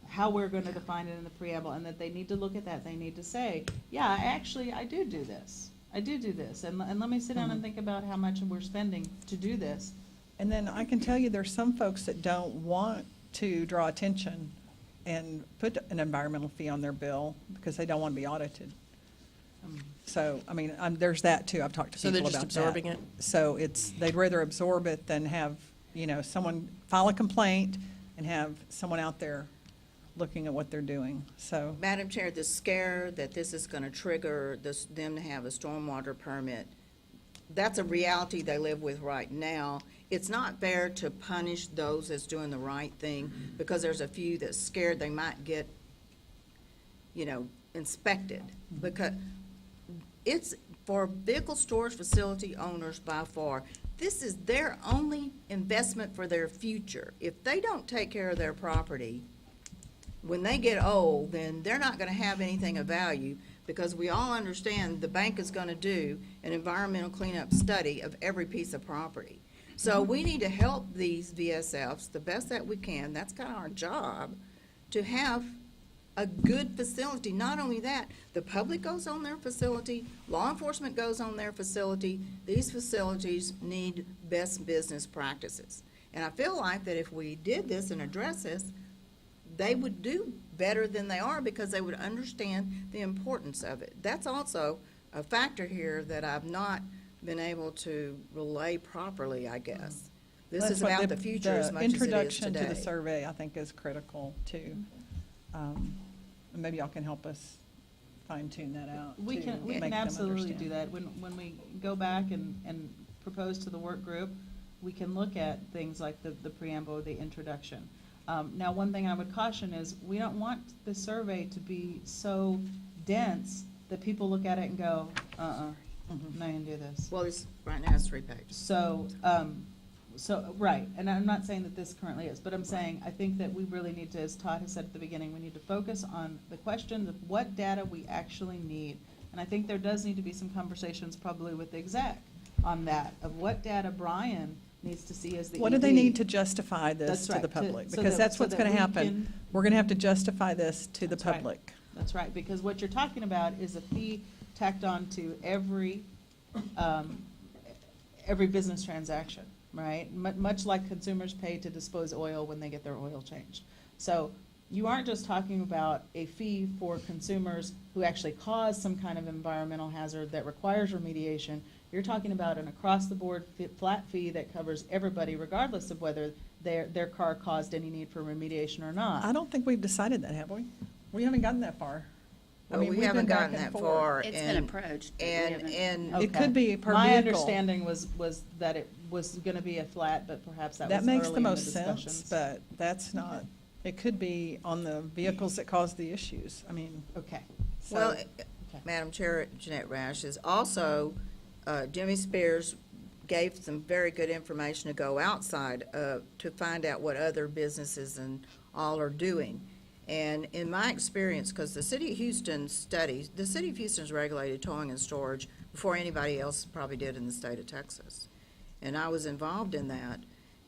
how we're going to define it in the preamble, and that they need to look at that. They need to say, yeah, I do this. I do this. And let me sit down and think about how much we're spending to do this. And then I can tell you, there's some folks that don't want to draw attention and put an environmental fee on their bill because they don't want to be audited. So, I mean, there's that too. I've talked to So people they're about that. just absorbing it? So they'd rather absorb it than have, someone file a complaint and have someone out there looking at what they're doing, so. Madam Chair, the scare that this is going to trigger them to have a stormwater permit, that's a reality they live with right now. It's not fair to punish those that's doing the right thing because there's a few that's scared they might get, inspected. Because it's for vehicle storage facility owners by far, this is their only investment for their future. If they don't take care of their property, when they get old, then they're not gonna have anything of value, because we all understand the bank is gonna do an environmental cleanup study of every piece of property. So we need to help these VSFs the best that we can, that's kind of our job, to have a good facility. Not only that, the public goes on their facility, law enforcement goes on their facility, these facilities need best business practices. And I feel like that if we did this and address this, they would do better than they are because they would understand the importance of it. That's also a factor here that I've not been able to relay properly, I guess. This That's is what about the future as much as it is introduction to the today. survey, I think, is critical too. And maybe y'all can help us fine tune that out. We to can make them absolutely understand. do that. When we go back and propose to the work group, we can look at things like the preamble, the introduction. Now, one thing I would caution is, we don't want the survey to be so dense that people look at it and go, I'm not gonna do this. Well, right now it's 3 pages. So, right, and I'm not saying that this currently is, but I'm saying, I think that we really need to, as Todd has said at the beginning, we need to focus on the question of what data we actually need. And I think there does need to be some conversations probably with the exec on that, of what data Brian needs to see as the ED. What do they need to justify this That's to right, the public? so Because that- that's so what's that gonna we happen. can- We're gonna have to justify this to the That's right. public. That's right, because what you're talking about is a fee tacked on to every business transaction, right? Much like consumers pay to dispose oil when they get their oil changed. So you aren't just talking about a fee for consumers who actually cause some kind of environmental hazard that requires remediation. You're talking about an across-the-board flat fee that covers everybody regardless of whether their car caused any need for remediation or not. I don't think we've decided that, have we? We haven't gotten that far. I Well, mean, we we've haven't been back gotten and that forth. far. It's been approached, but we haven't. And It could be per My vehicle. understanding was that it was gonna be a flat, but perhaps that was That makes early the in most discussions. sense, but that's not, it could be on the vehicles that cause the issues. I mean, Okay. Well, so, Madam Chair, Jeanette Rash, is also Jimmy Spears gave some very good information to go outside to find out what other businesses and all are doing. And in my experience, because the city of Houston studies, the city of Houston's regulated towing and storage before anybody else probably did in the state of Texas. And I was involved in that,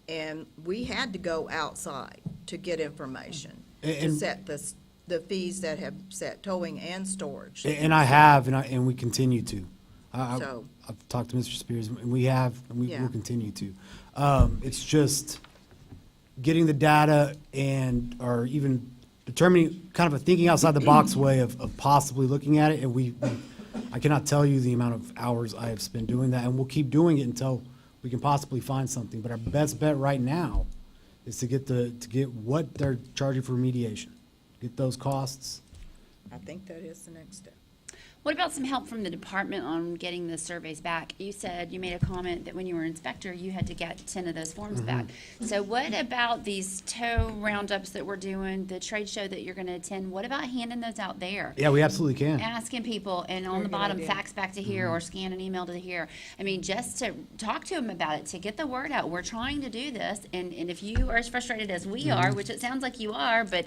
and we had to go outside to get information, to And- set the fees that have set towing and storage. And I have, and we continue to. So- I've talked to Mr. Spears, and we have, and we Yeah. will continue to. It's just getting the data and, or even determining, kind of a thinking outside the box way of possibly looking at it. And I cannot tell you the amount of hours I have spent doing that, and we'll keep doing it until we can possibly find something. But our best bet right now is to get what they're charging for remediation, get those costs. I think that is the next step. What about some help from the department on getting the surveys back? You said, you made a comment that when you were inspector, you had to get 10 of those forms back. So what about these tow roundups that we're doing, the trade show that you're gonna attend? What about handing those out there? Yeah, we absolutely can. Asking people, and on the bottom, fax back to here, or scan an email to here. I mean, just to talk to them about it, to get the word out. We're trying to do this, and if you are as frustrated as we are, which it sounds like you are, but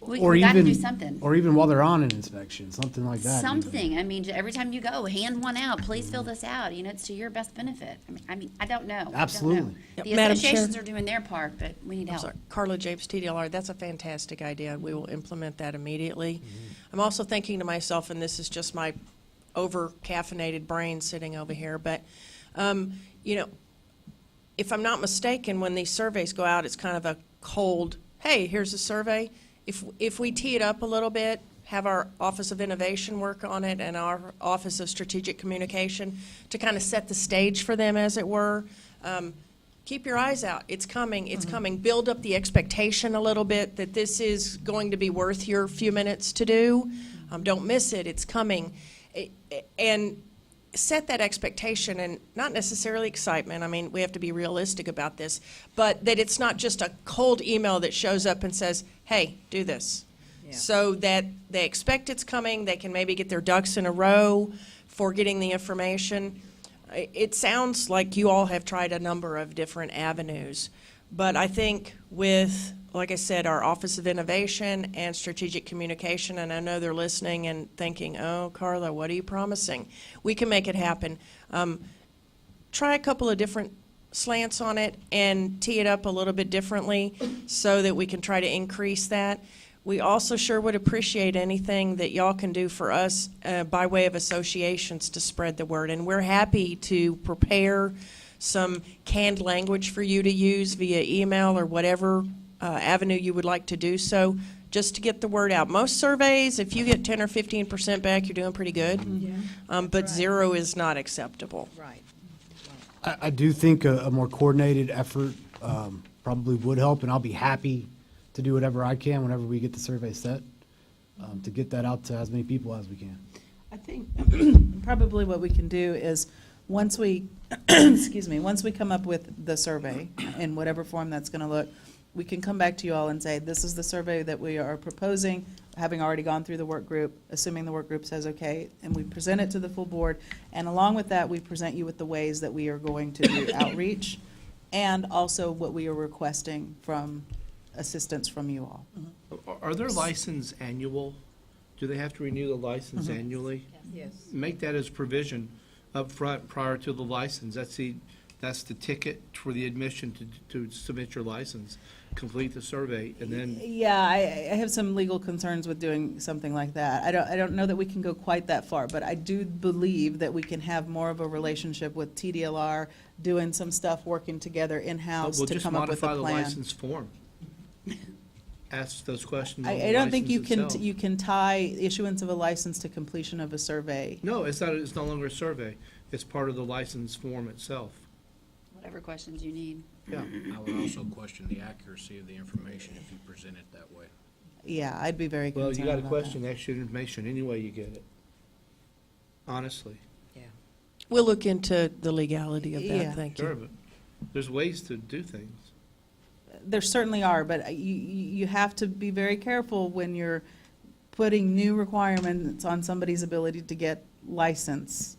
we gotta do something. Or even while they're on an inspection, something like that. Something. I mean, every time you go, hand one out. Please fill this out. You know, it's to your best benefit. I mean, I don't know. I don't know. Absolutely. The Madam Chair. associations are doing their part, but we need I'm help. sorry, Carla Japes, TDLR, that's a fantastic idea. We will implement that immediately. I'm also thinking to myself, and this is just my over-caffeinated brain sitting over here, but, you know, if I'm not mistaken, when these surveys go out, it's kind of a cold, hey, here's a survey. If we tee it up a little bit, have our Office of Innovation work on it and our Office of Strategic Communication to kind of set the stage for them, as it were. Keep your eyes out. It's coming. It's coming. Build up the expectation a little bit that this is going to be worth your few minutes to do. Don't miss it. It's coming. And set that expectation, and not necessarily excitement. I mean, we have to be realistic about this, but that it's not just a cold email that shows up and says, hey, do this. So that they expect it's coming, they can maybe get their ducks in a row for getting the information. It sounds like you all have tried a number of different avenues, but I think with, like I said, our Office of Innovation and Strategic Communication, and I know they're listening and thinking, oh, Carla, what are you promising? We can make it happen. Try a couple of different slants on it and tee it up a little bit differently so that we can try to increase that. We also sure would appreciate anything that y'all can do for us by way of associations to spread the word. And we're happy to prepare some canned language for you to use via email or whatever avenue you would like to do so, just to get the word out. Most surveys, if you get 10 or 15% back, you're doing pretty good. But zero is not acceptable. Right. I do think a more coordinated effort probably would help, and I'll be happy to do whatever I can whenever we get the survey set, to get that out to as many people as we can. I think probably what we can do is, once we, excuse me, once we come up with the survey, in whatever form that's gonna look, we can come back to you all and say, this is the survey that we are proposing, having already gone through the work group, assuming the work group says okay, and we present it to the full board. And along with that, we present you with the ways that we are going to do outreach, and also what we are requesting from assistance from you all. Are their license annual? Do they have to renew the license annually? Yes. Make that as provision up front prior to the license. That's the ticket for the admission to submit your license, complete the survey, and then. Yeah, I have some legal concerns with doing something like that. I don't know that we can go quite that far, but I do believe that we can have more of a relationship with TDLR, doing some stuff, working together in-house to come up with a We'll just modify the plan. license form. Ask those questions on the I don't think license itself. you can tie issuance of a license to completion of a survey. No, it's not, it's no longer a survey. It's part of the license form itself. Whatever questions you need. Yeah. I would also question the accuracy of the information if you present it that way. Yeah, I'd be very Well, concerned you got to about question extra information any way you get it. Honestly. We'll look into the legality of Yeah. that, thank Sure, you. but there's ways to do things. There certainly are, but you have to be very careful when you're putting new requirements on somebody's ability to get license.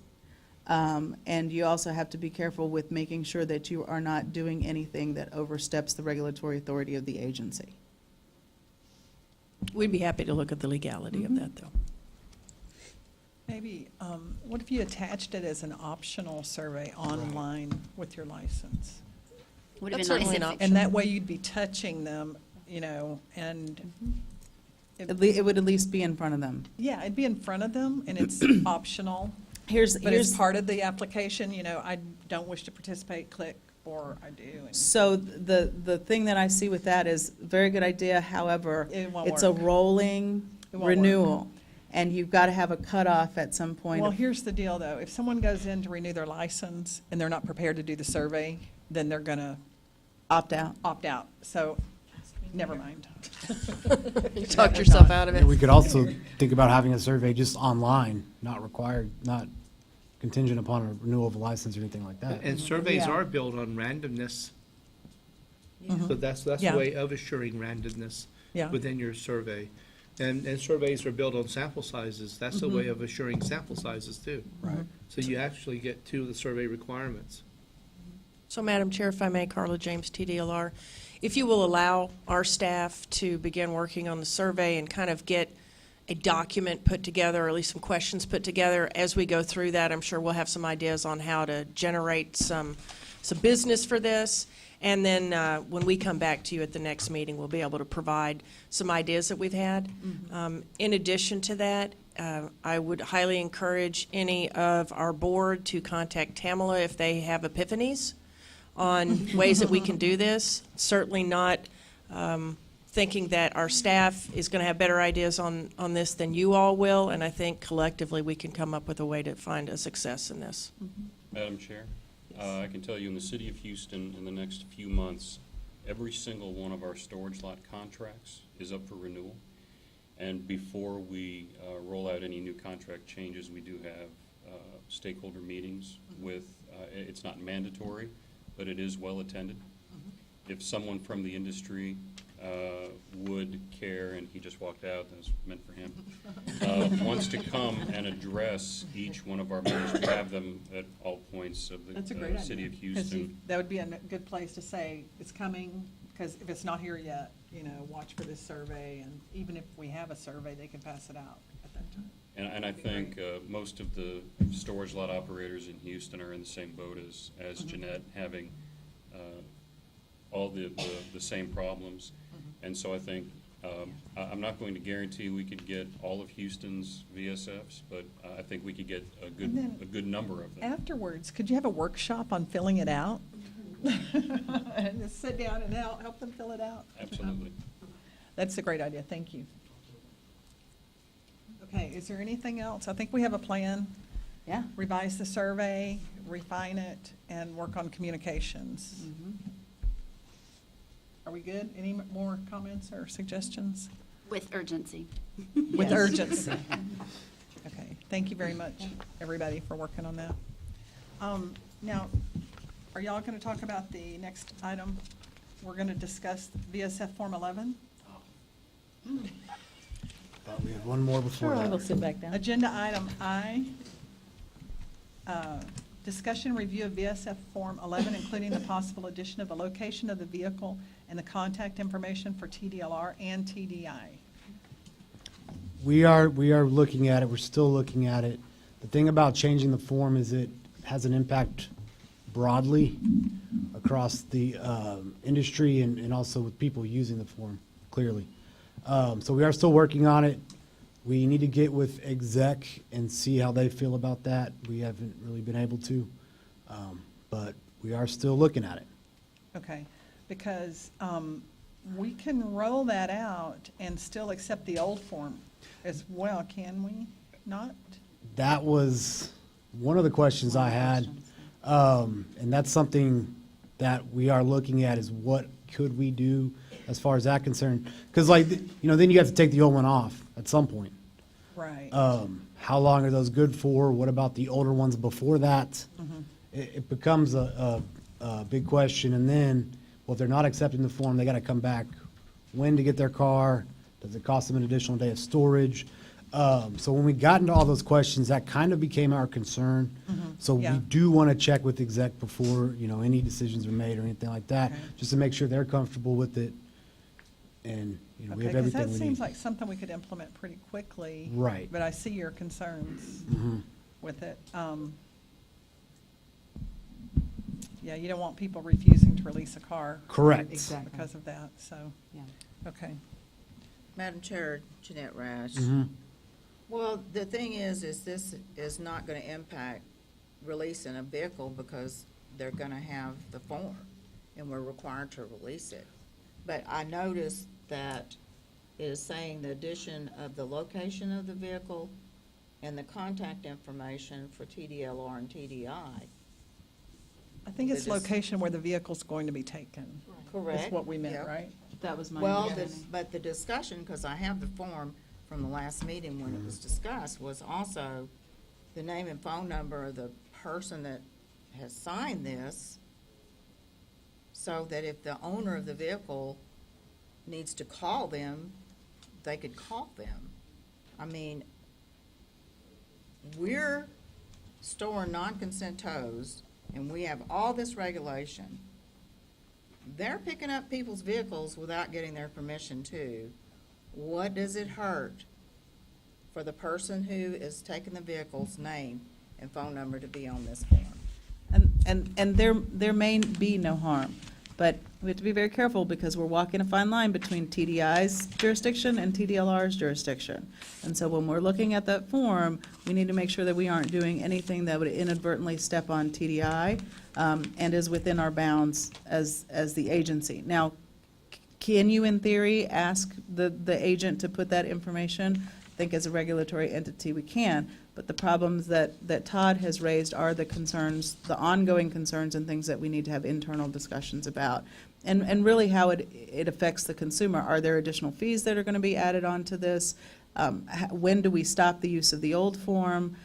And you also have to be careful with making sure that you are not doing anything that oversteps the regulatory authority of the agency. We'd be happy to look at the legality of that, though. Maybe, what if you attached it as an optional survey online with your license? Would have That's been nice certainly if an it- option. And that way you'd be touching them, you know, and, It would at least be in front of them. yeah, it'd be in front of them, and it's optional. But as Here's part of the application, you know, I don't wish to participate, click, or I do. and- So the thing that I see with that is, very good idea, however, It won't it's a work. rolling It won't work. renewal. And you've got to have a cutoff at some point. Well, of- here's the deal, though. If someone goes in to renew their license and they're not prepared to do the survey, then they're gonna Opt out. opt out. So, never mind. You talked yourself out of it. We could also think about having a survey just online, not required, not contingent upon a renewal of a license or anything like that. And surveys Yeah. are built on randomness. So that's Yeah. a way of assuring randomness Yeah. within your survey. And surveys are built on sample sizes. That's a way of assuring sample sizes too. Right. So you actually get to the survey requirements. So, Madam Chair, if I may, Carla James, TDLR, if you will allow our staff to begin working on the survey and kind of get a document put together, or at least some questions put together, as we go through that, I'm sure we'll have some ideas on how to generate some business for this. And then when we come back to you at the next meeting, we'll be able to provide some ideas that we've had. In addition to that, I would highly encourage any of our board to contact Tamala if they have epiphanies on ways that we can do this. Certainly not thinking that our staff is going to have better ideas on this than you all will, and I think collectively we can come up with a way to find a success in this. Madam Chair, I can tell you in the city of Houston, in the next few months, every single one of our storage lot contracts is up for renewal. And before we roll out any new contract changes, we do have stakeholder meetings with, it's not mandatory, but it is well attended. If someone from the industry would care, and he just walked out, that was meant for him, wants to come and address each one of our members, we have them at all points of That's a the great city idea. of 'Cause Houston. that would be a good place to say, it's coming, because if it's not here yet, you know, watch for this survey, and even if we have a survey, they can pass it out at that time. And I think most of the storage lot operators in Houston are in the same boat as Jeanette, having all the same problems. And so I think, I'm not going to guarantee we could get all of Houston's VSFs, but I think we could get a then- good number of them. Afterwards, could you have a workshop on filling it out? And just sit down and help them fill it out? Absolutely. That's a great idea, thank you. Okay, is there anything else? I think we have a plan. Yeah. Revise the survey, refine it, and work on communications. Are we good? Any more comments or suggestions? With urgency. With Yes. urgency. Okay, thank you very much, everybody, for working on that. Now, are y'all gonna talk about the next item? We're gonna discuss VSF Form 11? Thought we had one more before Sure, I that. will sit back down. Agenda item I, discussion review of VSF Form 11, including the possible addition of a location of the vehicle and the contact information for TDLR and TDI. We are looking at it, we're still looking at it. The thing about changing the form is it has an impact broadly across the industry and also with people using the form, clearly. So we are still working on it. We need to get with exec and see how they feel about that. We haven't really been able to, but we are still looking at it. Okay, because we can roll that out and still accept the old form as well, can we not? That was one of the questions I had, and that's something that we are looking at is what could we do as far as that concerned? Because then you have to take the old one off at some point. Right. How long are those good for? What about the older ones before that? It becomes a big question, and then, well, if they're not accepting the form, they got to come back. When to get their car? Does it cost them an additional day of storage? So when we got into all those questions, that kind of became our concern. So we yeah. do want to check with exec before, any decisions are made or anything like that, Okay. just to make sure they're comfortable with it. And, we Okay, have because everything that we seems need. like something we could implement pretty quickly. Right. But I see your concerns Mhm. with it. Yeah, you don't want people refusing to release a car. Correct. Exactly. Because of that, so, Yeah. okay. Madam Chair, Jeanette Rash. Mhm. Well, the thing is this is not gonna impact releasing a vehicle because they're gonna have the form, and we're required to release it. But I noticed that it is saying the addition of the location of the vehicle and the contact information for TDLR and TDI. I think it's They just- location where the vehicle's going to be taken. Correct. Is what we meant, Yep. right? That was my Well, understanding. but the discussion, because I have the form from the last meeting when it was discussed, was also the name and phone number of the person that has signed this, so that if the owner of the vehicle needs to call them, they could call them. I mean, we're storing non-consent tows, and we have all this regulation. They're picking up people's vehicles without getting their permission too. What does it hurt for the person who is taking the vehicle's name and phone number to be on this form? And there may be no harm, but we have to be very careful because we're walking a fine line between TDI's jurisdiction and TDLR's jurisdiction. And so when we're looking at that form, we need to make sure that we aren't doing anything that would inadvertently step on TDI, and is within our bounds as the agency. Now, can you, in theory, ask the agent to put that information? I think as a regulatory entity, we can. But the problems that Todd has raised are the concerns, the ongoing concerns and things that we need to have internal discussions about. And really how it affects the consumer. Are there additional fees that are going to be added onto this? When do we stop the use of the old form?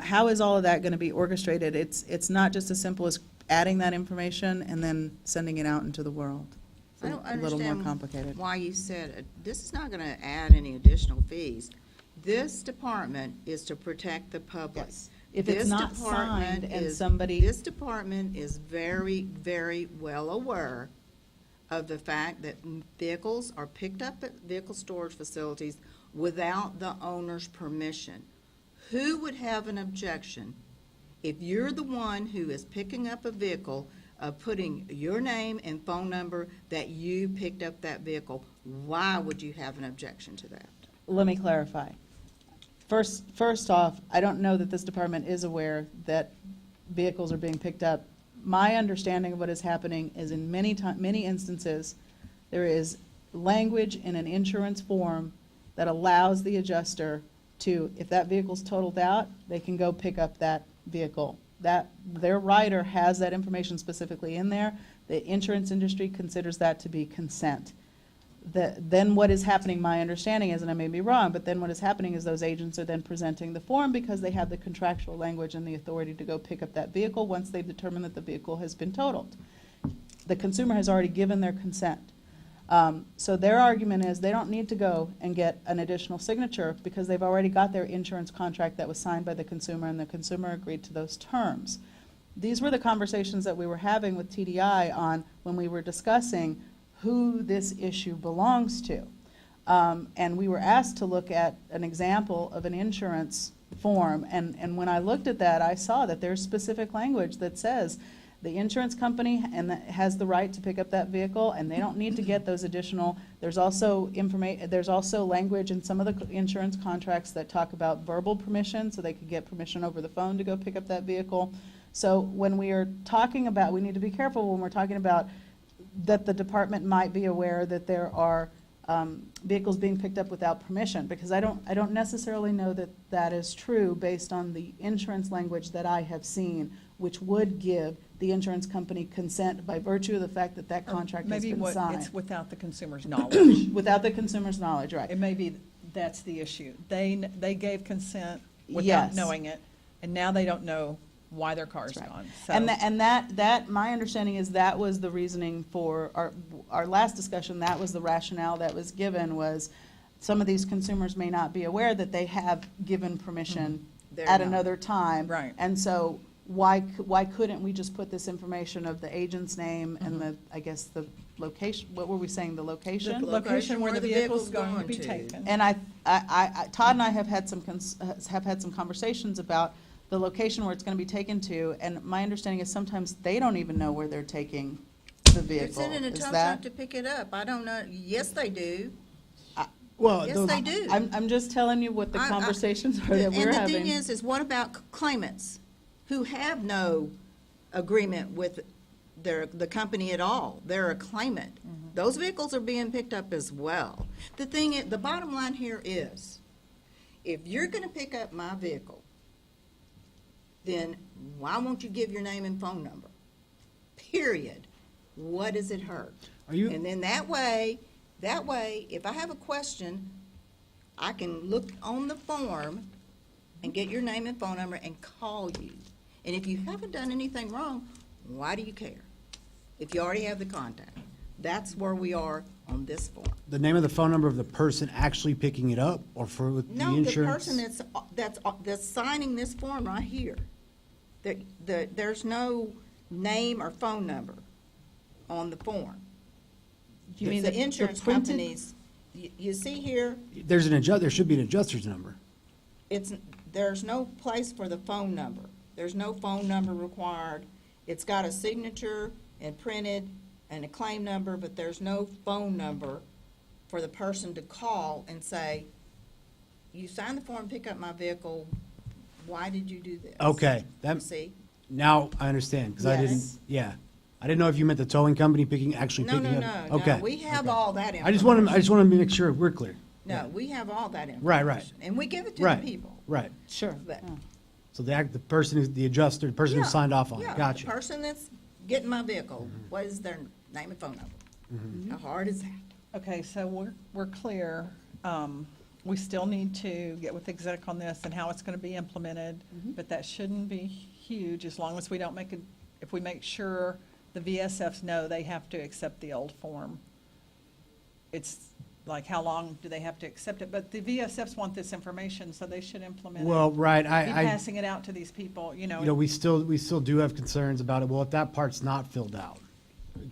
How is all of that going to be orchestrated? It's not just as simple as adding that information and then sending it out into the world. I don't A little more understand complicated. why you said, this is not gonna add any additional fees. This department is to protect the public. Yes. If it's This not department signed and is- somebody- This department is very, very well aware of the fact that vehicles are picked up at vehicle storage facilities without the owner's permission. Who would have an objection if you're the one who is picking up a vehicle of putting your name and phone number that you picked up that vehicle? Why would you have an objection to that? Let me clarify. First off, I don't know that this department is aware that vehicles are being picked up. My understanding of what is happening is in many instances, there is language in an insurance form that allows the adjuster to, if that vehicle's totaled out, they can go pick up that vehicle. That, their rider has that information specifically in there. The insurance industry considers that to be consent. Then what is happening, my understanding is, and I may be wrong, but then what is happening is those agents are then presenting the form because they have the contractual language and the authority to go pick up that vehicle once they've determined that the vehicle has been totaled. The consumer has already given their consent. So their argument is they don't need to go and get an additional signature because they've already got their insurance contract that was signed by the consumer and the consumer agreed to those terms. These were the conversations that we were having with TDI on when we were discussing who this issue belongs to. And we were asked to look at an example of an insurance form. And when I looked at that, I saw that there's specific language that says the insurance company has the right to pick up that vehicle, and they don't need to get those additional. There's also language in some of the insurance contracts that talk about verbal permission, so they could get permission over the phone to go pick up that vehicle. So when we are talking about, we need to be careful when we're talking about that the department might be aware that there are vehicles being picked up without permission, because I don't necessarily know that that is true based on the insurance language that I have seen, which would give the insurance company consent by virtue of the fact that that contract has been signed. Maybe it's without the consumer's knowledge. Without the consumer's knowledge, right. It may be, that's the issue. They gave consent without Yes. knowing it, and now they don't know why their car's That's right. gone. So- And that, my understanding is that was the reasoning for our last discussion, that was the rationale that was given, was some of these consumers may not be aware that they have given permission They're at not. another time. Right. And so why couldn't we just put this information of the agent's name and the, I guess, the location, what were we saying, the location? The location where the vehicle's going to be to. taken. And Todd and I have had some conversations about the location where it's gonna be taken to, and my understanding is sometimes they don't even know where they're taking the They're vehicle. sending a Is tow that? truck to pick it up. I don't know. Yes, they do. Well, Yes, those- they do. I'm just telling you what the I- conversations are that we're And the having. thing is what about claimants who have no agreement with the company at all? They're a claimant. Those vehicles are being picked up as well. The bottom line here is, if you're gonna pick up my vehicle, then why won't you give your name and phone number? Period. What does it hurt? Are you- And then that way, if I have a question, I can look on the form and get your name and phone number and call you. And if you haven't done anything wrong, why do you care? If you already have the contact. That's where we are on this form. the name of the phone number of the person actually picking it up, or for with the No, the insurance? person that's signing this form right here. There's no name or phone number on the form. You mean The insurance printed- companies, you see here, There should be an adjuster's number. there's no place for the phone number. There's no phone number required. It's got a signature and printed and a claim number, but there's no phone number for the person to call and say, you signed the form, pick up my vehicle, why did you do this? Okay, You see? now I understand, because I didn't, Yes. yeah. I didn't know if you meant the towing company actually No, picking no, up. no, Okay. no, we have all that information. I just want to make sure we're clear. No, we have all that information. Right. And we give it to the Right, people. right. Sure. But- So the person who's the adjuster, the person who Yeah, signed off on yeah, it, gotcha. the person that's getting my vehicle, what is their name and phone number? How hard is that? Okay, so we're clear. We still need to get with exec on this and how it's gonna be implemented, but that shouldn't be huge as long as we don't if we make sure the VSFs know they have to accept the old form. It's like, how long do they have to accept it? But the VSFs want this information, so they should implement it. Well, right, Be I, passing it out to these people, you know, we still do have concerns about it. Well, if that part's not filled out,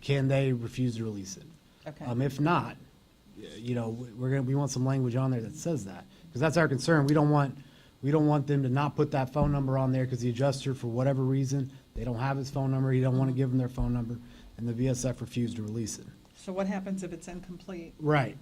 can they refuse to release it? Okay. If not, you know, we want some language on there that says that, because that's our concern. We don't want them to not put that phone number on there because the adjuster, for whatever reason, they don't have his phone number, he don't want to give them their phone number, and the VSF refused to release it. So what happens if it's incomplete? Right.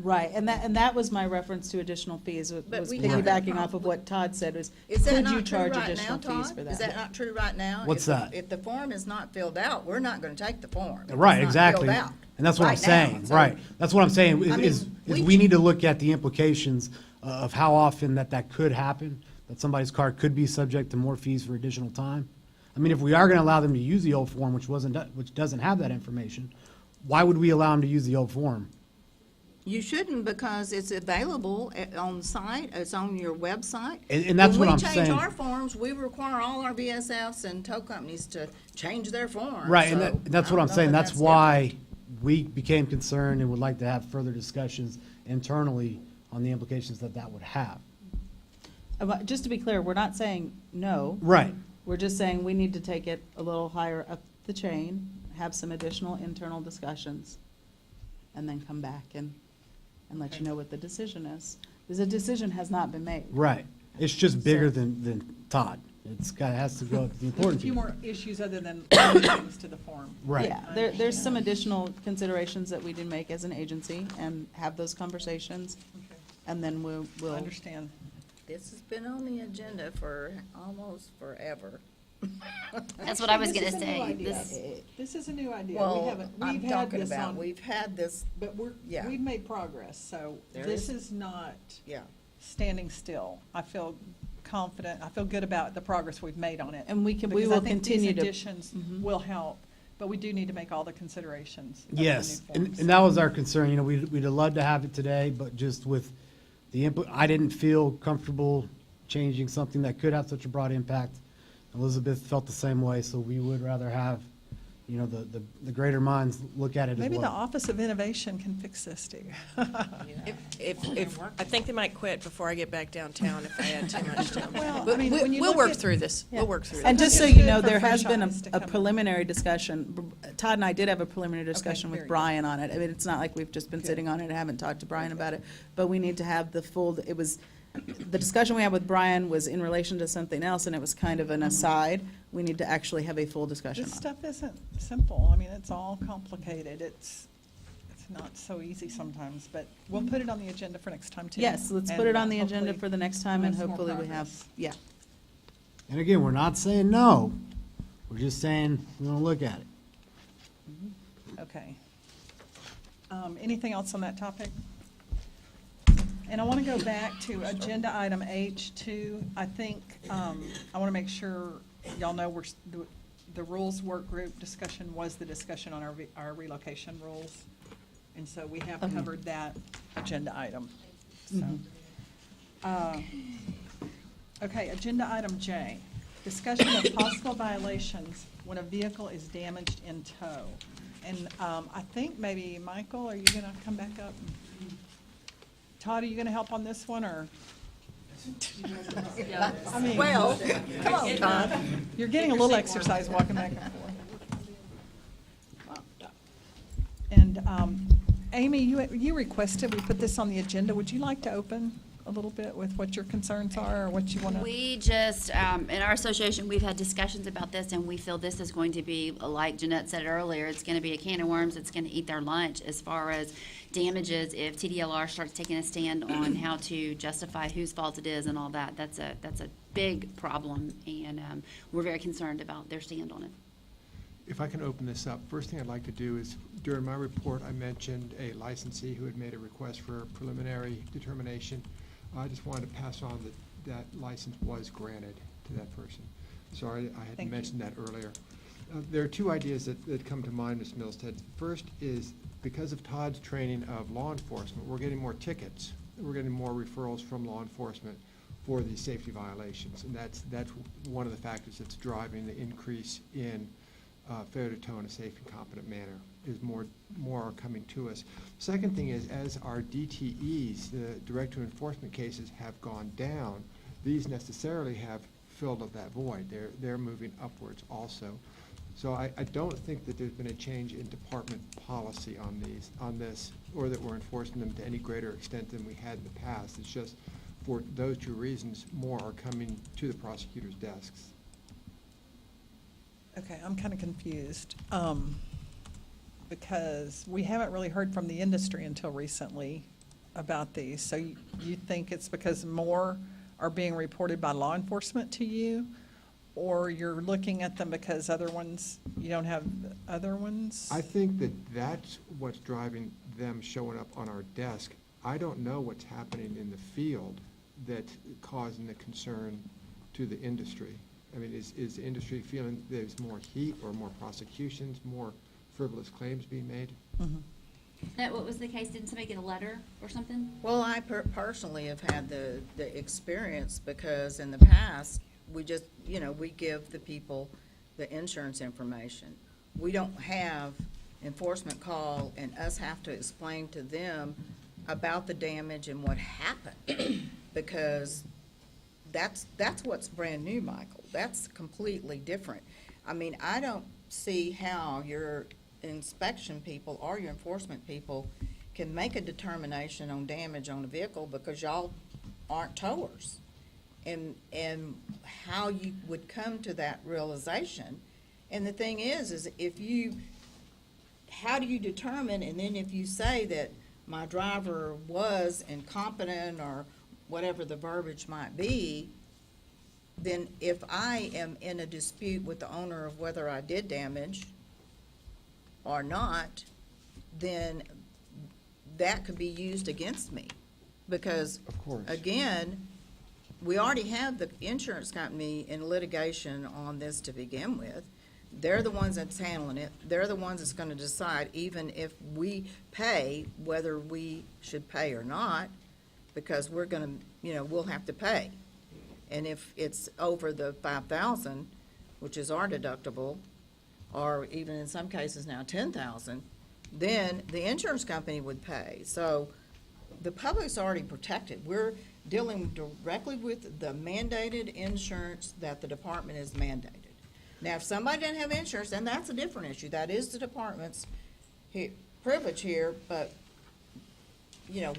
Right, and that was my reference to additional fees, was But we have piggybacking off of what Todd said, was Is that could you not true charge right now, additional fees Todd? for that? Is that not true right now? What's that? If the form is not filled out, we're not gonna take the form. if Right, it's not exactly. filled out And that's what I'm right now. saying, So- right. That's what I'm saying, I mean, is we need to look at the implications of how often that could happen, that somebody's car could be subject to more fees for additional time. I mean, if we are gonna allow them to use the old form, which doesn't have that information, why would we allow them to use the old form? You shouldn't, because it's available on the site, it's on your website. And that's what I'm When we change saying. our forms, we require all our VSFs and tow companies to change their forms. Right, and so that's I what don't I'm know saying, that that's why we became concerned and would like to have further discussions internally on the implications that would have. Just to be clear, we're not saying no. Right. We're just saying we need to take it a little higher up the chain, have some additional internal discussions, and then come back and let you know what the decision is. Because the decision has not been made. Right. It's just bigger than Todd. Has to go to the There's a important few people. more issues other than adding things to the form. Right. Yeah, there's some additional considerations that we did make as an agency and have those conversations, and then we'll. Understand. This has been on the agenda for almost forever. That's what I was This gonna is a new say. idea. This is a new idea. Well, We've had this on. we've had this, But Yeah. we've made progress, so There this is- is not yeah. standing still. I feel confident, I feel good about the progress we've made on it. And we Because will I think these continue to. additions Mhm. will help, but we do need to make all the considerations of the new Yes, forms. and that was our concern, you know, we'd have loved to have it today, but just with the input, I didn't feel comfortable changing something that could have such a broad impact. Elizabeth felt the same way, so we would rather have, you know, the greater minds look at it as well. Maybe the Office of Innovation can fix this, too. If, I think they might quit before I get back downtown if I add too much to them. Well, But I mean, when you we'll look work at- through this. Yeah. We'll work through And this. just so It's you good know, for there has fresh been eyes to a come in. preliminary discussion. Todd and I did have a preliminary discussion very with good. Brian on it. I mean, it's not like we've just been sitting on it and haven't talked to Brian about it. But we need to have the full, it was, the discussion we had with Brian was in relation to something else, and it was kind of an aside. We need to actually have a full discussion This on it. stuff isn't simple. I mean, it's all complicated. It's not so easy sometimes, but we'll put it on the agenda for next time, too. Yes, let's put And, it on the hopefully agenda for the next time, and we'll have some more hopefully we have, progress. yeah. And again, we're not saying no, we're just saying we're gonna look at it. Okay. Anything else on that topic? And I want to go back to agenda item H2. I think, I want to make sure y'all know the rules work group discussion was the discussion on our relocation rules. And so we have Okay. covered that agenda item. So, Mhm. Okay, agenda item J, discussion of possible violations when a vehicle is damaged in tow. And I think maybe, Michael, are you going to come back up? Todd, are you going to help on this one, or? I mean, Well, come on, Todd. You're getting a little exercise walking back and forth. And Amy, you requested we put this on the agenda. Would you like to open a little bit with what your concerns are, or what you want to? We just, in our association, we've had discussions about this, and we feel this is going to be, like Jeanette said earlier, it's going to be a can of worms. It's going to eat their lunch as far as damages if TDLR starts taking a stand on how to justify whose fault it is and all that. That's a big problem, and we're very concerned about their stand on it. If I can open this up, first thing I'd like to do is, during my report, I mentioned a licensee who had made a request for a preliminary determination. I just wanted to pass on that that license was granted to that person. Sorry, I hadn't Thank you. mentioned that earlier. There are two ideas that come to mind, Ms. Milstead. First is, because of Todd's training of law enforcement, we're getting more tickets. We're getting more referrals from law enforcement for these safety violations. And that's one of the factors that's driving the increase in failure to tow in a safe and competent manner, is more are coming to us. Second thing is, as our DTEs, the direct to enforcement cases, have gone down, these necessarily have filled up that void. They're moving upwards also. So I don't think that there's been a change in department policy on this, or that we're enforcing them to any greater extent than we had in the past. It's just, for those two reasons, more are coming to the prosecutor's desks. Okay, I'm kind of confused, because we haven't really heard from the industry until recently about these. So you think it's because more are being reported by law enforcement to you? Or you're looking at them because other ones, you don't have other ones? I think that that's what's driving them showing up on our desk. I don't know what's happening in the field that's causing the concern to the industry. I mean, is the industry feeling there's more heat or more prosecutions, more frivolous claims being made? What was the case? Didn't somebody get a letter or something? Well, I personally have had the experience, because in the past, we just, we give the people the insurance information. We don't have enforcement call and us have to explain to them about the damage and what happened, because that's what's brand new, Michael. That's completely different. I mean, I don't see how your inspection people or your enforcement people can make a determination on damage on a vehicle, because y'all aren't towers. And how you would come to that realization. And the thing is how do you determine, and then if you say that my driver was incompetent or whatever the verbiage might be, then if I am in a dispute with the owner of whether I did damage or not, then that could be used against me. Because, Of course. again, we already have the insurance company in litigation on this to begin with. They're the ones that's handling it. They're the ones that's gonna decide, even if we pay, whether we should pay or not, because we're gonna, we'll have to pay. And if it's over the $5,000, which is our deductible, or even in some cases now 10,000, then the insurance company would pay. So the public's already protected. We're dealing directly with the mandated insurance that the department is mandated. Now, if somebody doesn't have insurance, then that's a different issue. That is the department's privilege here, but, you know,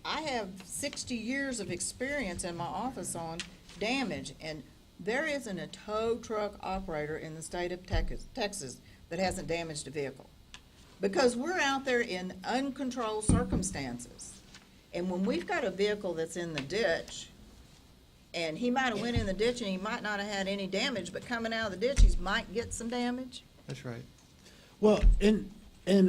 I have 60 years of experience in my office on damage, and there isn't a tow truck operator in the state of Texas that hasn't damaged a vehicle. Because we're out there in uncontrolled circumstances. And when we've got a vehicle that's in the ditch, and he might have went in the ditch and he might not have had any damage, but coming out of the ditch, he might get some damage. That's right. Well, and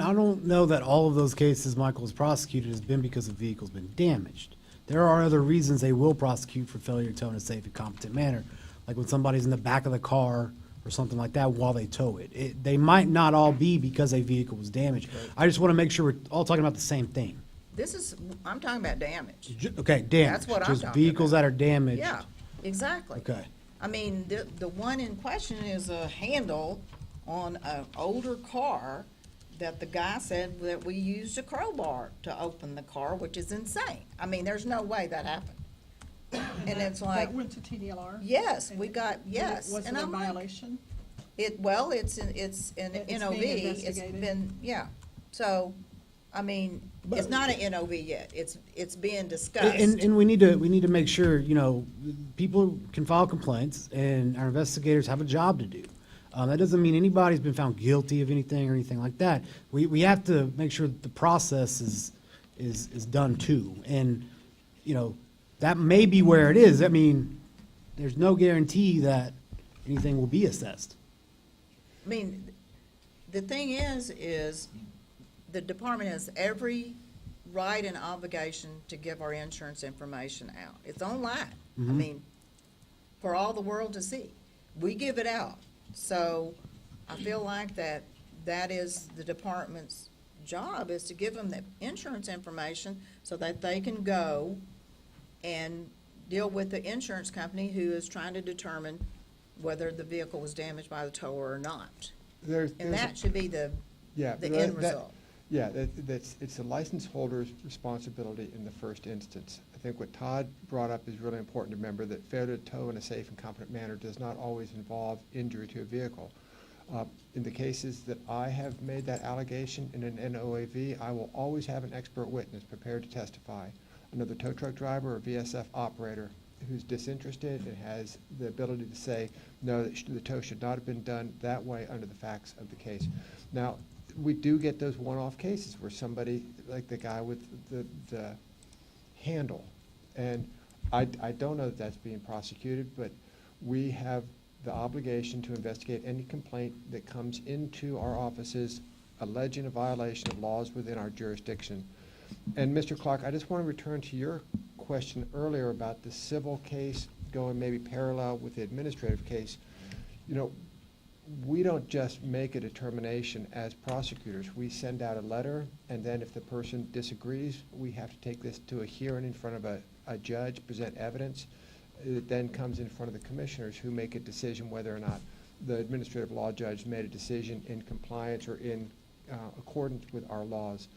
I don't know that all of those cases Michael has prosecuted has been because the vehicle's been damaged. There are other reasons they will prosecute for failure to tow in a safe and competent manner, like when somebody's in the back of the car or something like that while they tow it. They might not all be because a vehicle was damaged. I just want to make sure we're all talking about the same thing. I'm talking about damage. Okay, damage. That's what I'm Just talking vehicles about. that are damaged. Yeah, exactly. Okay. I mean, the one in question is a handle on an older car that the guy said that we used a crowbar to open the car, which is insane. I mean, there's no way that happened. And it's like. That went to TDLR? Yes, we got, yes. Was it And a I'm like, violation? it's an It's NOV. being It's investigated? been, yeah. So, I mean, it's not an NOV yet. It's being discussed. And we need to make sure, you know, people can file complaints and our investigators have a job to do. That doesn't mean anybody's been found guilty of anything or anything like that. We have to make sure that the process is done too. And, you know, that may be where it is. I mean, there's no guarantee that anything will be assessed. I mean, the thing is the department has every right and obligation to give our insurance information out. It's online. I mean, for all the world to see. We give it out. So I feel like that is the department's job, is to give them the insurance information so that they can go and deal with the insurance company who is trying to determine whether the vehicle was damaged by the tower or not. And that should be the end result. Yeah, it's the license holder's responsibility in the first instance. I think what Todd brought up is really important to remember, that failure to tow in a safe and competent manner does not always involve injury to a vehicle. In the cases that I have made that allegation in an NOAV, I will always have an expert witness prepared to testify, another tow truck driver or VSF operator who's disinterested and has the ability to say, no, the tow should not have been done that way under the facts of the case. Now, we do get those one-off cases where somebody, like the guy with the handle, and I don't know that that's being prosecuted, but we have the obligation to investigate any complaint that comes into our offices alleging a violation of laws within our jurisdiction. And Mr. Clark, I just want to return to your question earlier about the civil case going maybe parallel with the administrative case. You know, we don't just make a determination as prosecutors. We send out a letter, and then if the person disagrees, we have to take this to a hearing in front of a judge, present evidence. It then comes in front of the commissioners, who make a decision whether or not the administrative law judge made a decision in compliance or in accordance with our laws.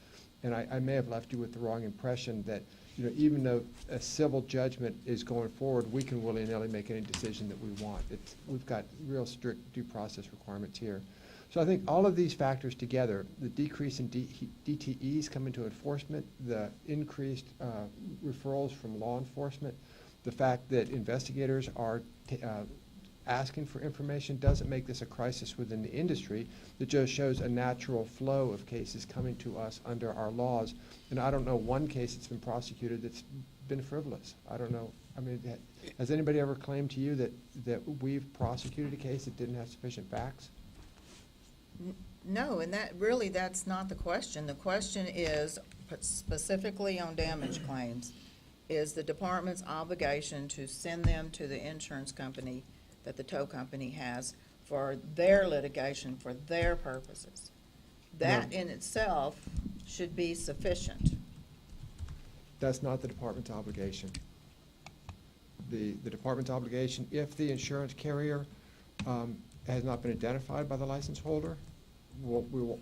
And I may have left you with the wrong impression that, you know, even though a civil judgment is going forward, we can willy-nilly make any decision that we want. We've got real strict due process requirements here. So I think all of these factors together, the decrease in DTEs coming to enforcement, the increased referrals from law enforcement, the fact that investigators are asking for information doesn't make this a crisis within the industry. It just shows a natural flow of cases coming to us under our laws. And I don't know one case that's been prosecuted that's been frivolous. I don't know. I mean, has anybody ever claimed to you that we've prosecuted a case that didn't have sufficient facts? No, and that's not the question. The question is, specifically on damage claims, is the department's obligation to send them to the insurance company that the tow company has for their litigation, for their purposes. That in itself should be sufficient. That's not the department's obligation. The department's obligation, if the insurance carrier has not been identified by the license holder, we will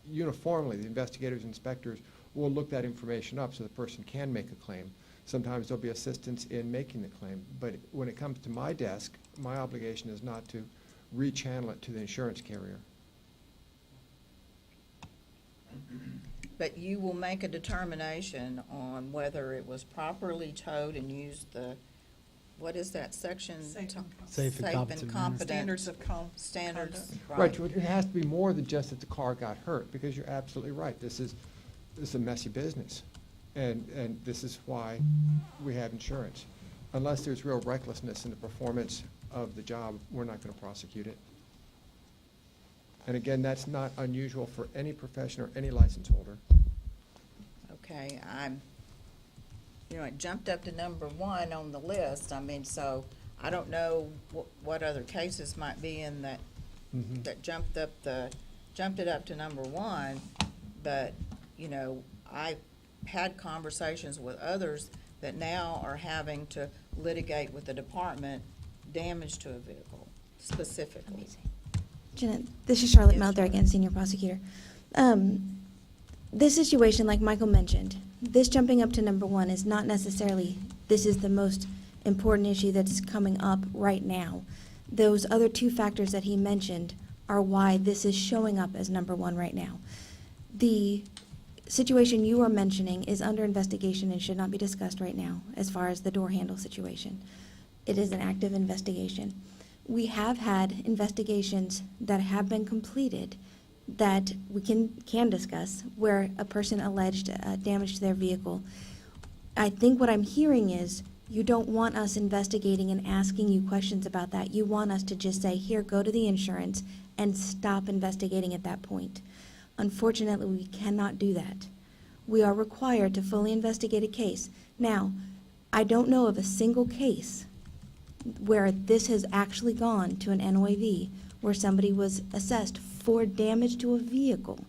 uniformly, the investigators and inspectors will look that information up so the person can make a claim. Sometimes there'll be assistance in making the claim, but when it comes to my desk, my obligation is not to rechannel it to the insurance carrier. But you will make a determination on whether it was properly towed and used the, what is that section? Safe and competent manner. Standards of Standards, Right, it has to be more than just that the car got hurt, because you're absolutely right. This is a messy business, and this is why we have insurance. Unless there's real recklessness in the performance of the job, we're not going to prosecute it. And again, that's not unusual for any profession or any license holder. Okay, it jumped up to number 1 on the list. I mean, so I don't know what other cases might be in that, that jumped it up to number 1, but, I've had conversations with others that now are having to litigate with the department damage to a vehicle specifically. Jeanette, this is Charlotte Melther again, Senior Prosecutor. This situation, like Michael mentioned, this jumping up to number 1 is not necessarily, this is the most important issue that's coming up right now. Those other 2 factors that he mentioned are why this is showing up as number 1 right now. The situation you are mentioning is under investigation and should not be discussed right now as far as the door handle situation. It is an active investigation. We have had investigations that have been completed that we can discuss where a person alleged damage to their vehicle. I think what I'm hearing is you don't want us investigating and asking you questions about that. You want us to just say, here, go to the insurance and stop investigating at that point. Unfortunately, we cannot do that. We are required to fully investigate a case. Now, I don't know of a single case where this has actually gone to an NOAV, where somebody was assessed for damage to a vehicle.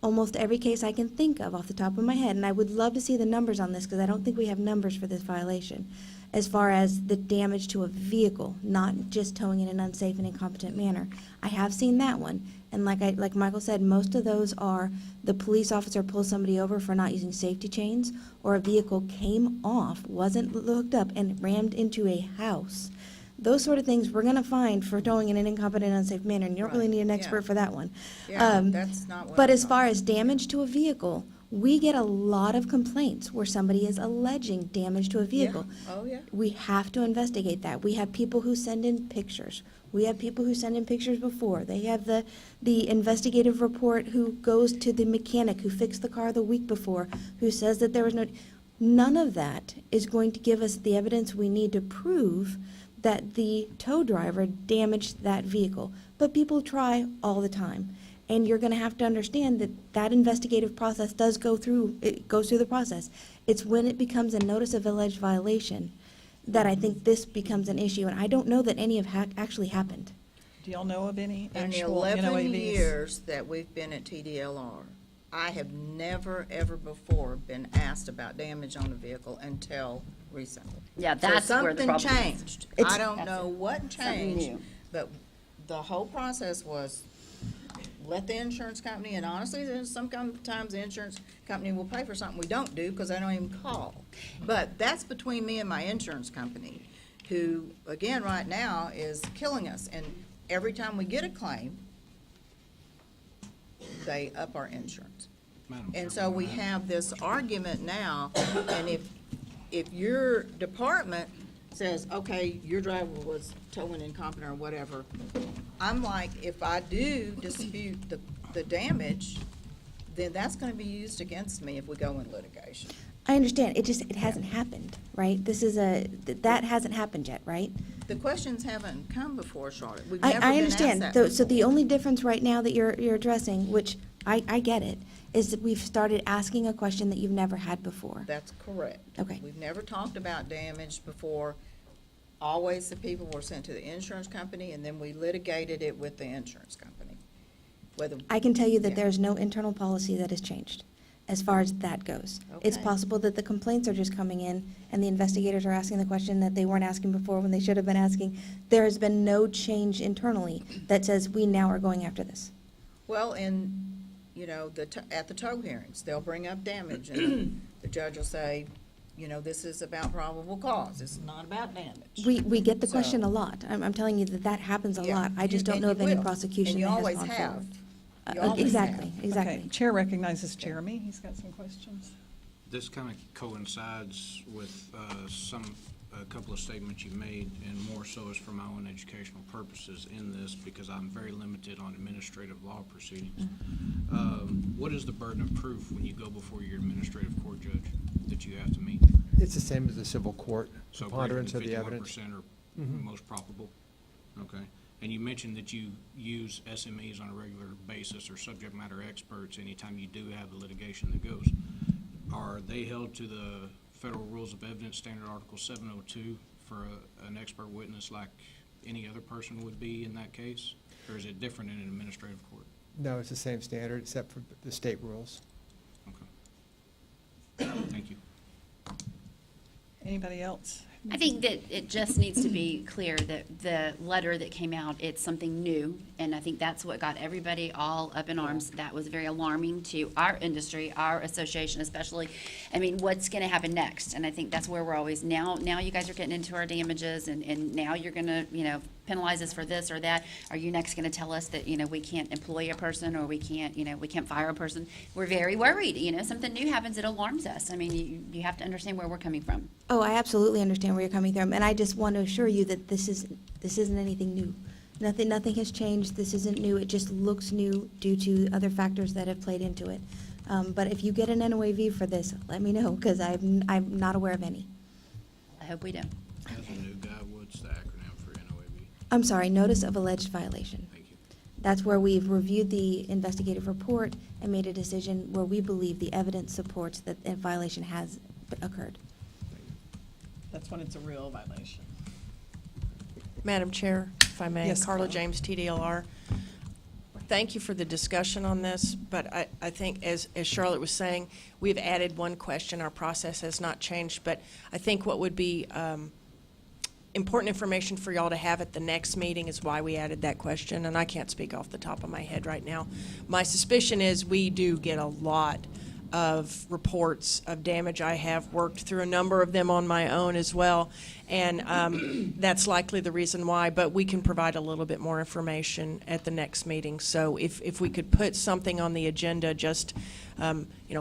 Almost every case I can think of off the top of my head, and I would love to see the numbers on this because I don't think we have numbers for this violation, as far as the damage to a vehicle, not just towing in an unsafe and incompetent manner. I have seen that one, and like Michael said, most of those are the police officer pulls somebody over for not using safety chains, or a vehicle came off, wasn't hooked up, and rammed into a house. Those sort of things we're going to find for towing in an incompetent, unsafe manner, and you don't really need an expert for that one. Yeah, that's not what But I'm as far as damage to a vehicle, we get a lot of complaints where somebody is alleging damage to a vehicle. Yeah. Oh, yeah. We have to investigate that. We have people who send in pictures. We have people who send in pictures before. They have the investigative report who goes to the mechanic who fixed the car the week before, who says that there was no... None of that is going to give us the evidence we need to prove that the tow driver damaged that vehicle. But people try all the time. And you're going to have to understand that that investigative process does go through, it goes through the process. It's when it becomes a notice of alleged violation that I think this becomes an issue. And I don't know that any have actually happened. Do y'all know of any In the actual 11 NOAVs? years that we've been at TDLR, I have never, ever before been asked about damage on a vehicle until recently. Yeah, that's so where the problem is. something changed. I don't know what Something changed, new. but the whole process was let the insurance company, and honestly, there's sometimes the insurance company will pay for something we don't do because they don't even call. But that's between me and my insurance company, who, again, right now is killing us. And every time we get a claim, they up our insurance. And so we have this argument now, and if your department says, okay, your driver was towing incompetent or whatever, I'm like, if I do dispute the damage, then that's gonna be used against me if we go in litigation. I understand. It hasn't happened, right? That hasn't happened yet, right? The questions haven't come before, Charlotte. We've never been I asked understand. that So the before. only difference right now that you're addressing, which I get it, is that we've started asking a question that you've never had before. That's correct. Okay. We've never talked about damage before. Always the people were sent to the insurance company, and then we litigated it with the insurance company. Whether I can tell you that Yeah. there's no internal policy that has changed. as far as that goes. It's Okay. possible that the complaints are just coming in and the investigators are asking the question that they weren't asking before when they should have been asking. There has been no change internally that says we now are going after this. Well, and, at the tow hearings, they'll bring up damage, and the judge will say, this is about probable cause, it's not about damage. We get the So- question a lot. I'm telling you that happens a Yeah, lot. I just you- don't and know you of any will, prosecution and you that has always gone have. forward. You always Exactly, have. exactly. Okay, Chair recognizes Jeremy. He's got some questions. This kind of coincides with a couple of statements you made, and more so is for my own educational purposes in this, because I'm very limited on administrative law proceedings. What is the burden of proof when you go before your administrative court judge that you have to meet? It's the same as the civil court, So greater than preponderance of the evidence. 51% or Mhm. most probable? Okay. And you mentioned that you use SMEs on a regular basis or subject matter experts anytime you do have a litigation that goes. Are they held to the Federal Rules of Evidence Standard Article 702 for an expert witness like any other person would be in that case? Or is it different in an administrative court? No, it's the same standard, except for the state rules. Thank you. Anybody else? I think that it just needs to be clear that the letter that came out, it's something new, and I think that's what got everybody all up in arms. That was very alarming to our industry, our association especially. I mean, what's gonna happen next? And I think that's where we're always, now you guys are getting into our damages, and now you're gonna, penalize us for this or that. Are you next gonna tell us that, we can't employ a person, or we can't fire a person? We're very worried, something new happens, it alarms us. I mean, you have to understand where we're coming from. Oh, I absolutely understand where you're coming from, and I just want to assure you that this isn't anything new. Nothing has changed. This isn't new. It just looks new due to other factors that have played into it. But if you get an NOAV for this, let me know, because I'm not aware of any. I hope we do. As a new guy, what's the acronym for NOAV? I'm sorry, notice of alleged violation. Thank you. That's where we've reviewed the investigative report and made a decision where we believe the evidence supports that a violation has occurred. That's when it's a real violation. Madam Chair, if I may, Yes, Carla Carla. James, TDLR. Thank you for the discussion on this, but I think, as Charlotte was saying, we've added one question. Our process has not changed, but I think what would be important information for y'all to have at the next meeting is why we added that question, and I can't speak off the top of my head right now. My suspicion is we do get a lot of reports of damage. I have worked through a number of them on my own as well, and that's likely the reason why, but we can provide a little bit more information at the next meeting. So if we could put something on the agenda, just,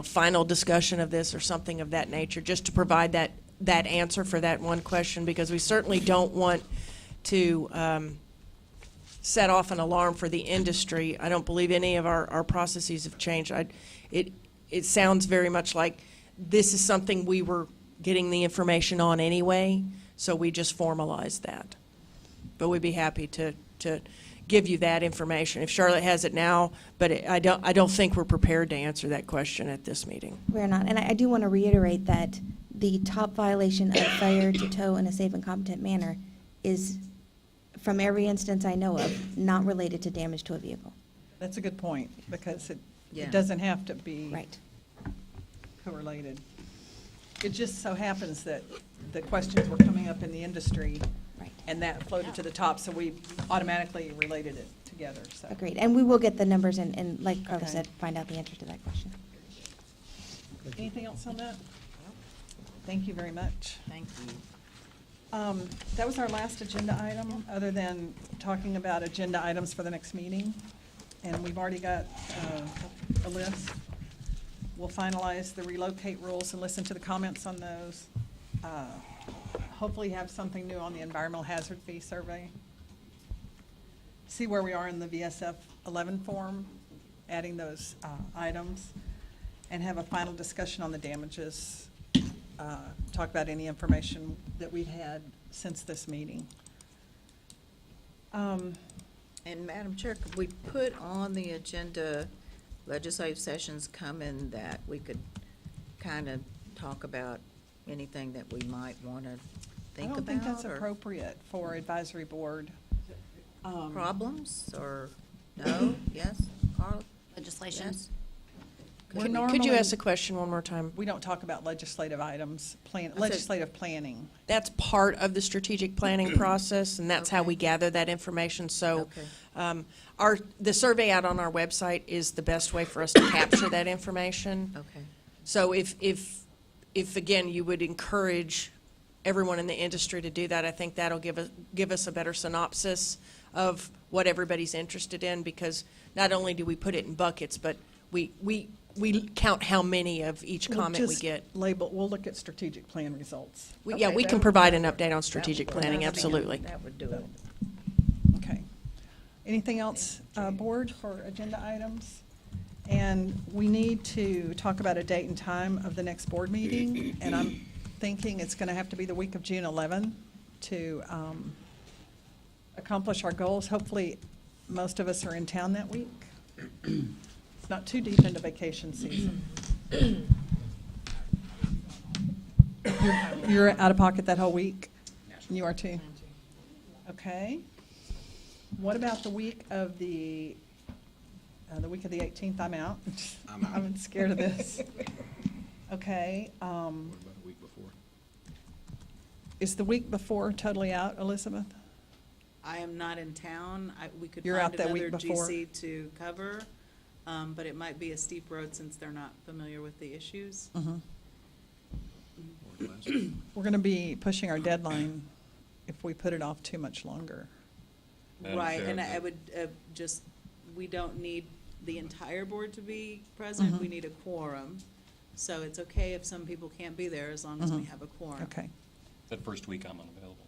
final discussion of this or something of that nature, just to provide that answer for that one question, because we certainly don't want to set off an alarm for the industry. I don't believe any of our processes have changed. It sounds very much like this is something we were getting the information on anyway, so we just formalized that. But we'd be happy to give you that information if Charlotte has it now, but I don't think we're prepared to answer that question at this meeting. We're not, and I do want to reiterate that the top violation of failure to tow in a safe and competent manner is, from every instance I know of, not related to damage to a vehicle. That's a good point, because it Yeah. doesn't have to be Right. correlated. It just so happens that the questions were coming up in the industry, Right. and that floated to the top, so we automatically related it together, so. Agreed. And we will get the numbers and like Carla Okay. said, find out the answer to that question. Anything else on that? Thank you very much. Thank you. That was our last agenda item, other than talking about agenda items for the next meeting. And we've already got a list. We'll finalize the relocate rules and listen to the comments on those. Hopefully have something new on the environmental hazard fee survey. See where we are in the VSF 11 form, adding those items, and have a final discussion on the damages. Talk about any information that we've had since this meeting. And Madam Chair, could we put on the agenda legislative sessions coming that we could kind of talk about anything that we might want to think about? I don't think that's or appropriate for advisory board. Problems, or no? Yes? Carla? Legislation? Yes? We're Could you normally- ask the question one more time? We don't talk about legislative items, said- legislative planning. That's part of the strategic planning process, and that's how we gather that information. So the survey out on our website is the best way for us to capture that information. Okay. So if again, you would encourage everyone in the industry to do that, I think that'll give us a better synopsis of what everybody's interested in, because not only do we put it in buckets, but we count how many of each comment we get. We'll look at strategic plan results. Yeah, we can provide an update on strategic planning, absolutely. That would do it. Okay. Anything else, board, for agenda items? And we need to talk about a date and time of the next board meeting, and I'm thinking it's going to have to be the week of June 11 to accomplish our goals. Hopefully, most of us are in town that week. It's not too deep into vacation season. You're out of pocket that whole week? You are too? Okay. What about the week of the 18th? I'm out. I'm scared of this. Okay. What about a week before? Is the week before totally out, Elizabeth? I am not in town. We could You're find out that week another before? GC to cover, but it might be a steep road since they're not familiar with the issues. Mhm. We're going to be pushing our deadline if we put it off too much longer. Madam Right, Chair, and I would just, we don't need the entire board to be present. Mhm. We need a quorum. So it's okay if some people can't be there as long as we Mhm. have a quorum. Okay. That first week I'm unavailable.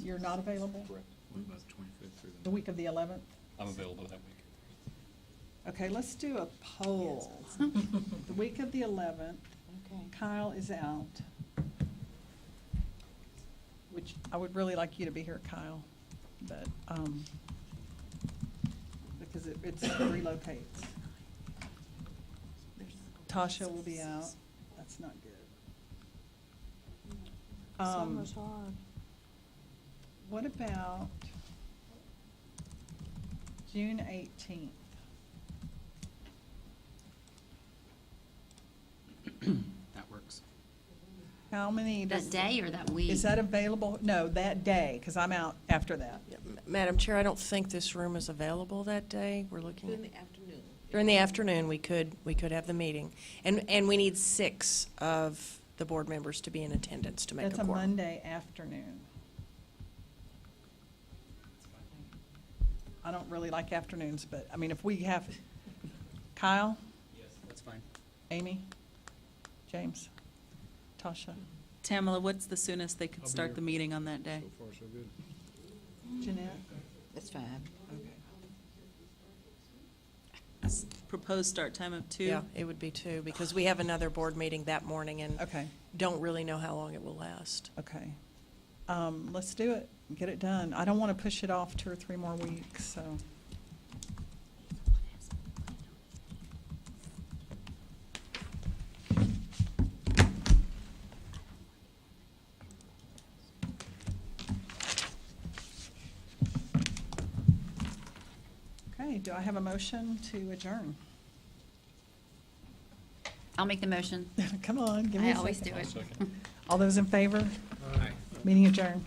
You're not available? Correct. What about the 25th through The week of the 11th? I'm available that week. Okay, let's do a poll. The week of the 11th, Kyle is out. Which I would really like you to be here, Kyle, but, because it relocates. Tasha will be out. That's not good. Summer's hard. What about June 18th? That works. How many? That day or that week? Is that available? No, that day, because I'm out after that. Madam Chair, I don't think this room is available that day. We're looking. In the afternoon. During the afternoon, we could have the meeting. And we need 6 of the board members to be in attendance to make a That's a quorum. Monday afternoon. I don't really like afternoons, but, I mean, if we have, Kyle, Yes, that's fine. Amy, James, Tasha, Tamala, what's the soonest they could start the meeting on that day? So far, so good. Jeanette? That's fine. Proposed start time of 2? Yeah, it would be 2, because we have another board meeting that morning and Okay, don't really know how long it will last. okay. Let's do it, get it done. I don't want to push it off 2 or 3 more weeks, so. Okay, do I have a motion to adjourn? I'll make the motion. Come on, give me I a always second. do it. All those in favor? Meeting adjourned.